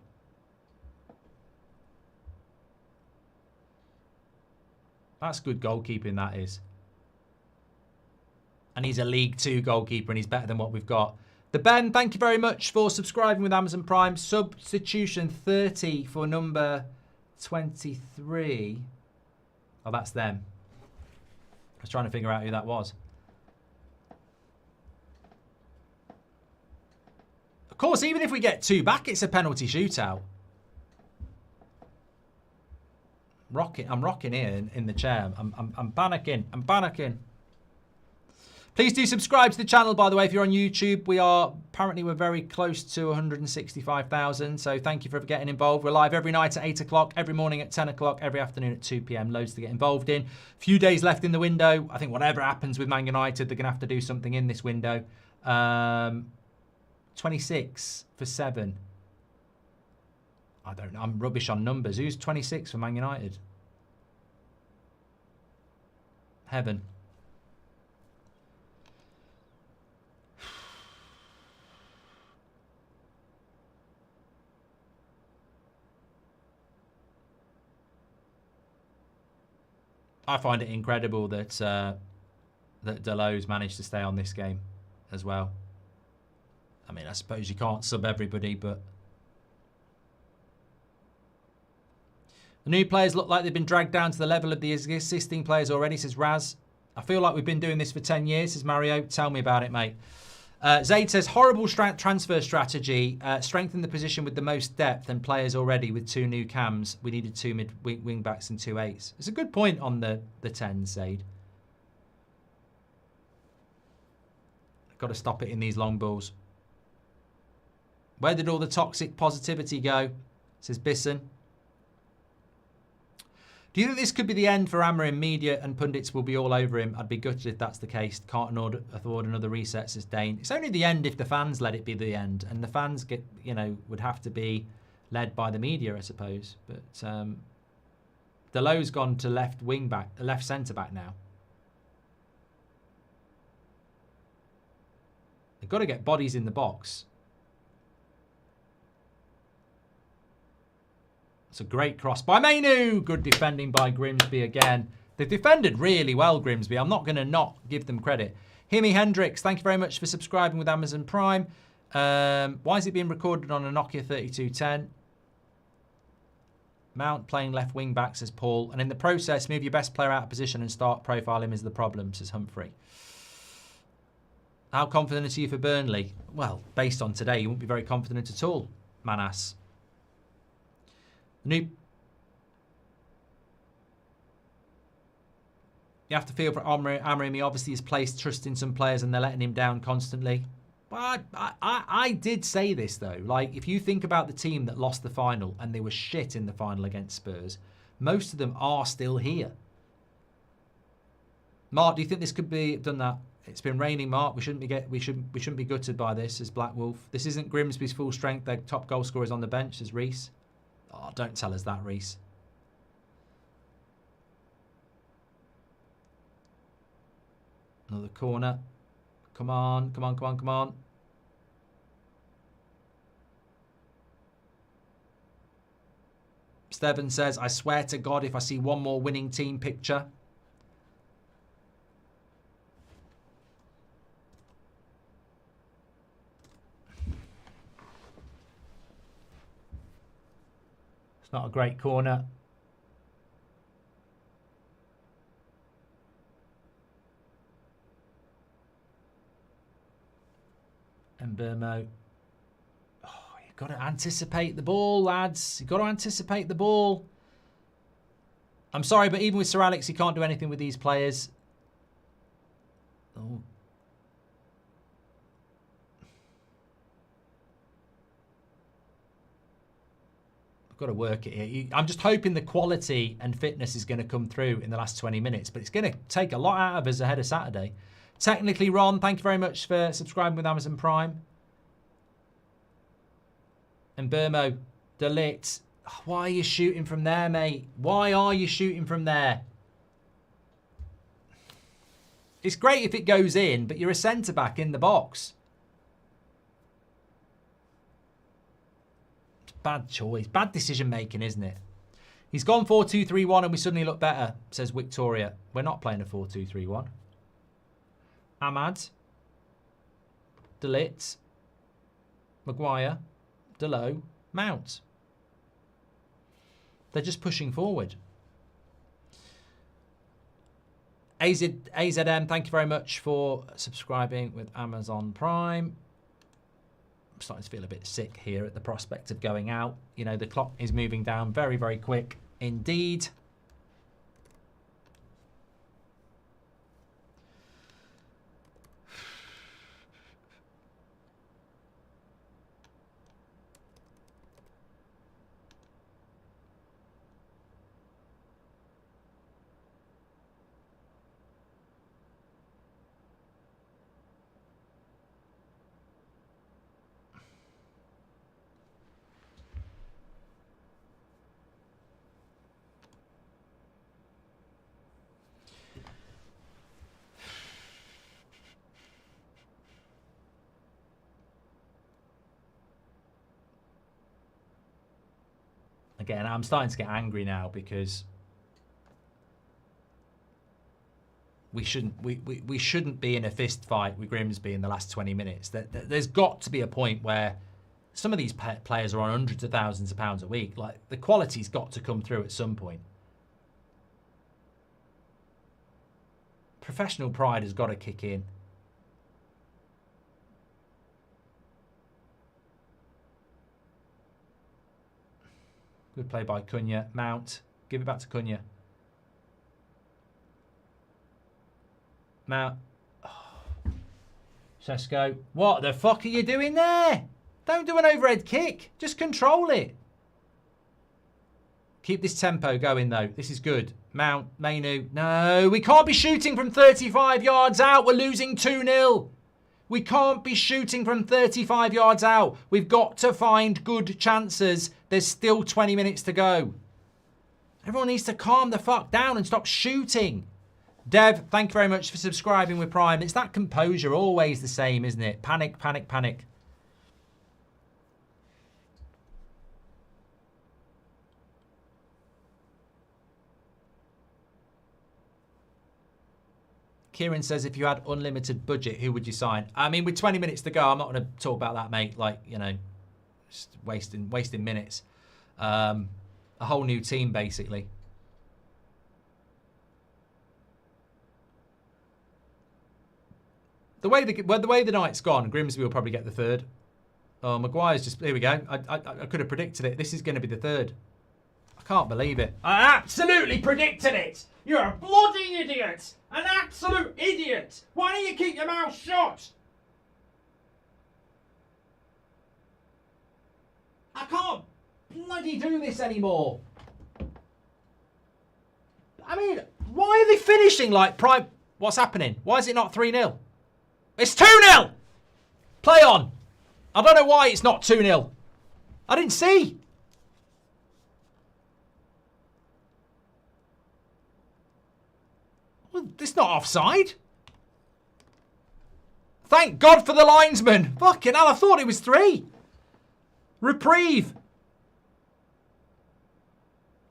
That's good goalkeeping, that is. And he's a League 2 goalkeeper, and he's better than what we've got. The Ben, thank you very much for subscribing with Amazon Prime. Substitution 30 for number 23. Oh, that's them. I was trying to figure out who that was. Of course, even if we get 2 back, it's a penalty shootout. I'm rocking here in the chair. I'm panicking. I'm panicking. Please do subscribe to the channel, by the way, if you're on YouTube. We're very close to 165,000, so thank you for getting involved. We're live every night at 8 o'clock, every morning at 10 o'clock, every afternoon at 2 p.m. Loads to get involved in. Few days left in the window. I think whatever happens with Man United, they're going to have to do something in this window. 26 for 7. I don't know. I'm rubbish on numbers. Who's 26 for Man United? Heaven. I find it incredible that that Delo's managed to stay on this game as well. I mean, I suppose you can't sub everybody, but the new players look like they've been dragged down to the level of the existing players already, says Raz. I feel like we've been doing this for 10 years, says Mario. Tell me about it, mate. Zaid says, horrible transfer strategy. Strengthen the position with the most depth and players already with 2 new cams. We needed 2 wing backs and 2 8s. It's a good point on the 10, Zaid. Got to stop it in these long balls. Where did all the toxic positivity go? Says Bisson. Do you think this could be the end for Amorim? Media and pundits will be all over him. I'd be gutted if that's the case. Can't afford another reset, says Dane. It's only the end if the fans let it be the end. And the fans would have to be led by the media, I suppose. But Delo's gone to left centre back now. They've got to get bodies in the box. It's a great cross by Mainu. Good defending by Grimsby again. They've defended really well, Grimsby. I'm not going to not give them credit. Himi Hendricks, thank you very much for subscribing with Amazon Prime. Why is it being recorded on a Nokia 3210? Mount playing left wing back, says Paul. And in the process, move your best player out of position and start profile him is the problem, says Humphrey. How confident are you for Burnley? Well, based on today, you won't be very confident at all, Manas. You have to feel for Amorim. He obviously has placed trust in some players and they're letting him down constantly. But I did say this, though. Like, if you think about the team that lost the final and they were shit in the final against Spurs, most of them are still here. Mark, do you think this could be done that? It's been raining, Mark. We shouldn't be gutted by this, says Black Wolf. This isn't Grimsby's full strength. Their top goal scorer is on the bench, says Reese. Oh, don't tell us that, Reese. Another corner. Come on, come on, come on, come on. Steven says, I swear to God, if I see one more winning team picture. Not a great corner. And Burmo. Oh, you've got to anticipate the ball, lads. You've got to anticipate the ball. I'm sorry, but even with Sir Alex, he can't do anything with these players. Oh. I've got to work it here. I'm just hoping the quality and fitness is going to come through in the last 20 minutes, but it's going to take a lot out of us ahead of Saturday. Technically, Ron, thank you very much for subscribing with Amazon Prime. And Burmo, Delit. Why are you shooting from there, mate? Why are you shooting from there? It's great if it goes in, but you're a centre-back in the box. It's bad choice. Bad decision-making, isn't it? He's gone 4-2-3-1 and we suddenly look better, says Victoria. We're not playing a 4-2-3-1. Ahmad. Delit. Maguire. Delo. Mount. They're just pushing forward. AZM, thank you very much for subscribing with Amazon Prime. I'm starting to feel a bit sick here at the prospect of going out. You know, the clock is moving down very, very quick indeed. Again, I'm starting to get angry now because we shouldn't be in a fist fight with Grimsby in the last 20 minutes. There's got to be a point where some of these players are on hundreds of thousands of pounds a week. Like, the quality's got to come through at some point. Professional pride has got to kick in. Good play by Cunha. Mount. Give it back to Cunha. Mount. Oh. Sesko. What the fuck are you doing there? Don't do an overhead kick. Just control it. Keep this tempo going, though. This is good. Mount. Mainu. No, we can't be shooting from 35 yards out. We're losing 2-0. We can't be shooting from 35 yards out. We've got to find good chances. There's still 20 minutes to go. Everyone needs to calm the fuck down and stop shooting. Dev, thank you very much for subscribing with Prime. It's that composure, always the same, isn't it? Panic, panic, panic. Kieran says, if you had unlimited budget, who would you sign? I mean, with 20 minutes to go, I'm not going to talk about that, mate. Like, you know, just wasting minutes. A whole new team, basically. The way the night's gone, Grimsby will probably get the third. Oh, Maguire's just... Here we go. I could have predicted it. This is going to be the third. I can't believe it. I absolutely predicted it. You're a bloody idiot. An absolute idiot. Why don't you keep your mouth shut? I can't bloody do this anymore. I mean, why are they finishing like prime? What's happening? Why is it not 3-0? It's 2-0. Play on. I don't know why it's not 2-0. I didn't see. Well, it's not offside. Thank God for the linesman. Fucking hell, I thought it was 3. Reprieve.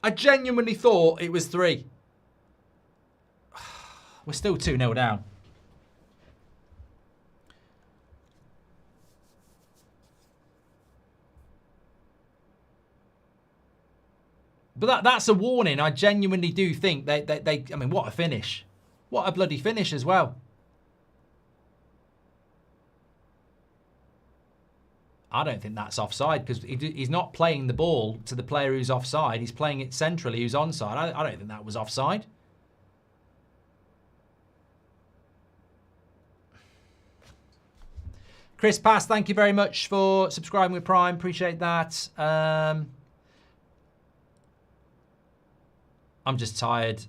I genuinely thought it was 3. We're still 2-0 down. But that's a warning. I genuinely do think they I mean, what a finish. What a bloody finish as well. I don't think that's offside because he's not playing the ball to the player who's offside. He's playing it centrally who's onside. I don't think that was offside. Chris Pass, thank you very much for subscribing with Prime. Appreciate that. I'm just tired.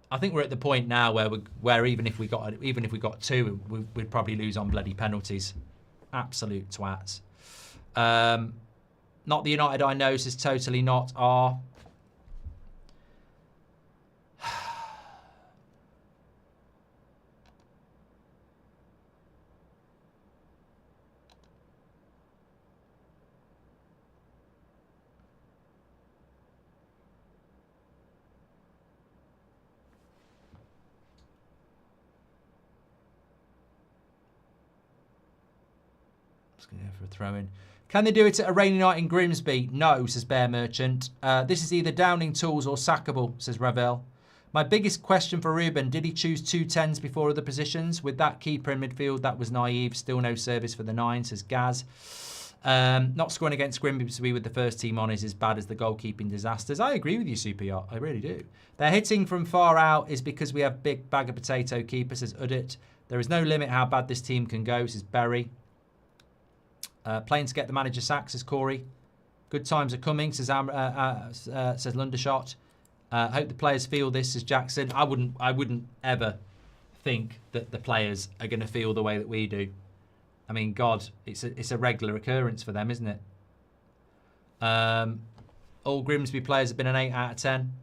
I think we're at the point now where even if we got two, we'd probably lose on bloody penalties. Absolute twats. Not the United I know says totally not are. For a throw-in. Can they do it at a rainy night in Grimsby? No, says Bear Merchant. This is either Downing tools or sackable, says Ravel. My biggest question for Ruben, did he choose 2 10s before other positions? With that keeper in midfield, that was naive. Still no service for the 9, says Gaz. Not scoring against Grimsby with the first team on is as bad as the goalkeeping disasters. I agree with you, Super Yacht. I really do. Their hitting from far out is because we have big bag of potato keeper, says Udit. There is no limit how bad this team can go, says Berry. Playing to get the manager sacked, says Corey. Good times are coming, says Lundershot. Hope the players feel this, says Jackson. I wouldn't ever think that the players are going to feel the way that we do. I mean, God, it's a regular occurrence for them, isn't it? All Grimsby players have been an 8 out of 10.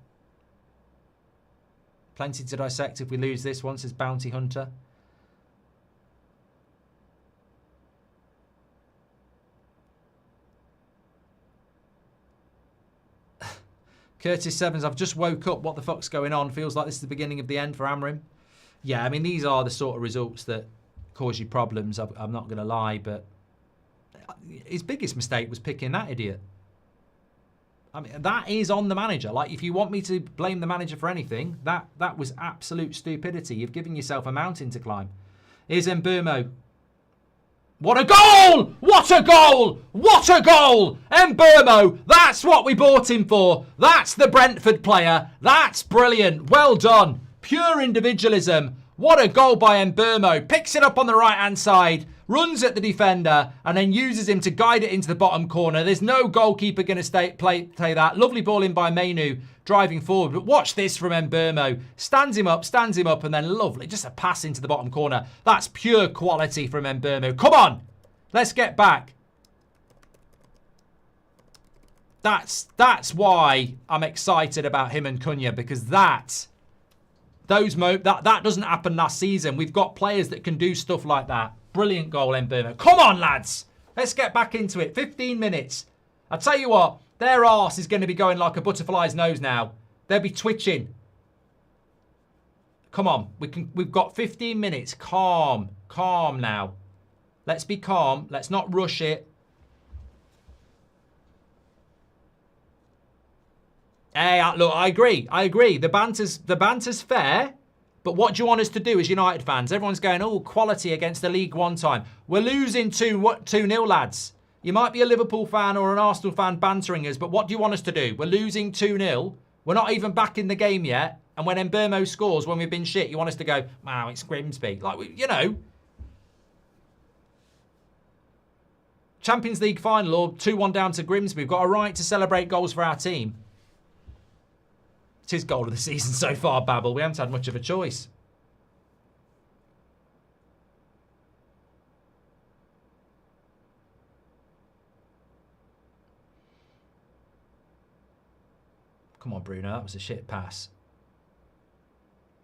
Plenty to dissect if we lose this one, says Bounty Hunter. Curtis Sevens, I've just woke up. What the fuck's going on? Feels like this is the beginning of the end for Amrim. Yeah, I mean, these are the sort of results that cause you problems. I'm not going to lie, but his biggest mistake was picking that idiot. I mean, that is on the manager. Like, if you want me to blame the manager for anything, that was absolute stupidity. You've given yourself a mountain to climb. Here's Mburmo. What a goal! What a goal! What a goal! Mburmo, that's what we bought him for. That's the Brentford player. That's brilliant. Well done. Pure individualism. What a goal by Mburmo. Picks it up on the right-hand side, runs at the defender, and then uses him to guide it into the bottom corner. There's no goalkeeper going to play that. Lovely ball in by Mainu, driving forward. But watch this from Mburmo. Stands him up, and then lovely. Just a pass into the bottom corner. That's pure quality from Mburmo. Come on. Let's get back. That's why I'm excited about him and Cunha, because that doesn't happen last season. We've got players that can do stuff like that. Brilliant goal, Mburmo. Come on, lads. Let's get back into it. 15 minutes. I tell you what, their arse is going to be going like a butterfly's nose now. They'll be twitching. Come on. We've got 15 minutes. Calm. Calm now. Let's be calm. Let's not rush it. Hey, look, I agree. The banter's fair, but what do you want us to do as United fans? Everyone's going, oh, quality against the League One time. We're losing 2-0, lads. You might be a Liverpool fan or an Arsenal fan bantering us, but what do you want us to do? We're losing 2-0. We're not even back in the game yet. And when Mburmo scores, when we've been shit, you want us to go, wow, it's Grimsby. Like, you know. Champions League final or 2-1 down to Grimsby. We've got a right to celebrate goals for our team. It's his goal of the season so far, Babel. We haven't had much of a choice. Come on, Bruno. That was a shit pass.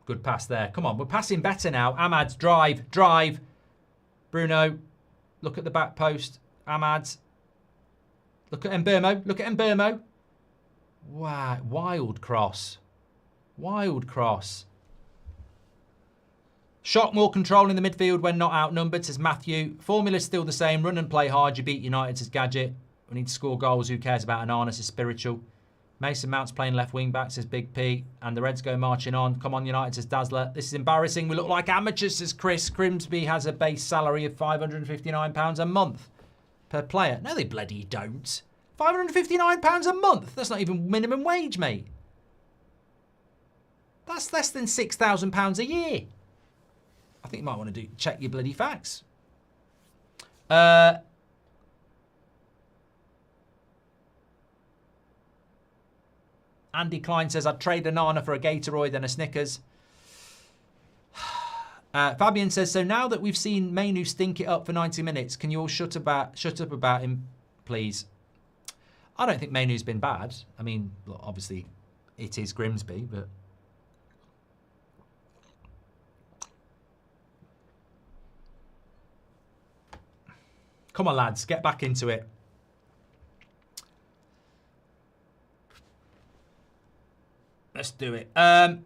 Good pass there. Come on, we're passing better now. Ahmad, drive. Bruno, look at the back post. Ahmad. Look at Mburmo. Wow, wild cross. Shock more control in the midfield when not outnumbered, says Matthew. Formula's still the same. Run and play hard. You beat United, says Gadget. We need to score goals. Who cares about Ananas is spiritual. Mason Mount's playing left wing back, says Big P. And the Reds go marching on. Come on, United, says Dazzler. This is embarrassing. We look like amateurs, says Chris. Grimsby has a base salary of £559 a month per player. No, they bloody don't. £559 a month? That's not even minimum wage, mate. That's less than £6,000 a year. I think you might want to check your bloody facts. Andy Klein says, I'd trade a Nana for a Gatoroid and a Snickers. Fabian says, so now that we've seen Mainu stink it up for 90 minutes, can you all shut up about him, please? I don't think Mainu's been bad. I mean, look, obviously, it is Grimsby, but... Come on, lads, get back into it. Let's do it.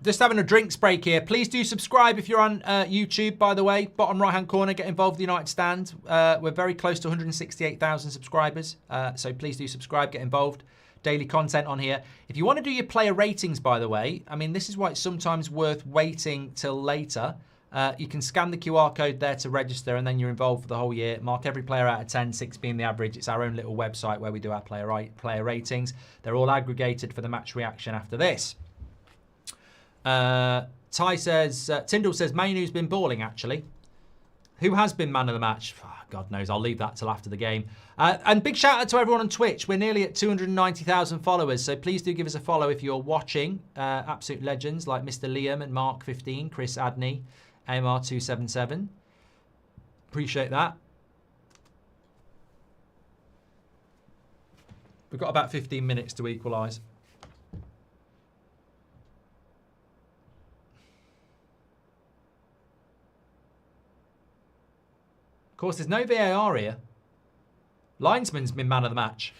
Just having a drinks break here. Please do subscribe if you're on YouTube, by the way. Bottom right-hand corner, get involved with the United Stand. We're very close to 168,000 subscribers. So please do subscribe, get involved. Daily content on here. If you want to do your player ratings, by the way, I mean, this is why it's sometimes worth waiting till later. You can scan the QR code there to register, and then you're involved for the whole year. Mark every player out of 10, 6 being the average. It's our own little website where we do our player ratings. They're all aggregated for the match reaction after this. Ty says, Tyndall says, Mainu's been balling, actually. Who has been man of the match? Oh, God knows. I'll leave that till after the game. And big shout out to everyone on Twitch. We're nearly at 290,000 followers, so please do give us a follow if you're watching. Absolute legends like Mr. Liam and Mark15, Chris Adney, AMR277. Appreciate that. We've got about 15 minutes to equalise. Of course, there's no VAR here. Linesman's been man of the match.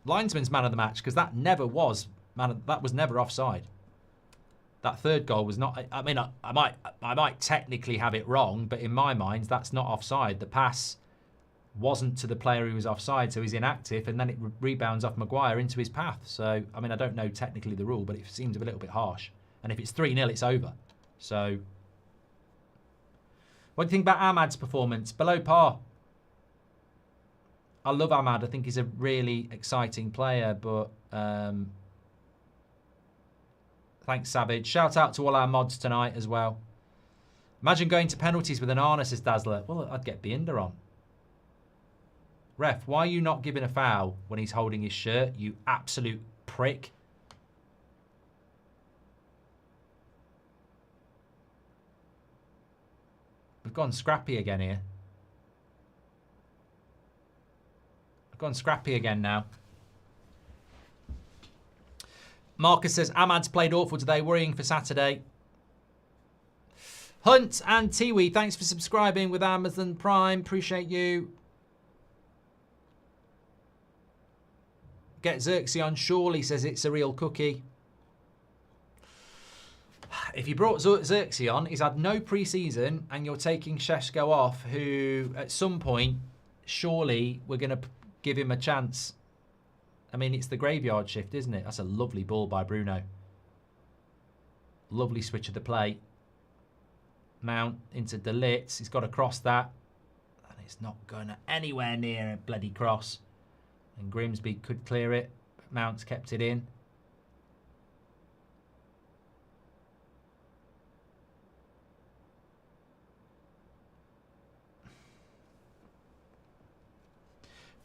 Linesman's man of the match, because that never was that was never offside. That third goal was not. I mean, I might technically have it wrong, but in my mind, that's not offside. The pass wasn't to the player who was offside, so he's inactive, and then it rebounds off Maguire into his path. So, I mean, I don't know technically the rule, but it seems a little bit harsh. And if it's 3-0, it's over. So, what do you think about Ahmad's performance? Below par. I love Ahmad. I think he's a really exciting player, but thanks, Savage. Shout out to all our mods tonight as well. Imagine going to penalties with an Arna, says Dazzler. Well, I'd get Binder on. Ref, why are you not giving a foul when he's holding his shirt, you absolute prick? We've gone scrappy again here. I've gone scrappy again now. Marcus says, Ahmad's played awful today, worrying for Saturday. Hunt and Tiwi, thanks for subscribing with Amazon Prime. Appreciate you. Get Xerxes on, surely, says it's a real cookie. If you brought Xerxes on, he's had no pre-season, and you're taking Sheshko off, who at some point, surely, we're going to give him a chance. I mean, it's the graveyard shift, isn't it? That's a lovely ball by Bruno. Lovely switch of the play. Mount into De Ligt. He's got to cross that. And it's not going anywhere near a bloody cross. And Grimsby could clear it. But Mount's kept it in.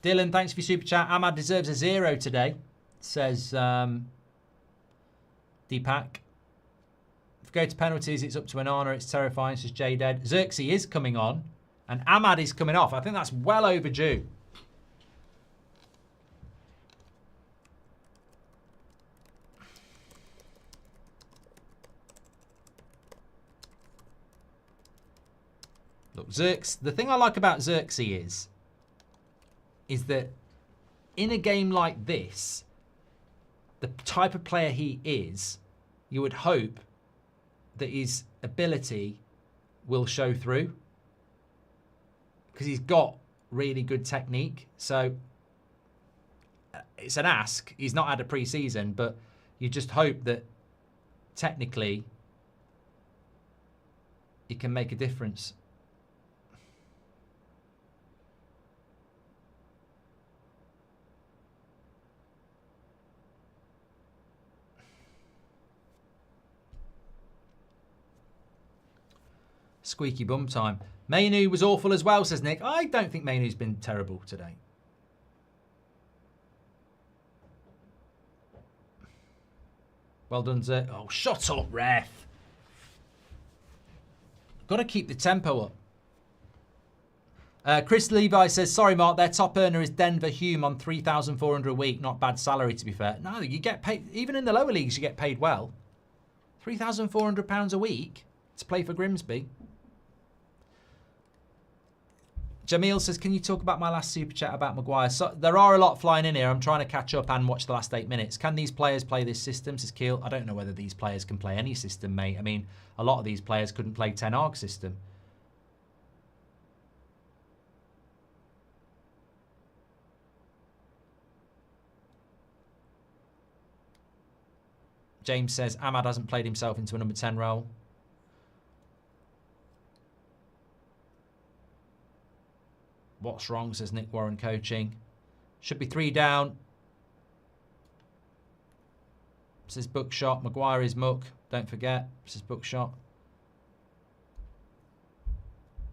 Dylan, thanks for your super chat. Ahmad deserves a 0 today, says Deepak. If we go to penalties, it's up to Anana. It's terrifying, says J-Dead. Xerxes is coming on, and Ahmad is coming off. I think that's well overdue. Look, Xerxes, the thing I like about Xerxes is that in a game like this, the type of player he is, you would hope that his ability will show through. Because he's got really good technique. So it's an ask. He's not had a pre-season, but you just hope that technically he can make a difference. Squeaky bum time. Mainu was awful as well, says Nick. I don't think Mainu's been terrible today. Well done, Zert. Oh, shut up, ref. Got to keep the tempo up. Chris Levi says, sorry, Mark, their top earner is Denver Hume on $3,400 a week. Not bad salary, to be fair. No, you get paid, even in the lower leagues, you get paid well. £3,400 a week to play for Grimsby. Jamil says, can you talk about my last super chat about Maguire? So, there are a lot flying in here. I'm trying to catch up and watch the last 8 minutes. Can these players play this system, says Keel? I don't know whether these players can play any system, mate. I mean, a lot of these players couldn't play Ten Hag system. James says, Ahmad hasn't played himself into a number 10 role. What's wrong, says Nick Warren coaching. Should be 3 down. Says Bookshot. Maguire is muck. Don't forget. Says Bookshot.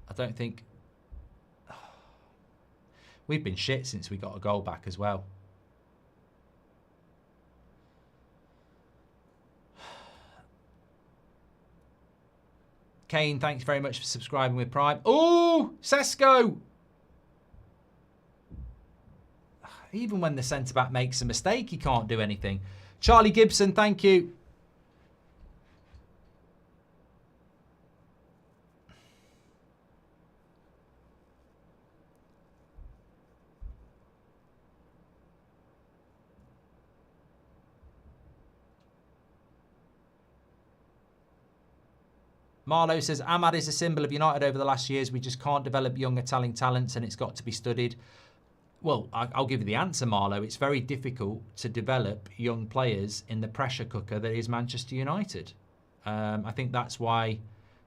I don't think... We've been shit since we got a goal back as well. Kane, thanks very much for subscribing with Prime. Oh, Sesko! Even when the centre-back makes a mistake, he can't do anything. Charlie Gibson, thank you. Marlowe says, Ahmad is a symbol of United over the last years. We just can't develop young Italian talents and it's got to be studied. Well, I'll give you the answer, Marlowe. It's very difficult to develop young players in the pressure cooker that is Manchester United. I think that's why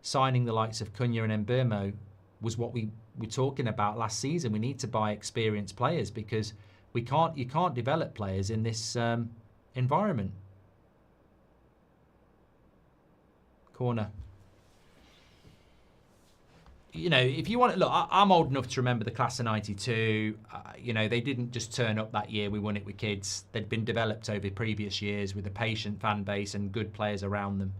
signing the likes of Cunha and Mbeumo was what we were talking about last season. We need to buy experienced players because you can't develop players in this environment. Corner. You know, if you want to look, I'm old enough to remember the class of '92. You know, they didn't just turn up that year. We won it with kids. They'd been developed over previous years with a patient fan base and good players around them.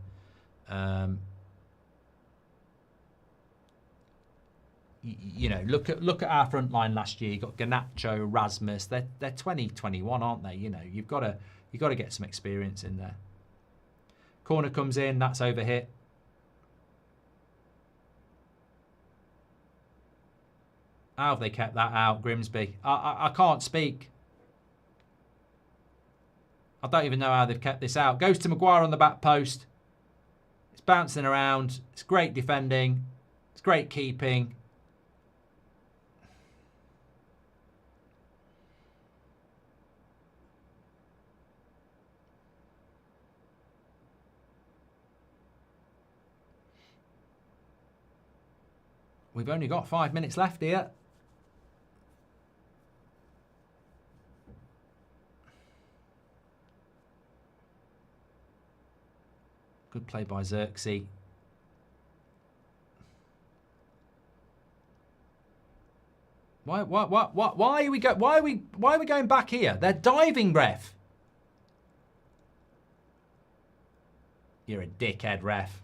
You know, look at our front line last year. You got Garnacho, Rasmus. They're 2021, aren't they? You know, you've got to get some experience in there. Corner comes in. That's overhit. How have they kept that out, Grimsby? I can't speak. I don't even know how they've kept this out. Goes to Maguire on the back post. It's bouncing around. It's great defending. It's great keeping. We've only got 5 minutes left here. Good play by Xerxes. Why are we going back here? They're diving, ref. You're a dickhead, ref.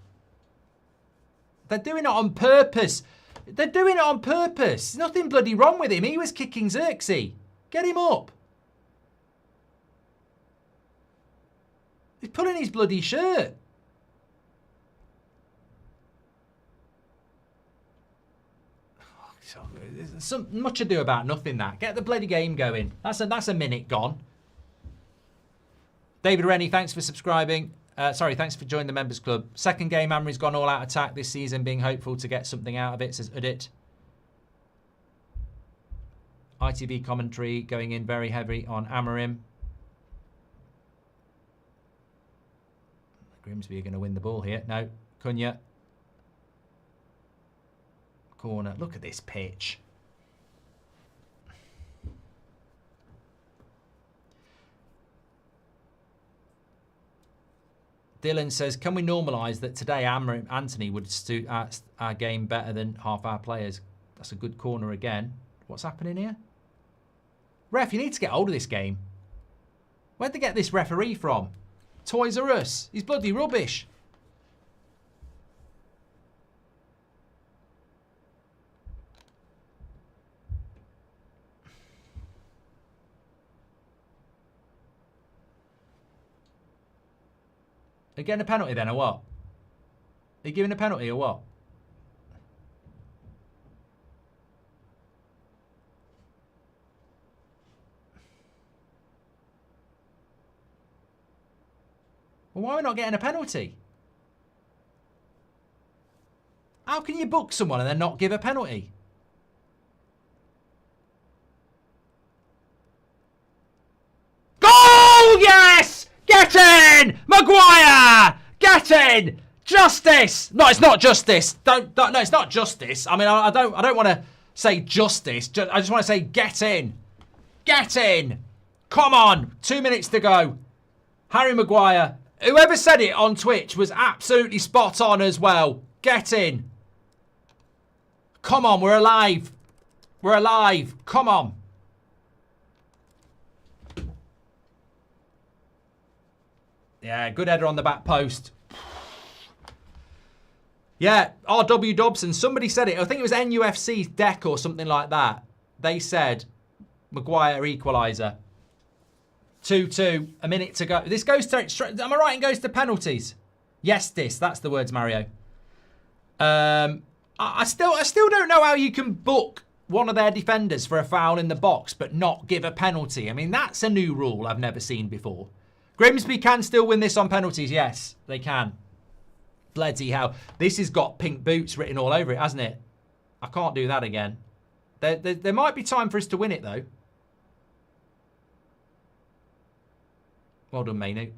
They're doing it on purpose. They're doing it on purpose. There's nothing bloody wrong with him. He was kicking Xerxes. Get him up. He's pulling his bloody shirt. Much ado about nothing, that. Get the bloody game going. That's a minute gone. David Rennie, thanks for subscribing. Thanks for joining the members club. Second game, Amory's gone all out attack this season, being hopeful to get something out of it, says Udit. ITV commentary going in very heavy on Amorim. Grimsby are going to win the ball here. No, Cunha. Corner. Look at this pitch. Dylan says, can we normalise that today Anthony would suit our game better than half our players? That's a good corner again. What's happening here? Ref, you need to get hold of this game. Where'd they get this referee from? Toys R Us. He's bloody rubbish. Are you getting a penalty then, or what? Are you giving a penalty, or what? Well, why are we not getting a penalty? How can you book someone and then not give a penalty? Goal! Yes! Get in! Maguire! Get in! Justice! No, it's not justice. No, it's not justice. I mean, I don't want to say justice. I just want to say get in. Get in! Come on! 2 minutes to go. Harry Maguire. Whoever said it on Twitch was absolutely spot on as well. Get in. Come on, we're alive. We're alive. Come on. Yeah, good header on the back post. Yeah, R.W. Dobson, somebody said it. I think it was MUFC's deck or something like that. They said Maguire equaliser. 2-2, a minute to go. This goes to, am I right, it goes to penalties? Yes, that's the words, Mario. I still don't know how you can book one of their defenders for a foul in the box but not give a penalty. I mean, that's a new rule I've never seen before. Grimsby can still win this on penalties. Yes, they can. Bloody hell. This has got pink boots written all over it, hasn't it? I can't do that again. There might be time for us to win it, though. Well done, Man Utd.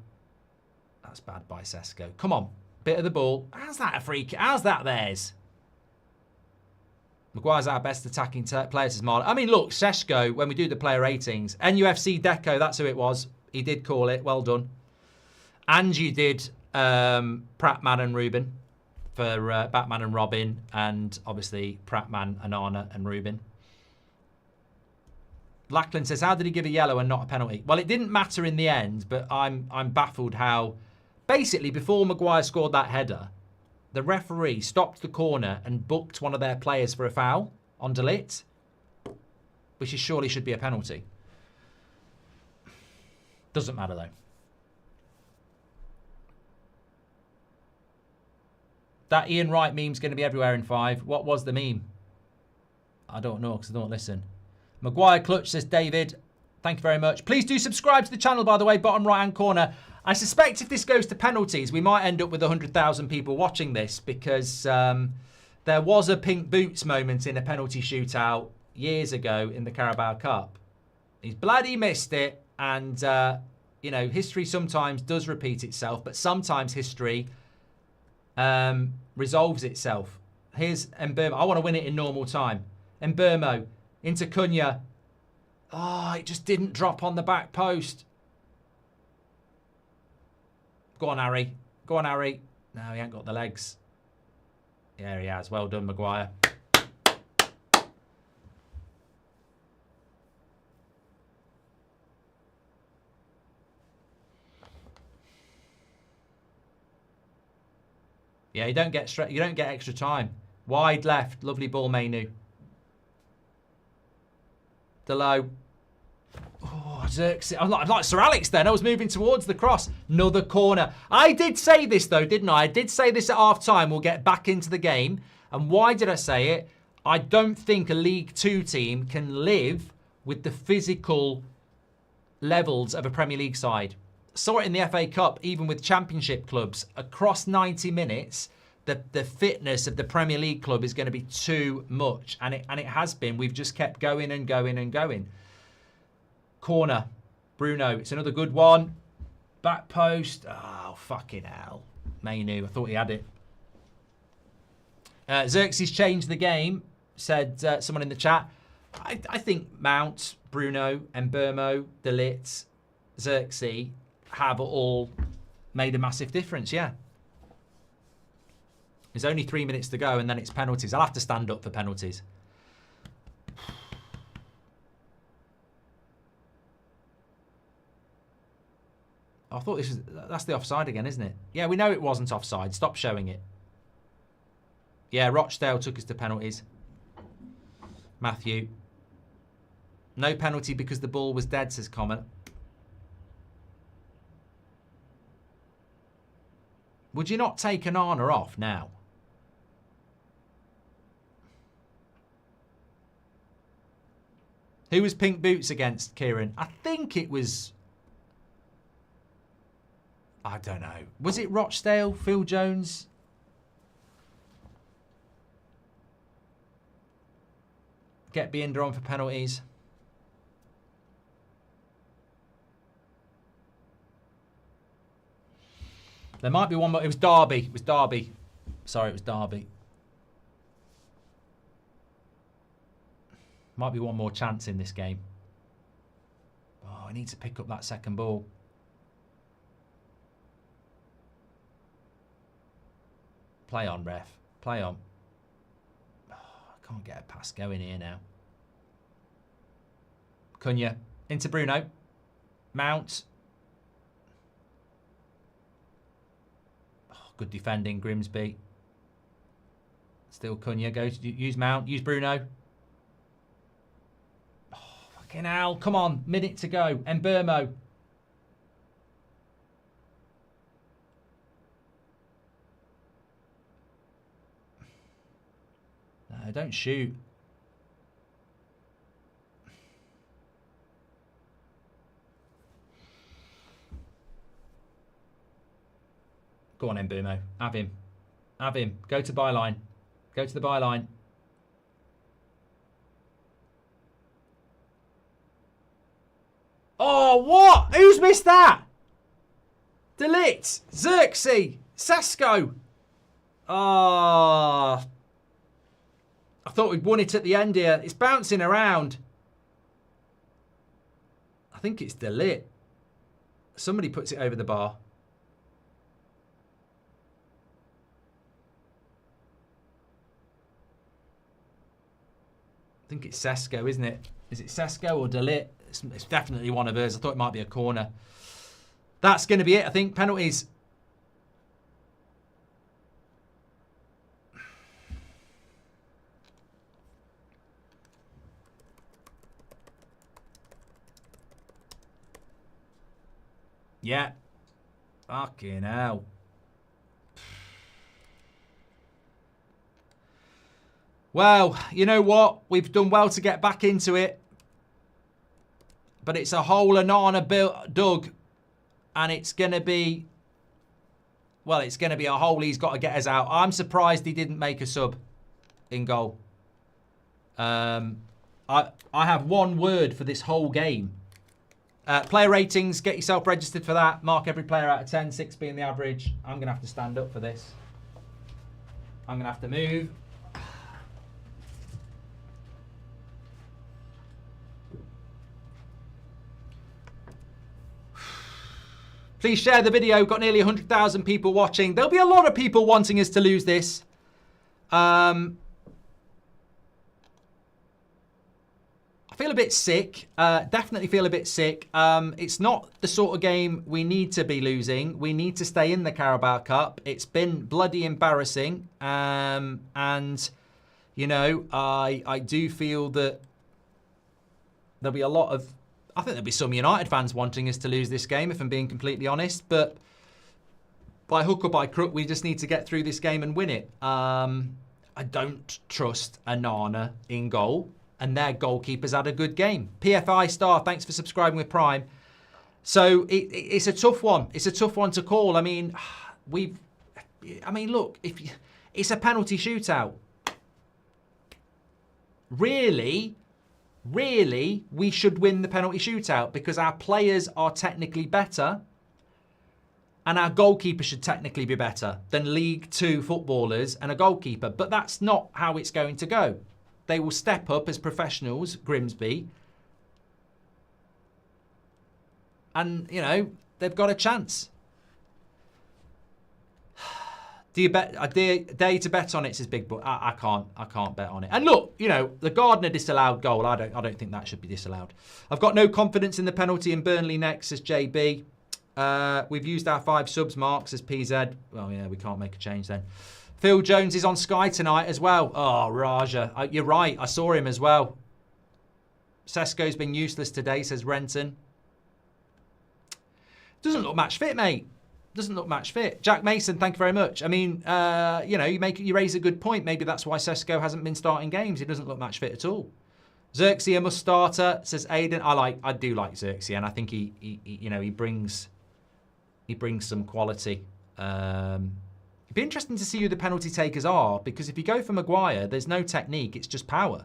That's bad by Sesko. Come on. Bit of the ball. How's that a free kick? How's that theirs? Maguire's our best attacking player, says Marlon. I mean, look, Sesko, when we do the player ratings, NUFC Deco, that's who it was. He did call it. Well done. And you did Prattman and Ruben for Batman and Robin, and obviously Prattman, Anana and Ruben. Lachlan says, how did he give a yellow and not a penalty? Well, it didn't matter in the end, but I'm baffled how... Basically, before Maguire scored that header, the referee stopped the corner and booked one of their players for a foul on De Ligt, which surely should be a penalty. Doesn't matter, though. That Ian Wright meme's going to be everywhere in 5. What was the meme? I don't know, because I don't listen. Maguire clutch, says David. Thank you very much. Please do subscribe to the channel, by the way, bottom right-hand corner. I suspect if this goes to penalties, we might end up with 100,000 people watching this, because there was a pink boots moment in a penalty shootout years ago in the Carabao Cup. He's bloody missed it, and, you know, history sometimes does repeat itself, but sometimes history resolves itself. Here's Mbermo. I want to win it in normal time. Mbermo into Cunha. Oh, it just didn't drop on the back post. Go on, Harry. Go on, Harry. No, he ain't got the legs. Yeah, he has. Well done, Maguire. Yeah, you don't get extra time. Wide left, lovely ball, Man Utd. Delow. Oh, Xerxes. I'm like Sir Alex then. I was moving towards the cross. Another corner. I did say this though, didn't I? I did say this at half time. We'll get back into the game. And why did I say it? I don't think a League 2 team can live with the physical levels of a Premier League side. Saw it in the FA Cup, even with Championship clubs. Across 90 minutes, the fitness of the Premier League club is going to be too much, and it has been. We've just kept going and going and going. Corner, Bruno. It's another good one. Back post. Oh, fucking hell. Mainu. I thought he had it. Xerxes changed the game, said someone in the chat. I think Mount, Bruno, Mbeumo, De Ligt, Xerxes have all made a massive difference, yeah. There's only 3 minutes to go and then it's penalties. I'll have to stand up for penalties. I thought that's the offside again, isn't it? Yeah, we know it wasn't offside. Stop showing it. Yeah, Rochdale took us to penalties. Matthew. No penalty because the ball was dead, says Common. Would you not take Onana off now? Who was pink boots against, Kieran? I think it was... I don't know. Was it Rochdale? Phil Jones? Get Binder on for penalties. There might be one more. It was Derby. It was Derby. Sorry, it was Derby. Might be one more chance in this game. Oh, I need to pick up that second ball. Play on, ref. Play on. Oh, I can't get a pass going here now. Cunha. Into Bruno. Mount. Oh, good defending, Grimsby. Still Cunha. Goes. Use Mount. Use Bruno. Oh, fucking hell. Come on. Minute to go. Mbeumo. No, don't shoot. Go on, Mbeumo. Have him. Have him. Go to byline. Go to the byline. Oh, what? Who's missed that? De Ligt. Xerxes. Sesko. Ah. I thought we'd won it at the end here. It's bouncing around. I think it's De Ligt. Somebody puts it over the bar. I think it's Sesko, isn't it? Is it Sesko or De Ligt? It's definitely one of hers. I thought it might be a corner. That's going to be it, I think. Penalties. Yeah. Fucking hell. Well, you know what? We've done well to get back into it. But it's a hole Onana dug. And it's going to be... Well, it's going to be a hole he's got to get us out. I'm surprised he didn't make a sub in goal. I have one word for this whole game. Player ratings, get yourself registered for that. Mark every player out of 10, 6 being the average. I'm going to have to stand up for this. I'm going to have to move. Please share the video. We've got nearly 100,000 people watching. There'll be a lot of people wanting us to lose this. I feel a bit sick. Definitely feel a bit sick. It's not the sort of game we need to be losing. We need to stay in the Carabao Cup. It's been bloody embarrassing. And, you know, I do feel that there'll be a lot of... I think there'll be some United fans wanting us to lose this game, if I'm being completely honest. But by hook or by crook, we just need to get through this game and win it. I don't trust Onana in goal. And their goalkeeper's had a good game. PFI Star, thanks for subscribing with Prime. So it's a tough one. It's a tough one to call. I mean, look, It's a penalty shootout. Really, we should win the penalty shootout because our players are technically better and our goalkeeper should technically be better than League Two footballers and a goalkeeper. But that's not how it's going to go. They will step up as professionals, Grimsby. And, you know, they've got a chance. Do you bet? I dare you to bet on it, says Big Boy. I can't bet on it. And look, you know, the Gardner disallowed goal. I don't think that should be disallowed. I've got no confidence in the penalty in Burnley next, says JB. We've used our 5 subs, Mark, says PZ. Well, yeah, we can't make a change then. Phil Jones is on Sky tonight as well. Oh, Raja. You're right. I saw him as well. Sesko's been useless today, says Renton. Doesn't look match fit, mate. Doesn't look match fit. Jack Mason, thank you very much. I mean, you know, you raise a good point. Maybe that's why Sesko hasn't been starting games. He doesn't look match fit at all. Xerxia a must starter, says Aidan. I do like Xerxia, and I think he brings some quality. It'd be interesting to see who the penalty takers are, because if you go for Maguire, there's no technique, it's just power.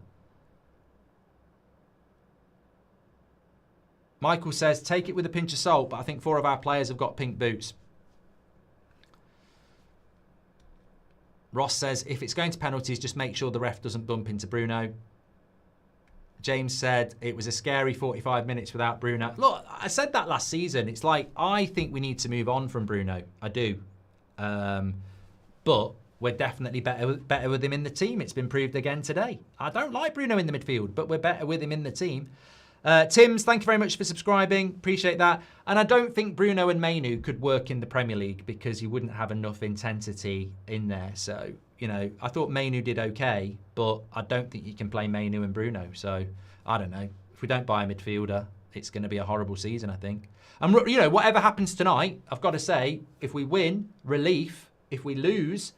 Michael says, take it with a pinch of salt, but I think 4 of our players have got pink boots. Ross says, if it's going to penalties, just make sure the ref doesn't bump into Bruno. James said, it was a scary 45 minutes without Bruno. Look, I said that last season. It's like, I think we need to move on from Bruno. I do. But we're definitely better with him in the team. It's been proved again today. I don't like Bruno in the midfield, but we're better with him in the team. Tim's, thank you very much for subscribing. Appreciate that. And I don't think Bruno and Mainu could work in the Premier League because you wouldn't have enough intensity in there. So, you know, I thought Mainu did okay, but I don't think you can play Mainu and Bruno. So, I don't know. If we don't buy a midfielder, it's going to be a horrible season, I think. And, you know, whatever happens tonight, I've got to say, if we win, relief. If we lose,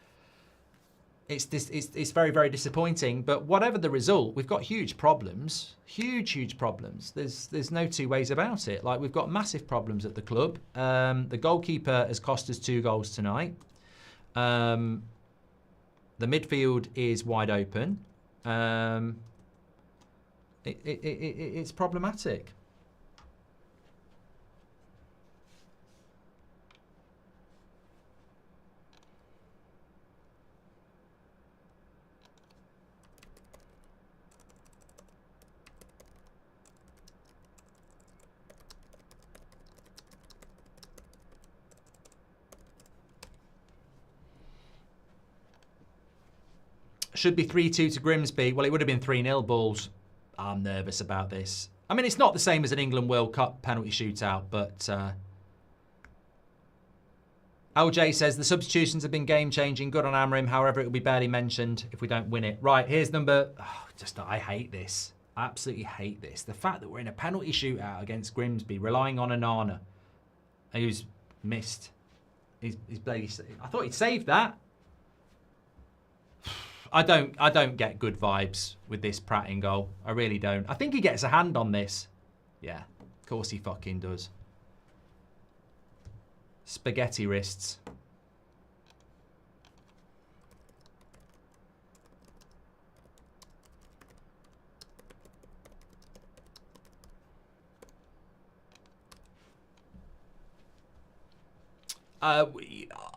it's very, very disappointing. But whatever the result, we've got huge problems. Huge problems. There's no two ways about it. Like, we've got massive problems at the club. The goalkeeper has cost us 2 goals tonight. The midfield is wide open. It's problematic. Should be 3-2 to Grimsby. Well, it would have been 3-0 Bulls. I'm nervous about this. I mean, it's not the same as an England World Cup penalty shootout, but LJ says the substitutions have been game-changing. Good on Amrim. However, it will be barely mentioned if we don't win it. Right, here's number... Oh, I hate this. I absolutely hate this. The fact that we're in a penalty shootout against Grimsby, relying on Onana, who's missed. He's bloody... I thought he'd saved that. I don't get good vibes with this Pratt in goal. I really don't. I think he gets a hand on this. Yeah, of course he fucking does. Spaghetti wrists.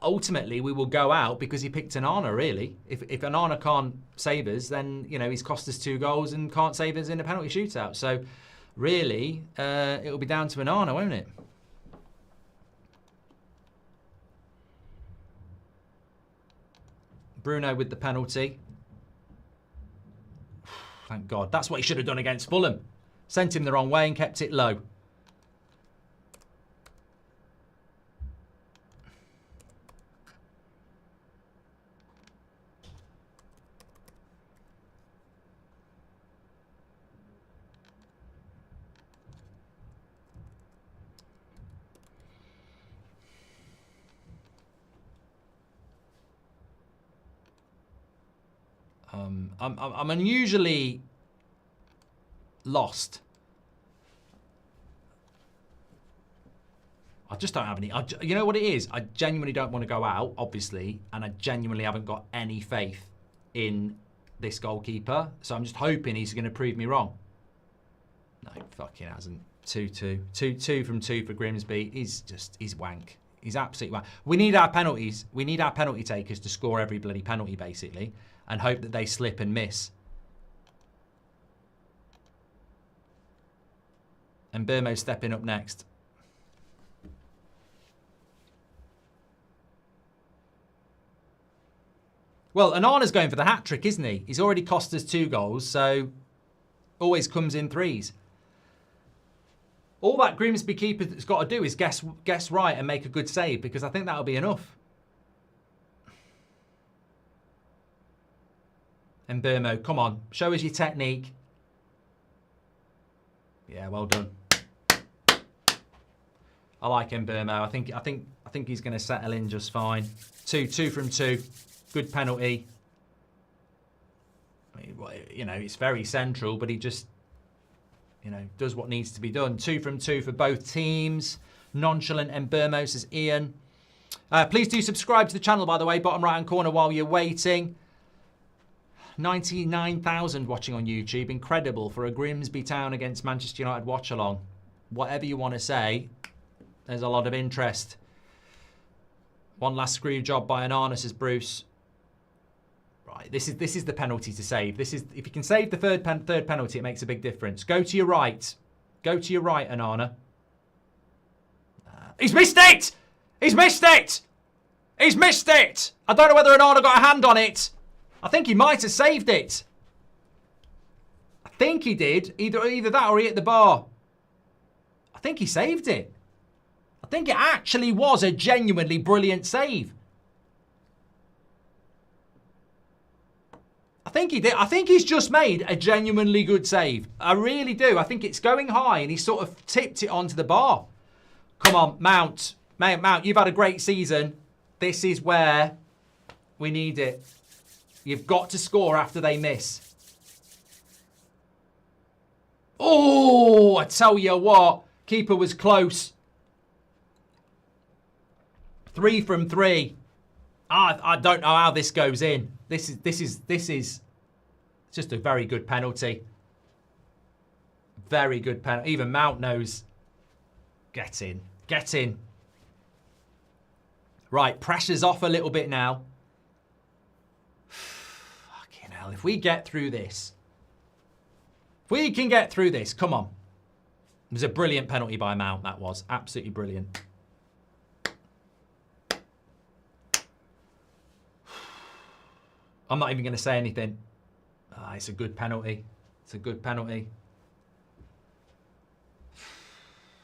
Ultimately, we will go out because he picked Onana, really. If Onana can't save us, then, you know, he's cost us 2 goals and can't save us in a penalty shootout. So, really, it'll be down to Onana, won't it? Bruno with the penalty. Thank God. That's what he should have done against Fulham. Sent him the wrong way and kept it low. I'm unusually lost. I just don't have any. You know what it is? I genuinely don't want to go out, obviously, and I genuinely haven't got any faith in this goalkeeper. So I'm just hoping he's going to prove me wrong. No, fucking hasn't. 2-2. 2-2 from 2 for Grimsby. He's wank. He's absolutely wank. We need our penalties. We need our penalty takers to score every bloody penalty, basically, and hope that they slip and miss. And Burmo's stepping up next. Well, Anana's going for the hat-trick, isn't he? He's already cost us 2 goals, so always comes in 3s. All that Grimsby keeper's got to do is guess right and make a good save, because I think that'll be enough. And Burmo, come on, show us your technique. Yeah, well done. I like him, Burmo. I think he's going to settle in just fine. 2 from 2. Good penalty. I mean, you know, it's very central, but he just, you know, does what needs to be done. 2 from 2 for both teams. Nonchalant and Burmo, says Ian. Please do subscribe to the channel, by the way, bottom right-hand corner while you're waiting. 99,000 watching on YouTube. Incredible for a Grimsby Town against Manchester United watch-along. Whatever you want to say, there's a lot of interest. One last screw job by Anana, says Bruce. Right, this is the penalty to save. This is, if you can save the third penalty, it makes a big difference. Go to your right. Go to your right, Anana. He's missed it! He's missed it! He's missed it! I don't know whether Anana got a hand on it. I think he might have saved it. I think he did. Either that or he hit the bar. I think he saved it. I think it actually was a genuinely brilliant save. I think he did. I think he's just made a genuinely good save. I really do. I think it's going high and he sort of tipped it onto the bar. Come on, Mount. Mount, you've had a great season. This is where we need it. You've got to score after they miss. Oh, I tell you what. Keeper was close. 3 from 3. I don't know how this goes in. This is just a very good penalty. Very good penalty. Even Mount knows. Get in. Get in. Right, pressure's off a little bit now. Fucking hell, if we get through this. If we can get through this, come on. It was a brilliant penalty by Mount, that was. Absolutely brilliant. I'm not even going to say anything. It's a good penalty. It's a good penalty.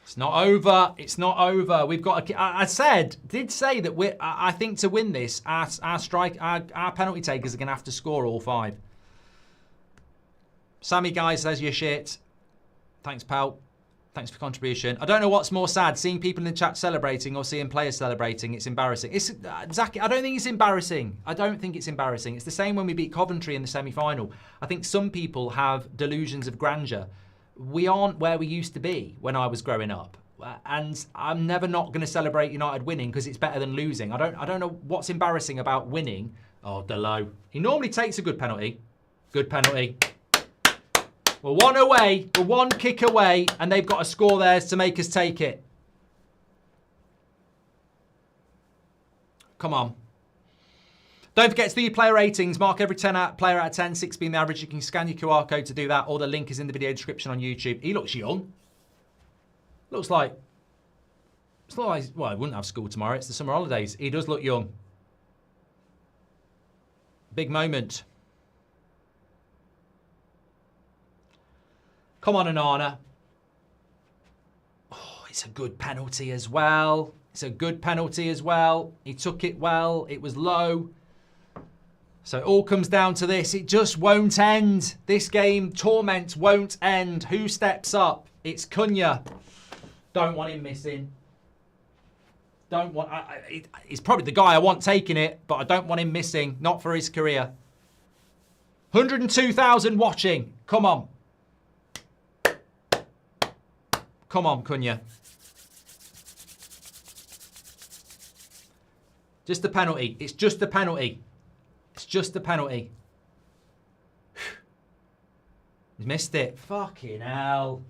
It's not over. It's not over. We've got. I did say that I think to win this, our penalty takers are going to have to score all 5. Sammy Guy says you're shit. Thanks, pal. Thanks for contribution. I don't know what's more sad, seeing people in the chat celebrating or seeing players celebrating. It's embarrassing. It's Zach. I don't think it's embarrassing. I don't think it's embarrassing. It's the same when we beat Coventry in the semi-final. I think some people have delusions of grandeur. We aren't where we used to be when I was growing up, and I'm never not going to celebrate United winning because it's better than losing. I don't know what's embarrassing about winning. Oh, Delo. He normally takes a good penalty. Good penalty. We're 1 away, we're 1 kick away, and they've got to score theirs to make us take it. Come on. Don't forget to do your player ratings. Mark every player out of 10, 6 being the average. You can scan your QR code to do that, or the link is in the video description on YouTube. He looks young. Looks like... It's not like... Well, I wouldn't have school tomorrow. It's the summer holidays. He does look young. Big moment. Come on, Anana. Oh, it's a good penalty as well. It's a good penalty as well. He took it well. It was low. So it all comes down to this. It just won't end. This game, torment won't end. Who steps up? It's Cunha. Don't want him missing. Don't want... He's probably the guy I want taking it, but I don't want him missing. Not for his career. 102,000 watching. Come on. Come on, Cunha. Just a penalty. It's just a penalty. It's just a penalty. He's missed it. Fucking hell.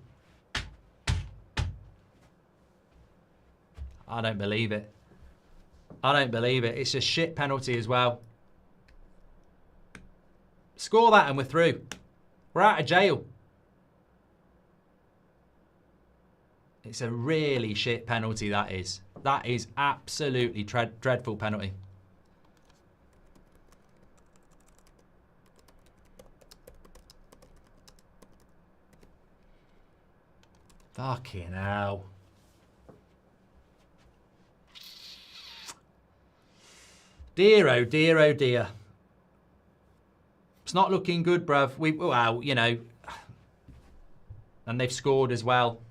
I don't believe it. I don't believe it. It's a shit penalty as well. Score that and we're through. We're out of jail. It's a really shit penalty, that is. That is absolutely dreadful penalty. Fucking hell. Dear, oh dear, oh dear. It's not looking good, bruv. Well, you know. And they've scored as well.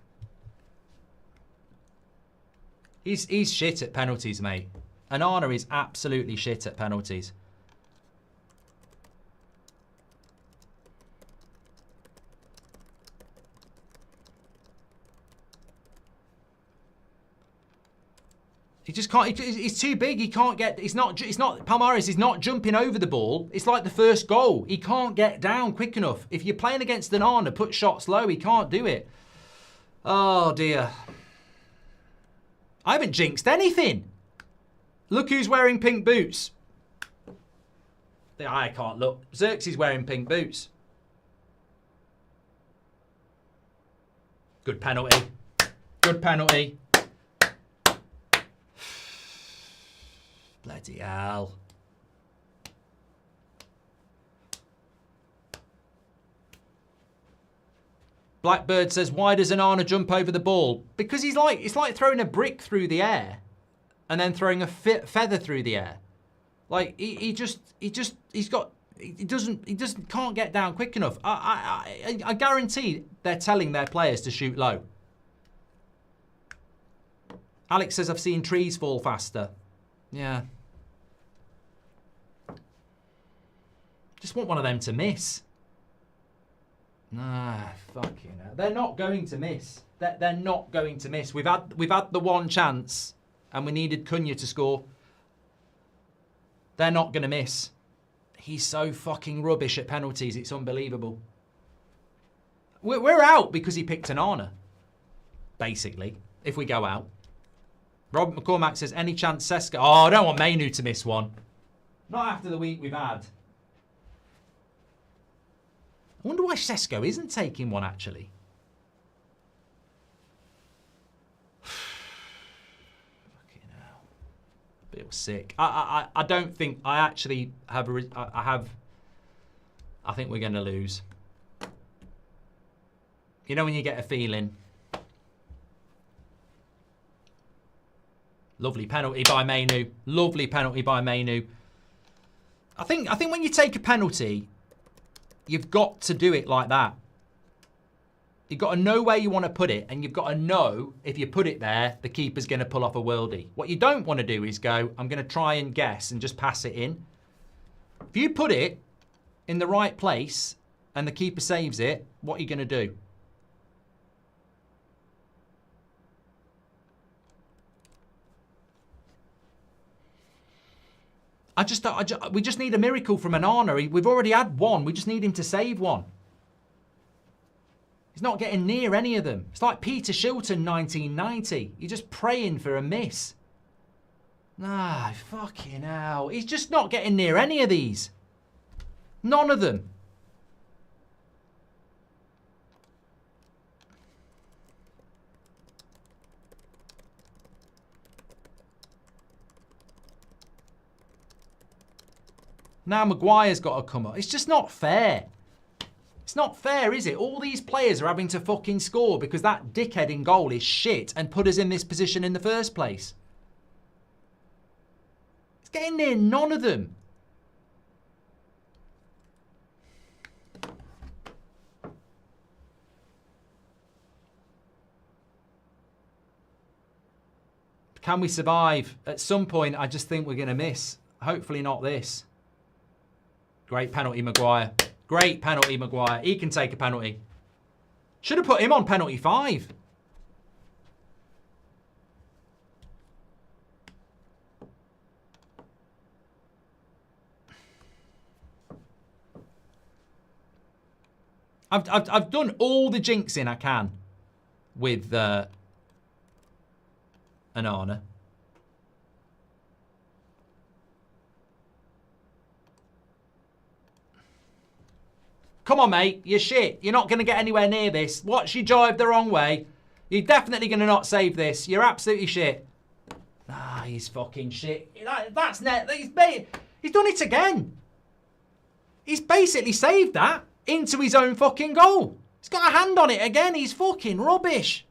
He's shit at penalties, mate. Onana is absolutely shit at penalties. He just can't. He's too big. He can't get. It's not. Palmares is not jumping over the ball. It's like the first goal. He can't get down quick enough. If you're playing against Onana, put shots low. He can't do it. Oh dear. I haven't jinxed anything. Look who's wearing pink boots. I can't look. Xerxes wearing pink boots. Good penalty. Good penalty. Bloody hell. Blackbird says, why does Onana jump over the ball? Because it's like throwing a brick through the air and then throwing a feather through the air. Like he can't get down quick enough. I guarantee they're telling their players to shoot low. Alex says, I've seen trees fall faster. Yeah. Just want one of them to miss. Nah, fucking hell. They're not going to miss. They're not going to miss. We've had the one chance and we needed Cunha to score. They're not going to miss. He's so fucking rubbish at penalties. It's unbelievable. We're out because he picked Onana, basically, if we go out. Rob McCormack says, any chance Sesko? Oh, I don't want Man Utd to miss one. Not after the week we've had. I wonder why Sesko isn't taking one, actually. Fucking hell. Feel sick. I don't think I actually have... I think we're going to lose. You know when you get a feeling. Lovely penalty by Man Utd. Lovely penalty by Man Utd. I think when you take a penalty, you've got to do it like that. You've got to know where you want to put it, and you've got to know if you put it there, the keeper's going to pull off a worldie. What you don't want to do is go, I'm going to try and guess and just pass it in. If you put it in the right place and the keeper saves it, what are you going to do? We just need a miracle from Onana. We've already had one. We just need him to save one. He's not getting near any of them. It's like Peter Shilton 1990. You're just praying for a miss. Nah, fucking hell. He's just not getting near any of these. None of them. Now Maguire's got to come up. It's just not fair. It's not fair, is it? All these players are having to fucking score because that dickhead in goal is shit and put us in this position in the first place. It's getting near none of them. Can we survive? At some point, I just think we're going to miss. Hopefully not this. Great penalty, Maguire. Great penalty, Maguire. He can take a penalty. Should have put him on penalty 5. I've done all the jinxing I can with Onana. Come on, mate. You're shit. You're not going to get anywhere near this. Watch you drive the wrong way. You're definitely going to not save this. You're absolutely shit. Ah, he's fucking shit. That's net. He's done it again. He's basically saved that into his own fucking goal. He's got a hand on it again. He's fucking rubbish.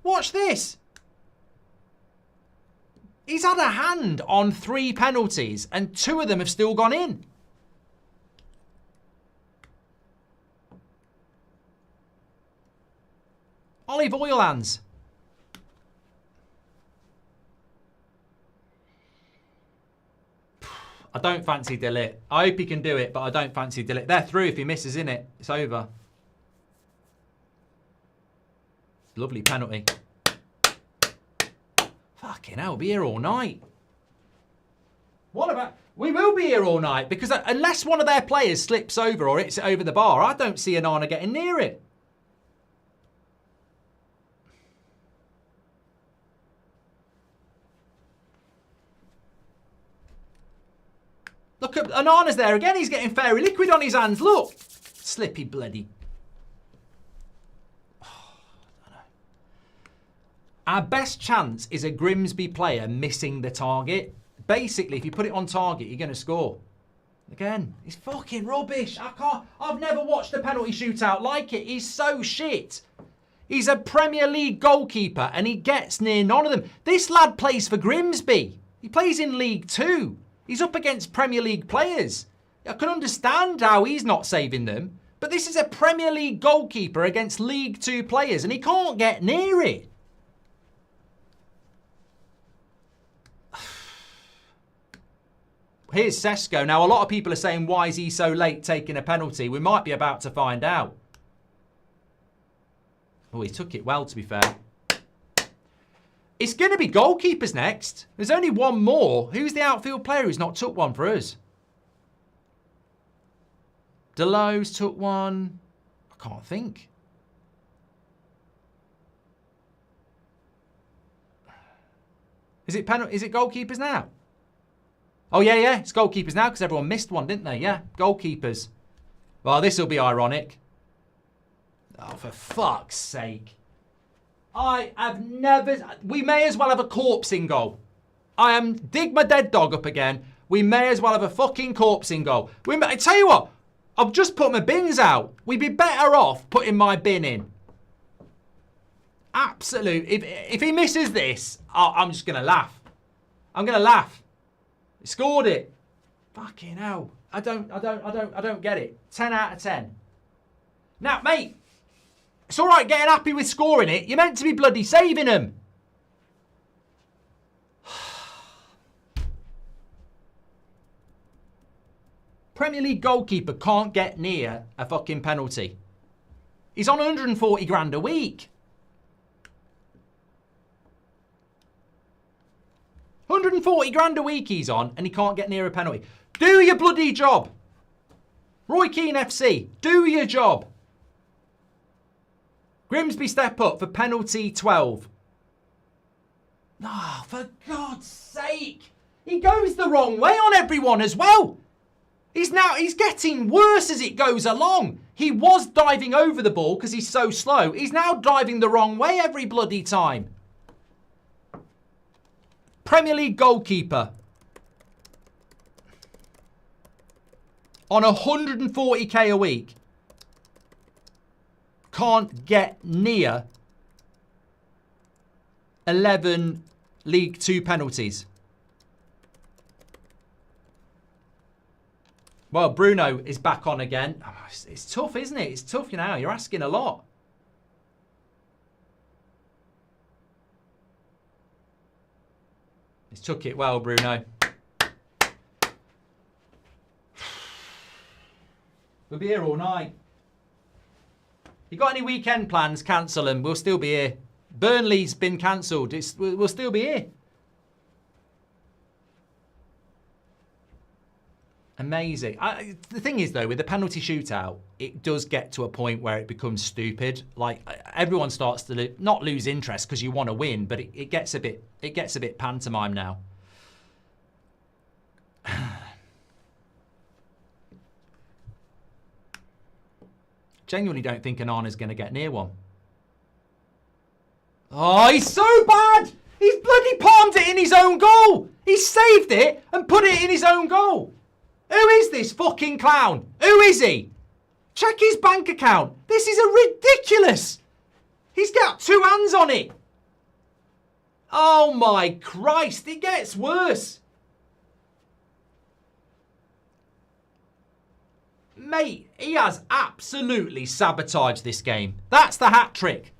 Watch this. He's had a hand on 3 penalties and 2 of them have still gone in. Olive oil hands. I don't fancy Dillit. I hope he can do it, but I don't fancy Dillit. They're through if he misses, innit? It's over. Lovely penalty. Fucking hell, we'll be here all night. What about... We will be here all night, because unless one of their players slips over or hits it over the bar, I don't see Onana getting near it. Look at Onana's there again. He's getting fairy liquid on his hands. Look. Slippy bloody. Oh, I don't know. Our best chance is a Grimsby player missing the target. Basically, if you put it on target, you're going to score. Again, he's fucking rubbish. I've never watched a penalty shootout like it. He's so shit. He's a Premier League goalkeeper and he gets near none of them. This lad plays for Grimsby. He plays in League 2. He's up against Premier League players. I can understand how he's not saving them, but this is a Premier League goalkeeper against League 2 players and he can't get near it. Here's Sesko. Now, a lot of people are saying, why is he so late taking a penalty? We might be about to find out. Oh, he took it well, to be fair. It's going to be goalkeepers next. There's only one more. Who's the outfield player who's not took one for us? Delos took one. I can't think. Is it goalkeepers now? Oh, yeah. It's goalkeepers now because everyone missed one, didn't they? Yeah, goalkeepers. Well, this will be ironic. Oh, for fuck's sake. I have never... We may as well have a corpse in goal. Dig my dead dog up again. We may as well have a fucking corpse in goal. I tell you what, I've just put my bins out. We'd be better off putting my bin in. Absolute. If he misses this, I'm just going to laugh. I'm going to laugh. He scored it. Fucking hell. I don't get it. 10 out of 10. Now, mate, it's all right getting happy with scoring it. You're meant to be bloody saving them. Premier League goalkeeper can't get near a fucking penalty. He's on 140 grand a week. 140 grand a week he's on and he can't get near a penalty. Do your bloody job. Roy Keane FC, do your job. Grimsby step up for penalty 12. Ah, for God's sake. He goes the wrong way on everyone as well. He's getting worse as it goes along. He was diving over the ball because he's so slow. He's now driving the wrong way every bloody time. Premier League goalkeeper. On 140k a week. Can't get near 11 League 2 penalties. Well, Bruno is back on again. Oh, it's tough, isn't it? It's tough, you know. You're asking a lot. He's took it well, Bruno. We'll be here all night. You got any weekend plans? Cancel them. We'll still be here. Burnley's been cancelled. We'll still be here. Amazing. The thing is, though, with the penalty shootout, it does get to a point where it becomes stupid. Like, everyone starts to not lose interest because you want to win, but it gets a bit pantomime now. Genuinely don't think Onana's going to get near one. Oh, he's so bad! He's bloody palmed it in his own goal! He saved it and put it in his own goal! Who is this fucking clown? Who is he? Check his bank account. This is ridiculous. He's got 2 hands on it. Oh my Christ, it gets worse. Mate, he has absolutely sabotaged this game. That's the hat trick.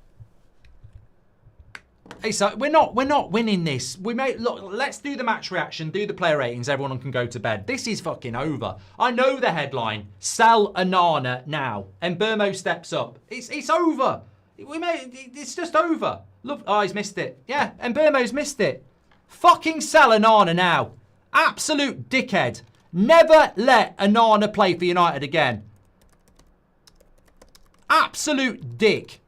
Hey, so we're not winning this. Look, let's do the match reaction, do the player ratings, everyone can go to bed. This is fucking over. I know the headline. Sell Onana now. And Burmo steps up. It's over. It's just over. Look, oh, he's missed it. Yeah, and Burmo's missed it. Fucking sell Onana now. Absolute dickhead. Never let Onana play for United again. Absolute dick.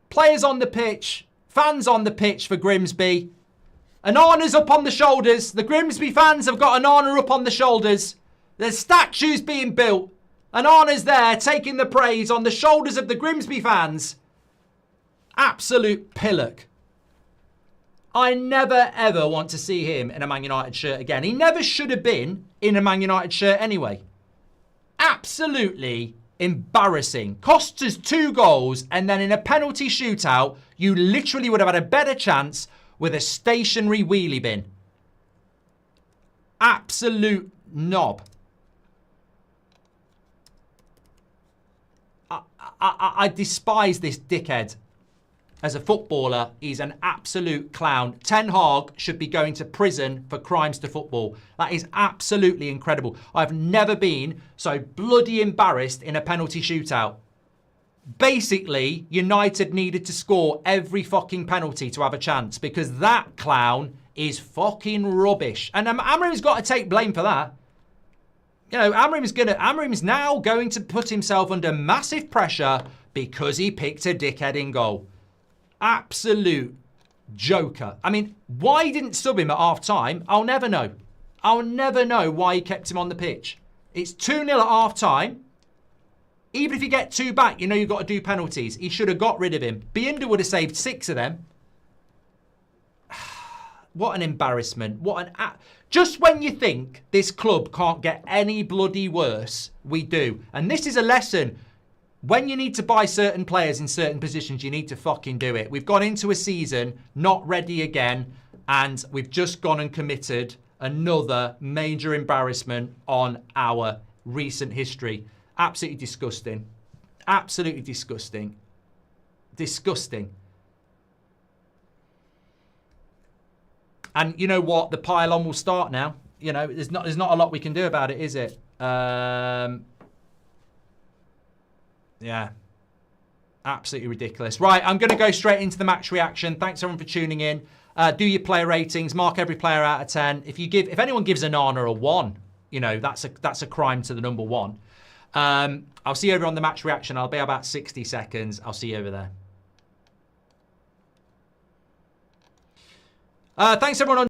Players on the pitch. Fans on the pitch for Grimsby. Onana's up on the shoulders. The Grimsby fans have got Onana up on the shoulders. There's statues being built. Onana's there taking the praise on the shoulders of the Grimsby fans. Absolute pillock. I never ever want to see him in a Man United shirt again. He never should have been in a Man United shirt anyway. Absolutely embarrassing. Cost us 2 goals, and then in a penalty shootout, you literally would have had a better chance with a stationary wheelie bin. Absolute knob. I despise this dickhead. As a footballer, he's an absolute clown. Ten Hag should be going to prison for crimes to football. That is absolutely incredible. I've never been so bloody embarrassed in a penalty shootout. Basically, United needed to score every fucking penalty to have a chance because that clown is fucking rubbish. And Amrim's got to take blame for that. You know, Amrim's now going to put himself under massive pressure because he picked a dickhead in goal. Absolute joker. I mean, why he didn't sub him at half-time, I'll never know. I'll never know why he kept him on the pitch. It's 2-0 at half-time. Even if you get 2 back, you know you've got to do penalties. He should have got rid of him. Binder would have saved 6 of them. What an embarrassment. Just when you think this club can't get any bloody worse, we do. And this is a lesson. When you need to buy certain players in certain positions, you need to fucking do it. We've gone into a season not ready again, and we've just gone and committed another major embarrassment on our recent history. Absolutely disgusting. Absolutely disgusting. Disgusting. And you know what? The pile-on will start now. You know, there's not a lot we can do about it, is it? Yeah. Absolutely ridiculous. Right, I'm going to go straight into the match reaction. Thanks everyone for tuning in. Do your player ratings. Mark every player out of 10. If anyone gives Onana a 1, you know, that's a crime to the number 1. I'll see you over on the match reaction. I'll be about 60 seconds. I'll see you over there. Thanks everyone on